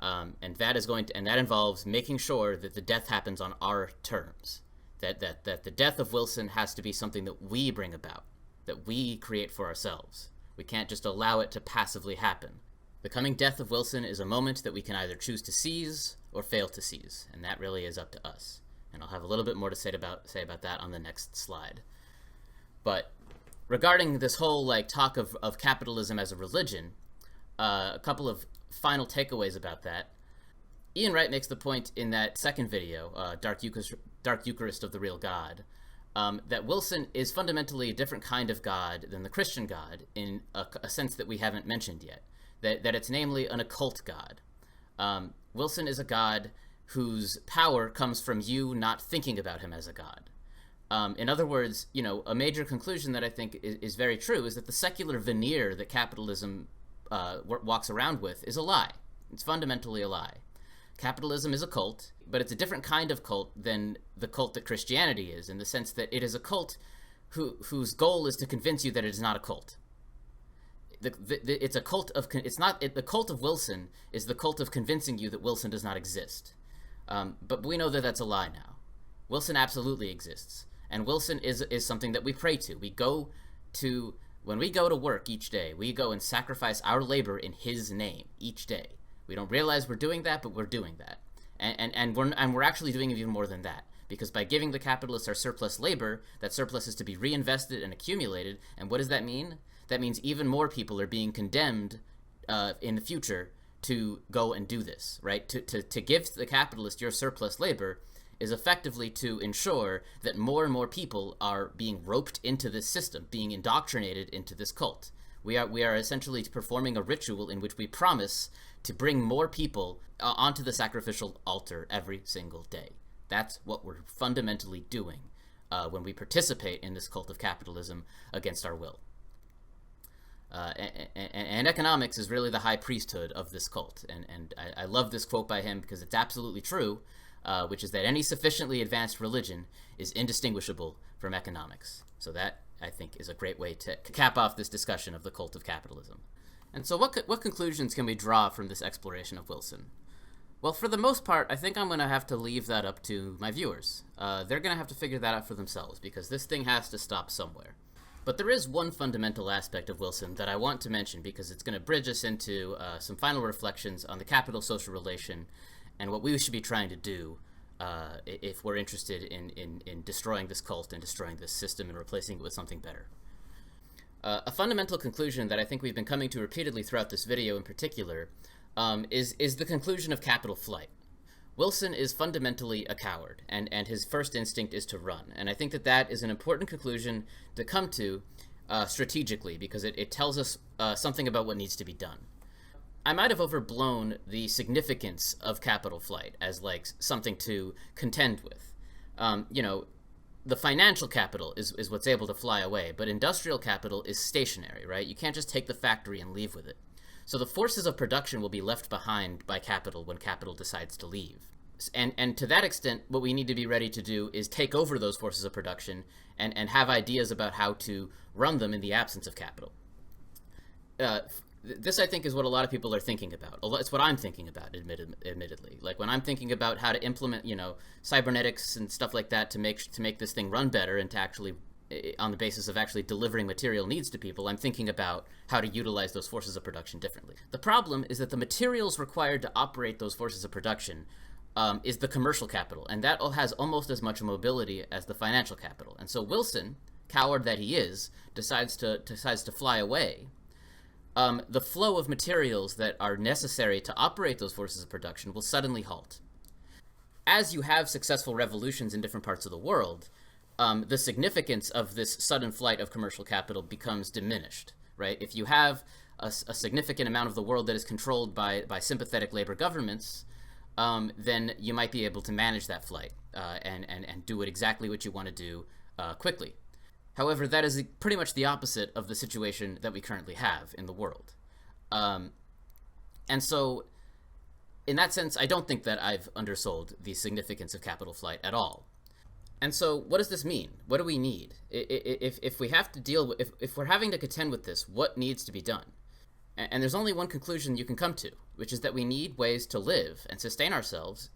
and that involves making sure that the death happens on our terms. That the death of Wilson has to be something that we bring about, that we create for ourselves. We can't just allow it to passively happen. The coming death of Wilson is a moment that we can either choose to seize or fail to seize, and that really is up to us. And I'll have a little bit more to say about that on the next slide. But regarding this whole talk of capitalism as a religion, a couple of final takeaways about that. Ian Wright makes the point in that second video, Dark Eucharist of the Real God, that Wilson is fundamentally a different kind of God than the Christian God in a sense that we haven't mentioned yet. That it's namely an occult God. Wilson is a God whose power comes from you not thinking about him as a god. In other words, a major conclusion that I think is very true is that the secular veneer that capitalism walks around with is a lie. It's fundamentally a lie. Capitalism is a cult, but it's a different kind of cult than the cult that Christianity is, in the sense that it is a cult whose goal is to convince you that it is not a cult. It's a cult of, it's not, the cult of Wilson is the cult of convincing you that Wilson does not exist. But we know that that's a lie now. Wilson absolutely exists. And Wilson is something that we pray to. When we go to work each day, we go and sacrifice our labor in his name each day. We don't realize we're doing that, but we're doing that. And we're actually doing even more than that. Because by giving the capitalists our surplus labor, that surplus is to be reinvested and accumulated. And what does that mean? That means even more people are being condemned in the future to go and do this, right? To give the capitalist your surplus labor is effectively to ensure that more and more people are being roped into this system, being indoctrinated into this cult. We are essentially performing a ritual in which we promise to bring more people onto the sacrificial altar every single day. That's what we're fundamentally doing when we participate in this cult of capitalism against our will. And economics is really the high priesthood of this cult. And I love this quote by him because it's absolutely true, which is that any sufficiently advanced religion is indistinguishable from economics. So that, I think, is a great way to cap off this discussion of the cult of capitalism. And so what conclusions can we draw from this exploration of Wilson? Well, for the most part, I think I'm going to have to leave that up to my viewers. They're going to have to figure that out for themselves, because this thing has to stop somewhere. But there is one fundamental aspect of Wilson that I want to mention, because it's going to bridge us into some final reflections on the capital-social relation and what we should be trying to do if we're interested in destroying this cult and destroying this system and replacing it with something better. A fundamental conclusion that I think we've been coming to repeatedly throughout this video in particular is the conclusion of capital flight. Wilson is fundamentally a coward, and his first instinct is to run. And I think that is an important conclusion to come to strategically, because it tells us something about what needs to be done. I might have overblown the significance of capital flight as like something to contend with. The financial capital is what's able to fly away, but industrial capital is stationary, right? You can't just take the factory and leave with it. So the forces of production will be left behind by capital when capital decides to leave. And to that extent, what we need to be ready to do is take over those forces of production and have ideas about how to run them in the absence of capital. This, I think, is what a lot of people are thinking about. It's what I'm thinking about, admittedly. Like, when I'm thinking about how to implement, cybernetics and stuff like that to make this thing run better and to actually, on the basis of actually delivering material needs to people, I'm thinking about how to utilize those forces of production differently. The problem is that the materials required to operate those forces of production is the commercial capital, and that has almost as much mobility as the financial capital. And so Wilson, coward that he is, decides to fly away. The flow of materials that are necessary to operate those forces of production will suddenly halt. As you have successful revolutions in different parts of the world, the significance of this sudden flight of commercial capital becomes diminished, right? If you have a significant amount of the world that is controlled by sympathetic labor governments, then you might be able to manage that flight and do it exactly what you want to do quickly. However, that is pretty much the opposite of the situation that we currently have in the world. And so, in that sense, I don't think that I've undersold the significance of capital flight at all. And so, what does this mean? What do we need? If we have to deal with, if we're having to contend with this, what needs to be done? And there's only one conclusion you can come to, which is that we need ways to live and sustain ourselves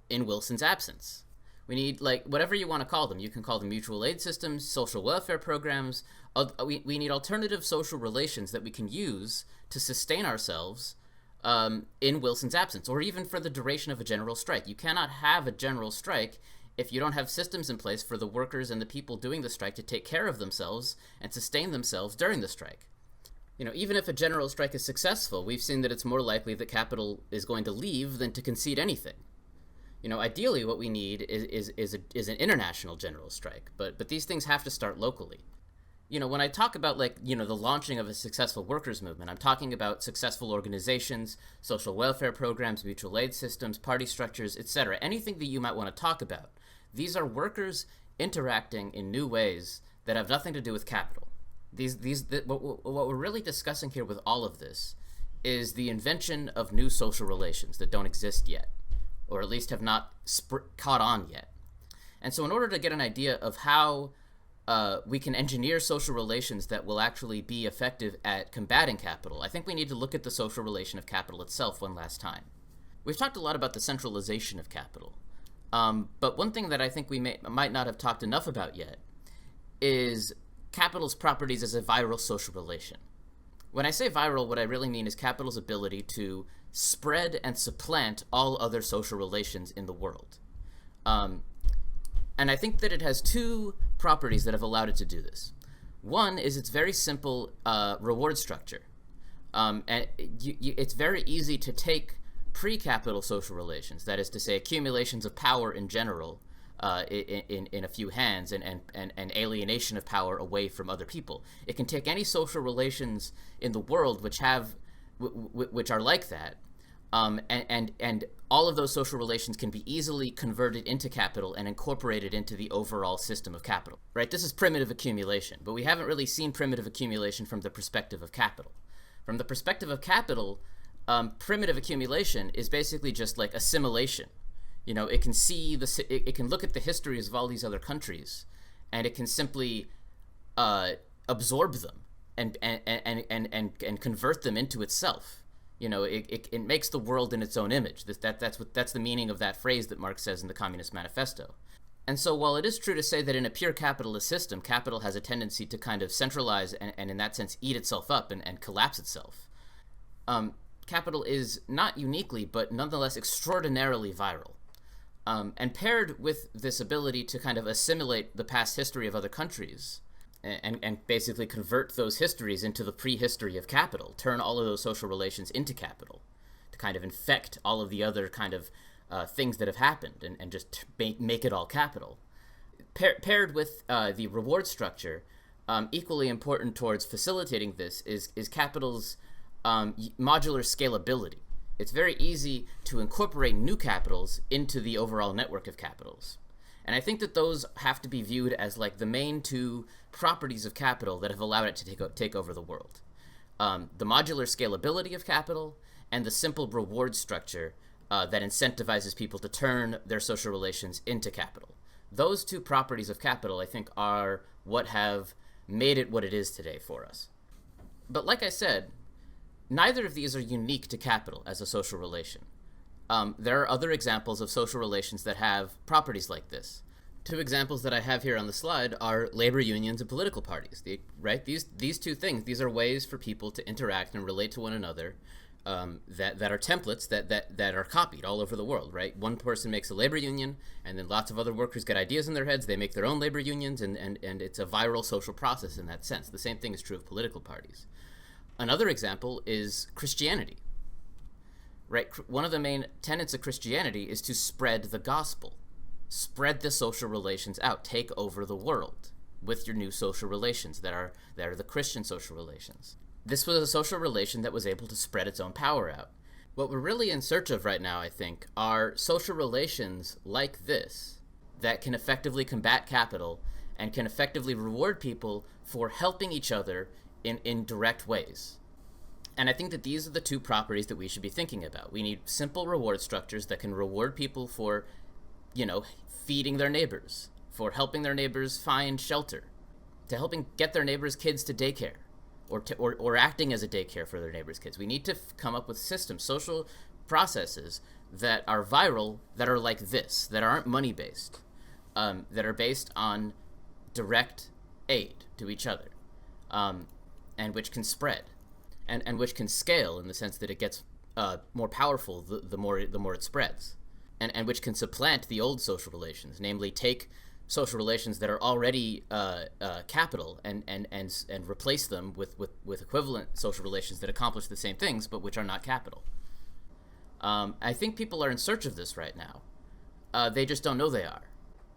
in Wilson's absence. We need, like, whatever you want to call them. You can call them mutual aid systems, social welfare programs. We need alternative social relations that we can use to sustain ourselves in Wilson's absence, or even for the duration of a general strike. You cannot have a general strike if you don't have systems in place for the workers and the people doing the strike to take care of themselves and sustain themselves during the strike. Even if a general strike is successful, we've seen that it's more likely that capital is going to leave than to concede anything. Ideally what we need is an international general strike, but these things have to start locally. When I talk about, the launching of a successful workers' movement, I'm talking about successful organizations, social welfare programs, mutual aid systems, party structures, etc. Anything that you might want to talk about. These are workers interacting in new ways that have nothing to do with capital. What we're really discussing here with all of this is the invention of new social relations that don't exist yet. or at least have not caught on yet. And so in order to get an idea of how we can engineer social relations that will actually be effective at combating capital, I think we need to look at the social relation of capital itself one last time. We've talked a lot about the centralization of capital, but one thing that I think we might not have talked enough about yet is capital's properties as a viral social relation. When I say viral, what I really mean is capital's ability to spread and supplant all other social relations in the world. And I think that it has two properties that have allowed it to do this. One is its very simple reward structure. And it's very easy to take pre-capital social relations, that is to say accumulations of power in general, in a few hands, and alienation of power away from other people. It can take any social relations in the world which are like that, and all of those social relations can be easily converted into capital and incorporated into the overall system of capital. Right? This is primitive accumulation, but we haven't really seen primitive accumulation from the perspective of capital. From the perspective of capital, primitive accumulation is basically just like assimilation. You know, it can see it can look at the histories of all these other countries, and it can simply absorb them and convert them into itself. You know, it makes the world in its own image. That's the meaning of that phrase that Marx says in the Communist Manifesto. And so while it is true to say that in a pure capitalist system, capital has a tendency to kind of centralize and in that sense eat itself up and collapse itself, capital is not uniquely but nonetheless extraordinarily viral. And paired with this ability to kind of assimilate the past history of other countries and basically convert those histories into the prehistory of capital, turn all of those social relations into capital, to kind of infect all of the other kind of things that have happened and just make it all capital. Paired with the reward structure, equally important towards facilitating this is capital's modular scalability. It's very easy to incorporate new capitals into the overall network of capitals. And I think that those have to be viewed as like the main two properties of capital that have allowed it to take over the world. The modular scalability of capital and the simple reward structure that incentivizes people to turn their social relations into capital. Those two properties of capital, I think, are what have made it what it is today for us. But like I said, neither of these are unique to capital as a social relation. There are other examples of social relations that have properties like this. Two examples that I have here on the slide are labor unions and political parties. Right? These two things, these are ways for people to interact and relate to one another that are templates that are copied all over the world, right? One person makes a labor union, and then lots of other workers get ideas in their heads, they make their own labor unions, and it's a viral social process in that sense. The same thing is true of political parties. Another example is Christianity, right? One of the main tenets of Christianity is to spread the gospel, spread the social relations out, take over the world with your new social relations that are the Christian social relations. This was a social relation that was able to spread its own power out. What we're really in search of right now, I think, are social relations like this that can effectively combat capital and can effectively reward people for helping each other in direct ways. And I think that these are the two properties that we should be thinking about. We need simple reward structures that can reward people for, feeding their neighbors, for helping their neighbors find shelter, to helping get their neighbors' kids to daycare, or acting as a daycare for their neighbors' kids. We need to come up with systems, social processes that are viral, that are like this, that aren't money-based, that are based on direct aid to each other, and which can spread, and which can scale in the sense that it gets more powerful the more it spreads, and which can supplant the old social relations, namely take social relations that are already capital and replace them with equivalent social relations that accomplish the same things but which are not capital. I think people are in search of this right now. They just don't know they are.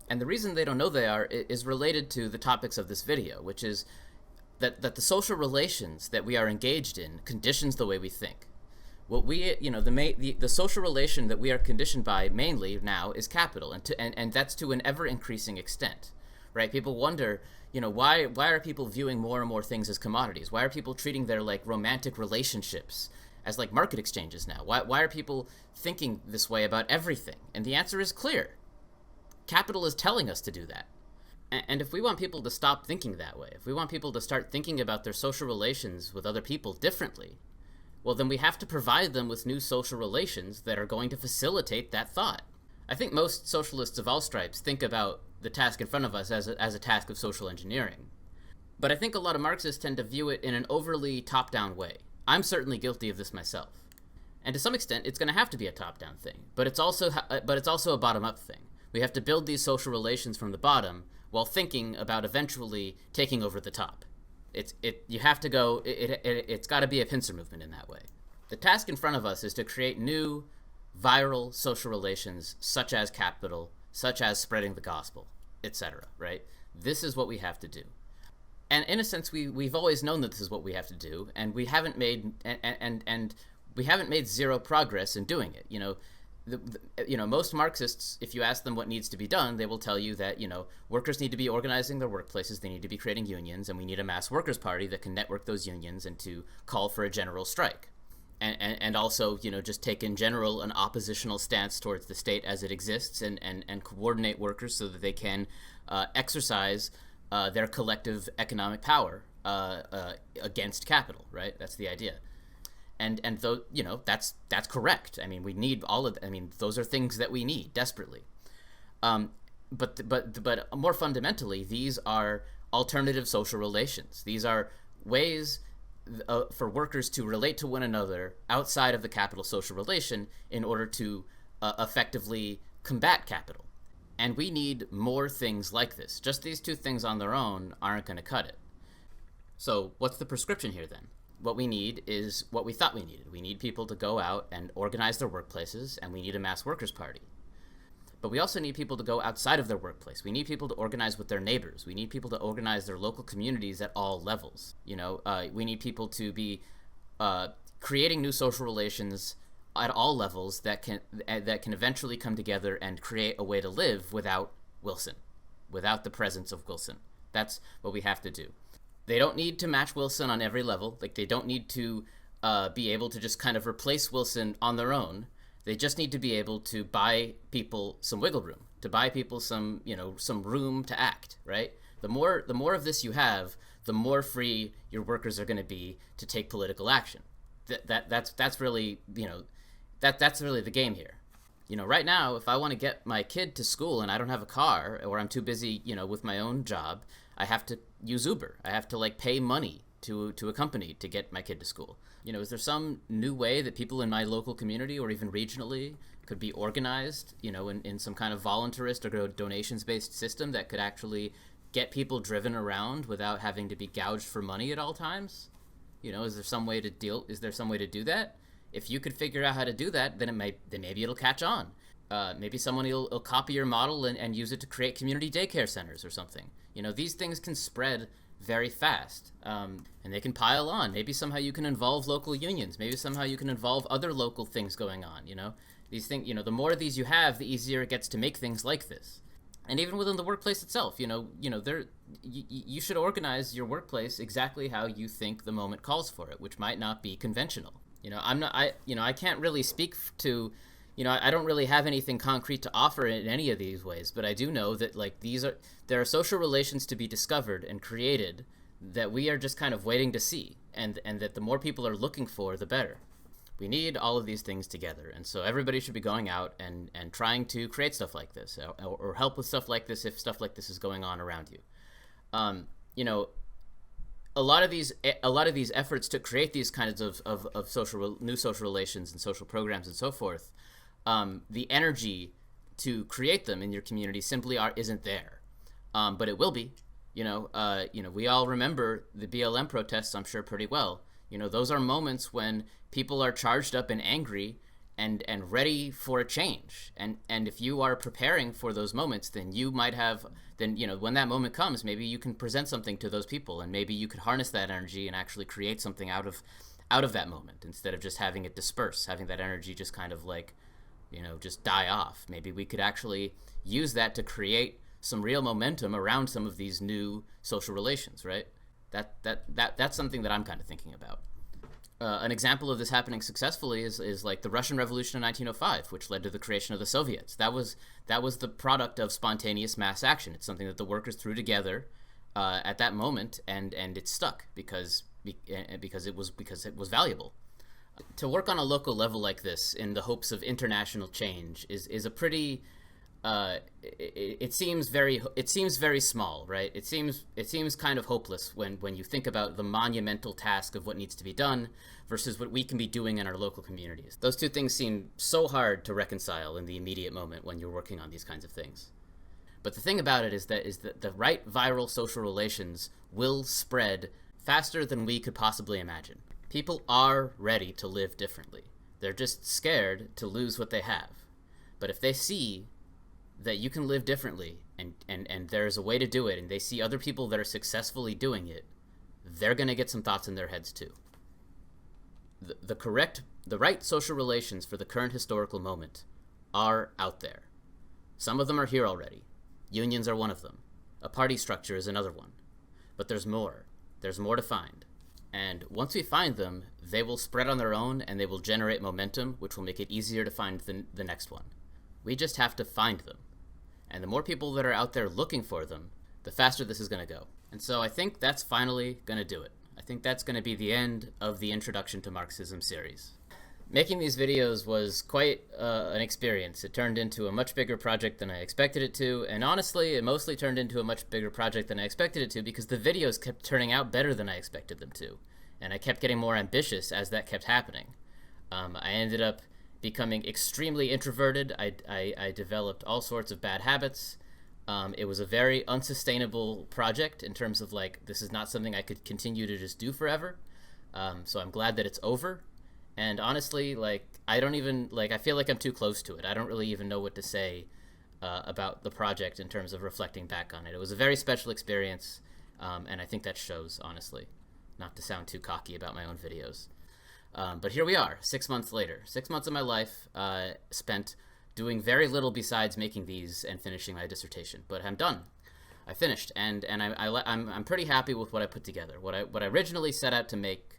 And the reason they don't know they are is related to the topics of this video, which is that the social relations that we are engaged in conditions the way we think. What we, the social relation that we are conditioned by mainly now is capital, and that's to an ever increasing extent, right? People wonder, why are people viewing more and more things as commodities? Why are people treating their romantic relationships as like market exchanges now? Why are people thinking this way about everything? And the answer is clear. Capital is telling us to do that. And if we want people to stop thinking that way, if we want people to start thinking about their social relations with other people differently, well, then we have to provide them with new social relations that are going to facilitate that thought. I think most socialists of all stripes think about the task in front of us as a task of social engineering. But I think a lot of Marxists tend to view it in an overly top-down way. I'm certainly guilty of this myself. And to some extent, it's going to have to be a top-down thing. But it's also a bottom-up thing. We have to build these social relations from the bottom while thinking about eventually taking over the top. It's got to be a pincer movement in that way. The task in front of us is to create new viral social relations such as capital, such as spreading the gospel, etc., right? This is what we have to do. And in a sense, we've always known that this is what we have to do, and we haven't made zero progress in doing it. Most Marxists, if you ask them what needs to be done, they will tell you that, workers need to be organizing their workplaces, they need to be creating unions, and we need a mass workers' party that can network those unions and to call for a general strike. And also, just take in general an oppositional stance towards the state as it exists and coordinate workers so that they can exercise their collective economic power against capital, right? That's the idea. And though, that's correct. I mean, we need those are things that we need desperately. But more fundamentally, these are alternative social relations. These are ways for workers to relate to one another outside of the capital social relation in order to effectively combat capital. And we need more things like this. Just these two things on their own aren't going to cut it. So what's the prescription here then? What we need is what we thought we needed. We need people to go out and organize their workplaces, and we need a mass workers' party. But we also need people to go outside of their workplace. We need people to organize with their neighbors. We need people to organize their local communities at all levels. We need people to be creating new social relations at all levels that can eventually come together and create a way to live without Wilson, without the presence of Wilson. That's what we have to do. They don't need to match Wilson on every level. Like, they don't need to be able to just kind of replace Wilson on their own. They just need to be able to buy people some wiggle room, to buy people some room to act, right? The more of this you have, the more free your workers are going to be to take political action. That's really the game here. Right now, if I want to get my kid to school and I don't have a car, or I'm too busy, with my own job, I have to use Uber. I have to pay money to a company to get my kid to school. Is there some new way that people in my local community or even regionally could be organized, in some kind of voluntarist or donations-based system that could actually get people driven around without having to be gouged for money at all times? Is there some way to do that? If you could figure out how to do that, then maybe it'll catch on. Maybe someone will copy your model and use it to create community daycare centers or something. These things can spread very fast, and they can pile on. Maybe somehow you can involve local unions. Maybe somehow you can involve other local things going on. These things. The more of these you have, the easier it gets to make things like this. And even within the workplace itself, you should organize your workplace exactly how you think the moment calls for it, which might not be conventional. I can't really speak to. I don't really have anything concrete to offer in any of these ways, but I do know that there are social relations to be discovered and created that we are just kind of waiting to see, and that the more people are looking for, the better. We need all of these things together, and so everybody should be going out and trying to create stuff like this, or help with stuff like this if stuff like this is going on around you. A lot of these efforts to create these kinds of new social relations and social programs and so forth. The energy to create them in your community simply isn't there, but it will be. We all remember the BLM protests, I'm sure, pretty well. Those are moments when people are charged up and angry and ready for a change. And if you are preparing for those moments, then when that moment comes, maybe you can present something to those people, and maybe you could harness that energy and actually create something out of that moment instead of just having it disperse, having that energy just kind of just die off. Maybe we could actually use that to create some real momentum around some of these new social relations, right? That's something that I'm kind of thinking about. An example of this happening successfully is like the Russian Revolution of 1905, which led to the creation of the Soviets. That was the product of spontaneous mass action. It's something that the workers threw together at that moment, and it stuck because it was valuable. To work on a local level like this in the hopes of international change is a pretty it seems very small, right? It seems kind of hopeless when you think about the monumental task of what needs to be done versus what we can be doing in our local communities. Those two things seem so hard to reconcile in the immediate moment when you're working on these kinds of things. But the thing about it is that the right viral social relations will spread faster than we could possibly imagine. People are ready to live differently. They're just scared to lose what they have. But if they see that you can live differently and there's a way to do it, and they see other people that are successfully doing it, they're going to get some thoughts in their heads too. The right social relations for the current historical moment are out there. Some of them are here already. Unions are one of them. A party structure is another one. But there's more. There's more to find. And once we find them, they will spread on their own and they will generate momentum, which will make it easier to find the next one. We just have to find them. And the more people that are out there looking for them, the faster this is going to go. And so I think that's finally going to do it. I think that's going to be the end of the Introduction to Marxism series. Making these videos was quite an experience. It turned into a much bigger project than I expected it to, and honestly, it mostly turned into a much bigger project than I expected it to because the videos kept turning out better than I expected them to, and I kept getting more ambitious as that kept happening. I ended up becoming extremely introverted. I developed all sorts of bad habits. It was a very unsustainable project in terms of, like, this is not something I could continue to just do forever, so I'm glad that it's over. And honestly, like, I feel like I'm too close to it. I don't really even know what to say about the project in terms of reflecting back on it. It was a very special experience, and I think that shows, honestly. Not to sound too cocky about my own videos. But here we are, 6 months later. 6 months of my life spent doing very little besides making these and finishing my dissertation. But I'm done. I finished, and I'm pretty happy with what I put together. What I originally set out to make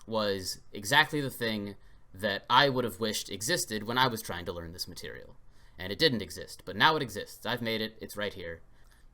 was exactly the thing that I would have wished existed when I was trying to learn this material. And it didn't exist, but now it exists. I've made it. It's right here.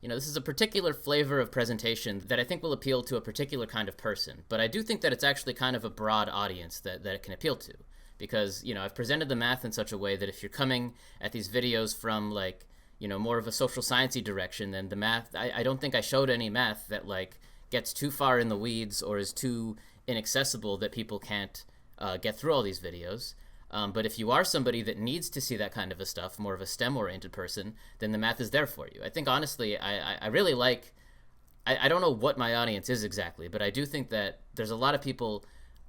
You know, this is a particular flavor of presentation that I think will appeal to a particular kind of person, but I do think that it's actually kind of a broad audience that it can appeal to. Because, you know, I've presented the math in such a way that if you're coming at these videos from, like, you know, more of a social sciencey direction, then the math, I don't think I showed any math that, like, gets too far in the weeds or is too inaccessible that people can't get through all these videos. But if you are somebody that needs to see that kind of a stuff, more of a STEM-oriented person, then the math is there for you. I think, honestly, I really like... I don't know what my audience is exactly, but I do think that there's a lot of people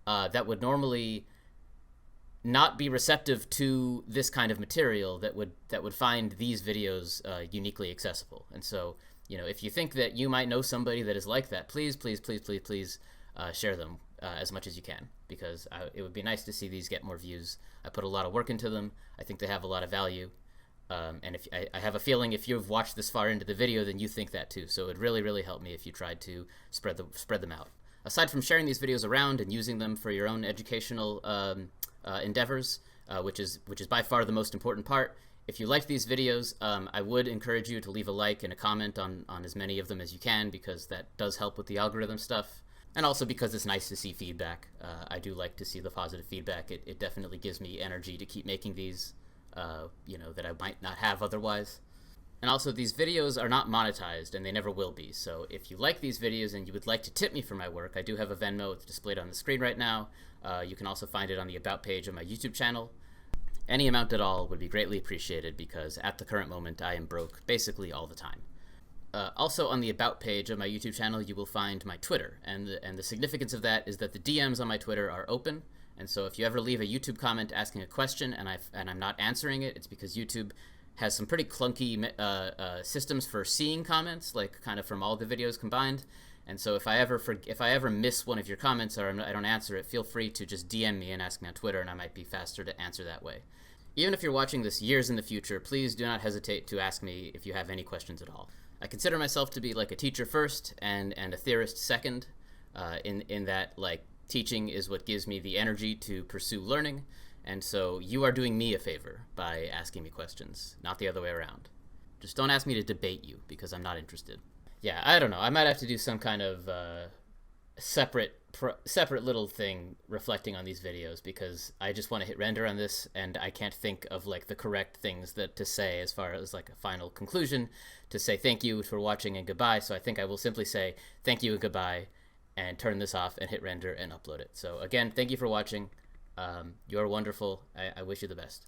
that would normally not be receptive to this kind of material that would find these videos uniquely accessible. And so, you know, if you think that you might know somebody that is like that, please share them as much as you can, because it would be nice to see these get more views. I put a lot of work into them. I think they have a lot of value. And if I have a feeling if you've watched this far into the video, then you think that too. So it would really help me if you tried to spread them out. Aside from sharing these videos around and using them for your own educational endeavors, which is by far the most important part, if you liked these videos, I would encourage you to leave a like and a comment on as many of them as you can, because that does help with the algorithm stuff. And also because it's nice to see feedback. I do like to see the positive feedback. It definitely gives me energy to keep making these, you know, that I might not have otherwise. And also, these videos are not monetized, and they never will be. So if you like these videos and you would like to tip me for my work, I do have a Venmo. It's displayed on the screen right now. You can also find it on the About page of my YouTube channel. Any amount at all would be greatly appreciated, because at the current moment, I am broke basically all the time. Also, on the About page of my YouTube channel, you will find my Twitter, and the significance of that is that the DMs on my Twitter are open, and so if you ever leave a YouTube comment asking a question and I'm not answering it, it's because YouTube has some pretty clunky systems for seeing comments, like kind of from all the videos combined. And so if I ever miss one of your comments or I don't answer it, feel free to just DM me and ask me on Twitter, and I might be faster to answer that way. Even if you're watching this years in the future, please do not hesitate to ask me if you have any questions at all. I consider myself to be like a teacher first and a theorist second, in that, like, Teaching is what gives me the energy to pursue learning, and so you are doing me a favor by asking me questions, not the other way around. Just don't ask me to debate you, because I'm not interested. Yeah, I don't know. I might have to do some kind of separate little thing reflecting on these videos, because I just want to hit render on this, and I can't think of like the correct things that to say as far as like a final conclusion to say thank you for watching and goodbye. So I think I will simply say thank you and goodbye, and turn this off and hit render and upload it. So again, thank you for watching. You're wonderful. I wish you the best.